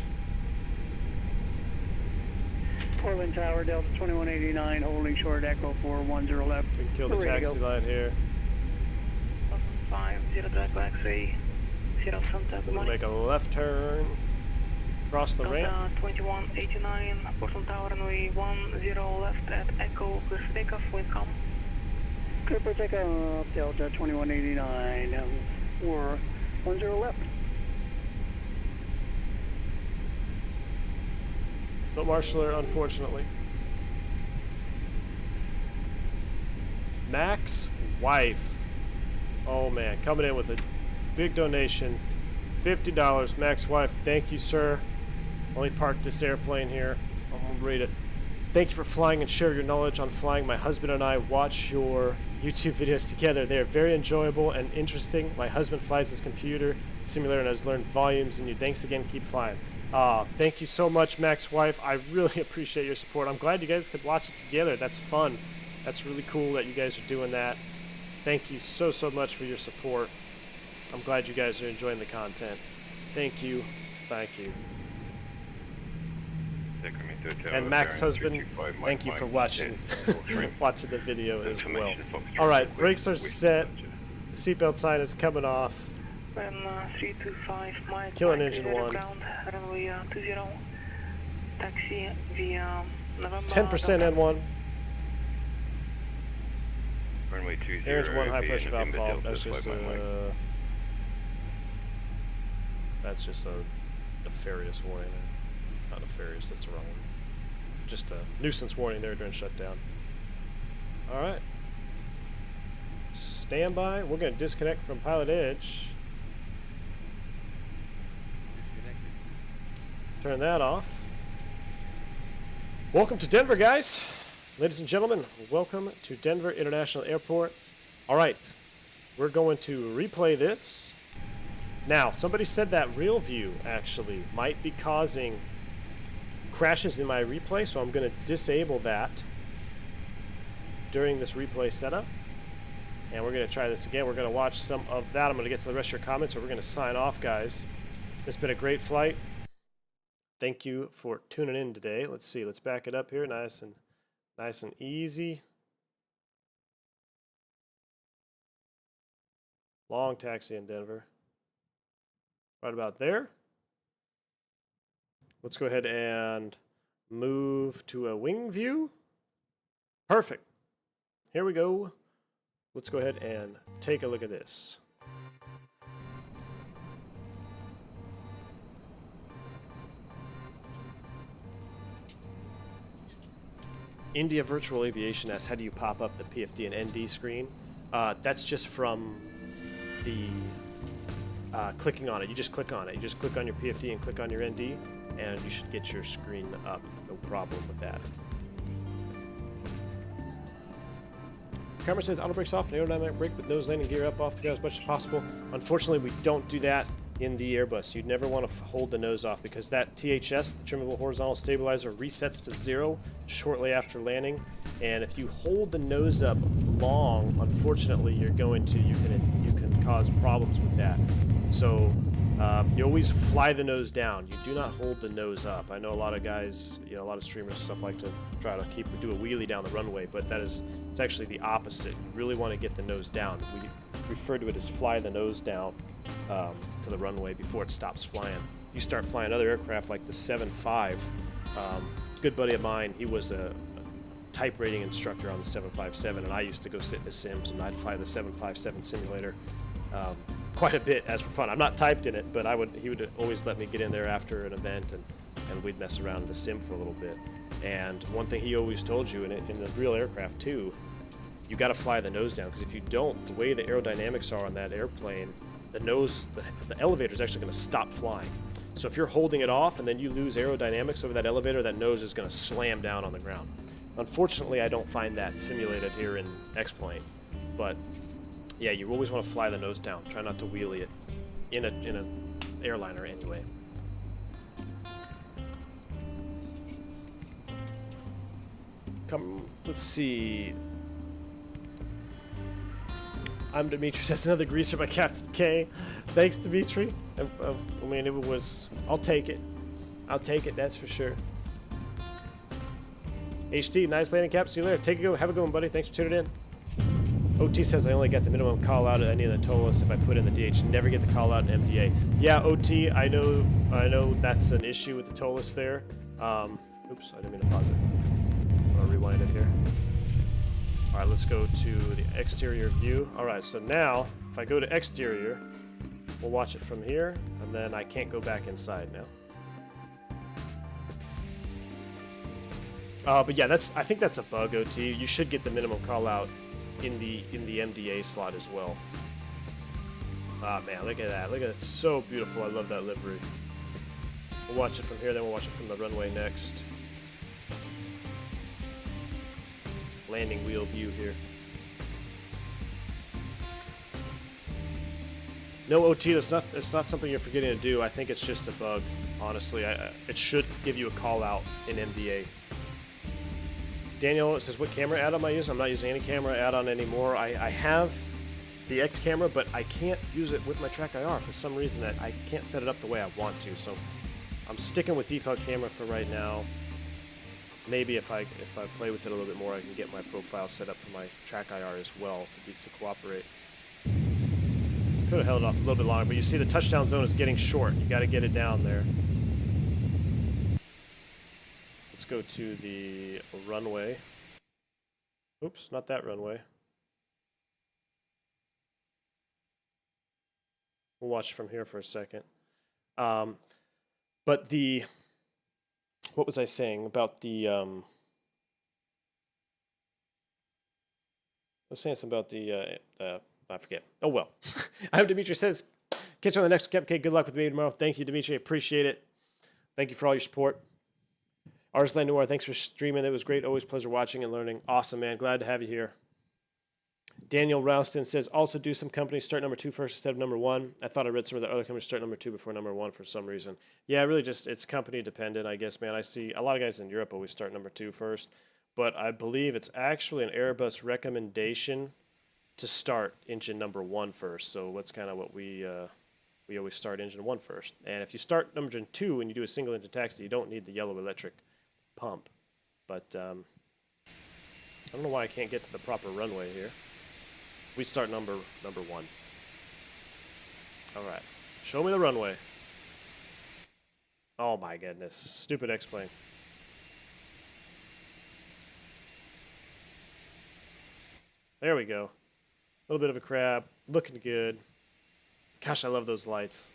G: Portland Tower, Delta 2189, holding short, Echo 410 left.
B: We can kill the taxi light here.
D: 502 Echo X-ray, Seattle Center, good
B: We'll
D: morning.
B: make a left turn. Cross the ramp.
D: 2189, Portland Tower, runway 10 left at Echo, clear for takeoff, wind calm.
G: Clear for takeoff, Delta 2189, 410 left.
B: No marshaller, unfortunately. Mac's wife. Oh man, coming in with a big donation. $50. Mac's wife, thank you, sir. Let me park this airplane here. I'm gonna read it. Thank you for flying and share your knowledge on flying. My husband and I watch your YouTube videos together. They are very enjoyable and interesting. My husband flies his computer simulator and has learned volumes in you. Thanks again. Keep flying. Thank you so much, Mac's wife. I really appreciate your support. I'm glad you guys could watch it together. That's fun. That's really cool that you guys are doing that. Thank you so much for your support. I'm glad you guys are enjoying the content. Thank you. Thank you. And Mac's husband, thank you for watching watching the video as well. Alright, brakes are set. The seatbelt sign is coming off.
D: 325 Mike.
B: Killing engine 1.
D: Runway 20. Taxi via November.
B: 10% N1.
F: Runway 20.
B: Engine 1 high pressure valve fault. That's just a nefarious warning. Not nefarious, that's the wrong one. Just a nuisance warning there during shutdown. Alright. Standby. We're going to disconnect from Pilot Edge. Turn that off. Welcome to Denver, guys. Ladies and gentlemen, welcome to Denver International Airport. Alright. We're going to replay this. Now, somebody said that real view, actually, might be causing crashes in my replay, so I'm going to disable that during this replay setup. And we're going to try this again. We're going to watch some of that. I'm going to get to the rest of your comments, so we're going to sign off, guys. It's been a great flight. Thank you for tuning in today. Let's see. Let's back it up here. Nice and easy. Long taxi in Denver. Right about there. Let's go ahead and move to a wing view. Perfect. Here we go. Let's go ahead and take a look at this. India Virtual Aviation asks, how do you pop up the PFD and ND screen? That's just from the clicking on it. You just click on it. You just click on your PFD and click on your ND, and you should get your screen up. No problem with that. Camera says auto brakes off, and aerodynamic brake with nose landing gear up off the ground as much as possible. Unfortunately, we don't do that in the Airbus. You'd never want to hold the nose off because that THS, the trimmable horizontal stabilizer, resets to 0 shortly after landing. And if you hold the nose up long, unfortunately, you can cause problems with that. So you always fly the nose down. You do not hold the nose up. I know a lot of guys, a lot of streamers and stuff like to try to do a wheelie down the runway, but it's actually the opposite. You really want to get the nose down. We refer to it as fly the nose down to the runway before it stops flying. You start flying other aircraft like the 7.5. Good buddy of mine, he was a type rating instructor on the 757, and I used to go sit in the sims, and I'd fly the 757 simulator quite a bit as for fun. I'm not typed in it, but he would always let me get in there after an event, and we'd mess around in the sim for a little bit. And one thing he always told you, in the real aircraft too, you got to fly the nose down, because if you don't, the way the aerodynamics are on that airplane, the elevator is actually going to stop flying. So if you're holding it off and then you lose aerodynamics over that elevator, that nose is going to slam down on the ground. Unfortunately, I don't find that simulated here in X-Plane, but yeah, you always want to fly the nose down. Try not to wheelie it in an airliner anyway. Let's see. I'm Dimitri. That's another greaser by Captain K. Thanks, Dimitri. I mean, I'll take it. I'll take it, that's for sure. HT, nice landing, Cap. See you later. Take a go. Have a good one, buddy. Thanks for tuning in. OT says I only get the minimum call out at any of the toll lists if I put in the DH. Never get the call out in MDA. Yeah, OT, I know that's an issue with the toll list there. Oops, I didn't mean to pause it. I'm gonna rewind it here. All right, let's go to the exterior view. All right, so now if I go to exterior, we'll watch it from here, and then I can't go back inside now. But yeah, I think that's a bug, OT. You should get the minimum call out in the MDA slot as well. Ah man, look at that. Look at that. So beautiful. I love that livery. We'll watch it from here, then we'll watch it from the runway next. Landing wheel view here. No OT, it's not something you're forgetting to do. I think it's just a bug, honestly. It should give you a call out in MDA. Daniel says, what camera add-on am I using? I'm not using any camera add-on anymore. I have the X camera, but I can't use it with my track IR. For some reason, I can't set it up the way I want to. So I'm sticking with default camera for right now. Maybe if I play with it a little bit more, I can get my profile set up for my track IR as well to cooperate. Could have held it off a little bit longer, but you see the touchdown zone is getting short. You got to get it down there. Let's go to the runway. Oops, not that runway. We'll watch from here for a second. But what was I saying about the, I was saying something about the, I forget. Oh well. I hope Dimitri says, catch you on the next Captain K. Good luck with me tomorrow. Thank you, Dimitri. Appreciate it. Thank you for all your support. Arslan Noir, thanks for streaming. It was great. Always pleasure watching and learning. Awesome, man. Glad to have you here. Daniel Rouston says, also do some companies start number 2 first instead of number 1. I thought I read some of the other companies start number 2 before number 1 for some reason. Yeah, really just, it's company dependent, I guess, man. I see a lot of guys in Europe always start number 2 first, but I believe it's actually an Airbus recommendation to start engine number 1 first. So that's kind of what we always start engine 1 first. And if you start engine 2 and you do a single engine taxi, you don't need the yellow electric pump. But I don't know why I can't get to the proper runway here. We start number 1. All right, show me the runway. Oh my goodness, stupid X-plane. There we go. A little bit of a crab, looking good. Gosh, I love those lights.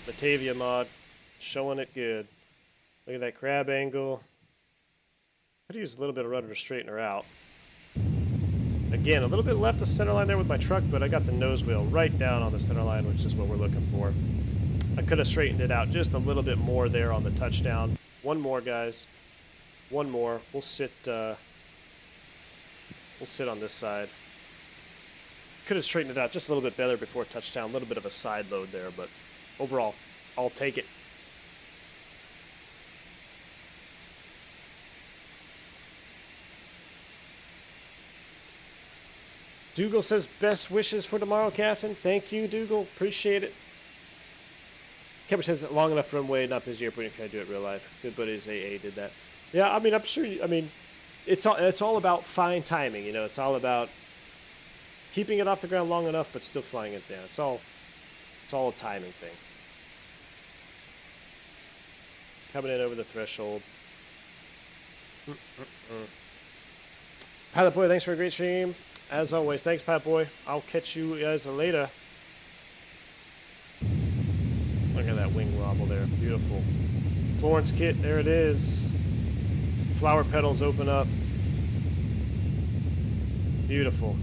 B: Batavia mod, showing it good. Look at that crab angle. Could use a little bit of rudder to straighten her out. Again, a little bit left of center line there with my truck, but I got the nose wheel right down on the center line, which is what we're looking for. I could have straightened it out just a little bit more there on the touchdown. One more, guys. One more. We'll sit on this side. Could have straightened it out just a little bit better before touchdown. A little bit of a side load there, but overall, I'll take it. Dougal says, best wishes for tomorrow, Captain. Thank you, Dougal. Appreciate it. Kemper says, long enough runway, not busy airport, you can do it real life. Good buddies, AA did that. Yeah, I mean, I'm sure, it's all about fine timing, you know. It's all about keeping it off the ground long enough, but still flying it down. It's all a timing thing. Coming in over the threshold. Pilot Boy, thanks for a great stream. As always, thanks, Pilot Boy. I'll catch you guys later. Look at that wing wobble there. Beautiful. Florence kit, there it is. Flower petals open up. Beautiful.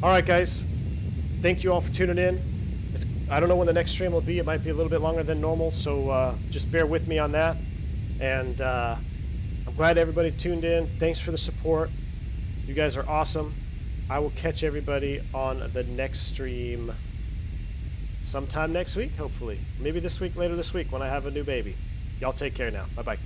B: All right, guys. Thank you all for tuning in. I don't know when the next stream will be. It might be a little bit longer than normal, so just bear with me on that. And I'm glad everybody tuned in. Thanks for the support. You guys are awesome. I will catch everybody on the next stream sometime next week, hopefully. Maybe this week, later this week, when I have a new baby. Y'all take care now. Bye-bye.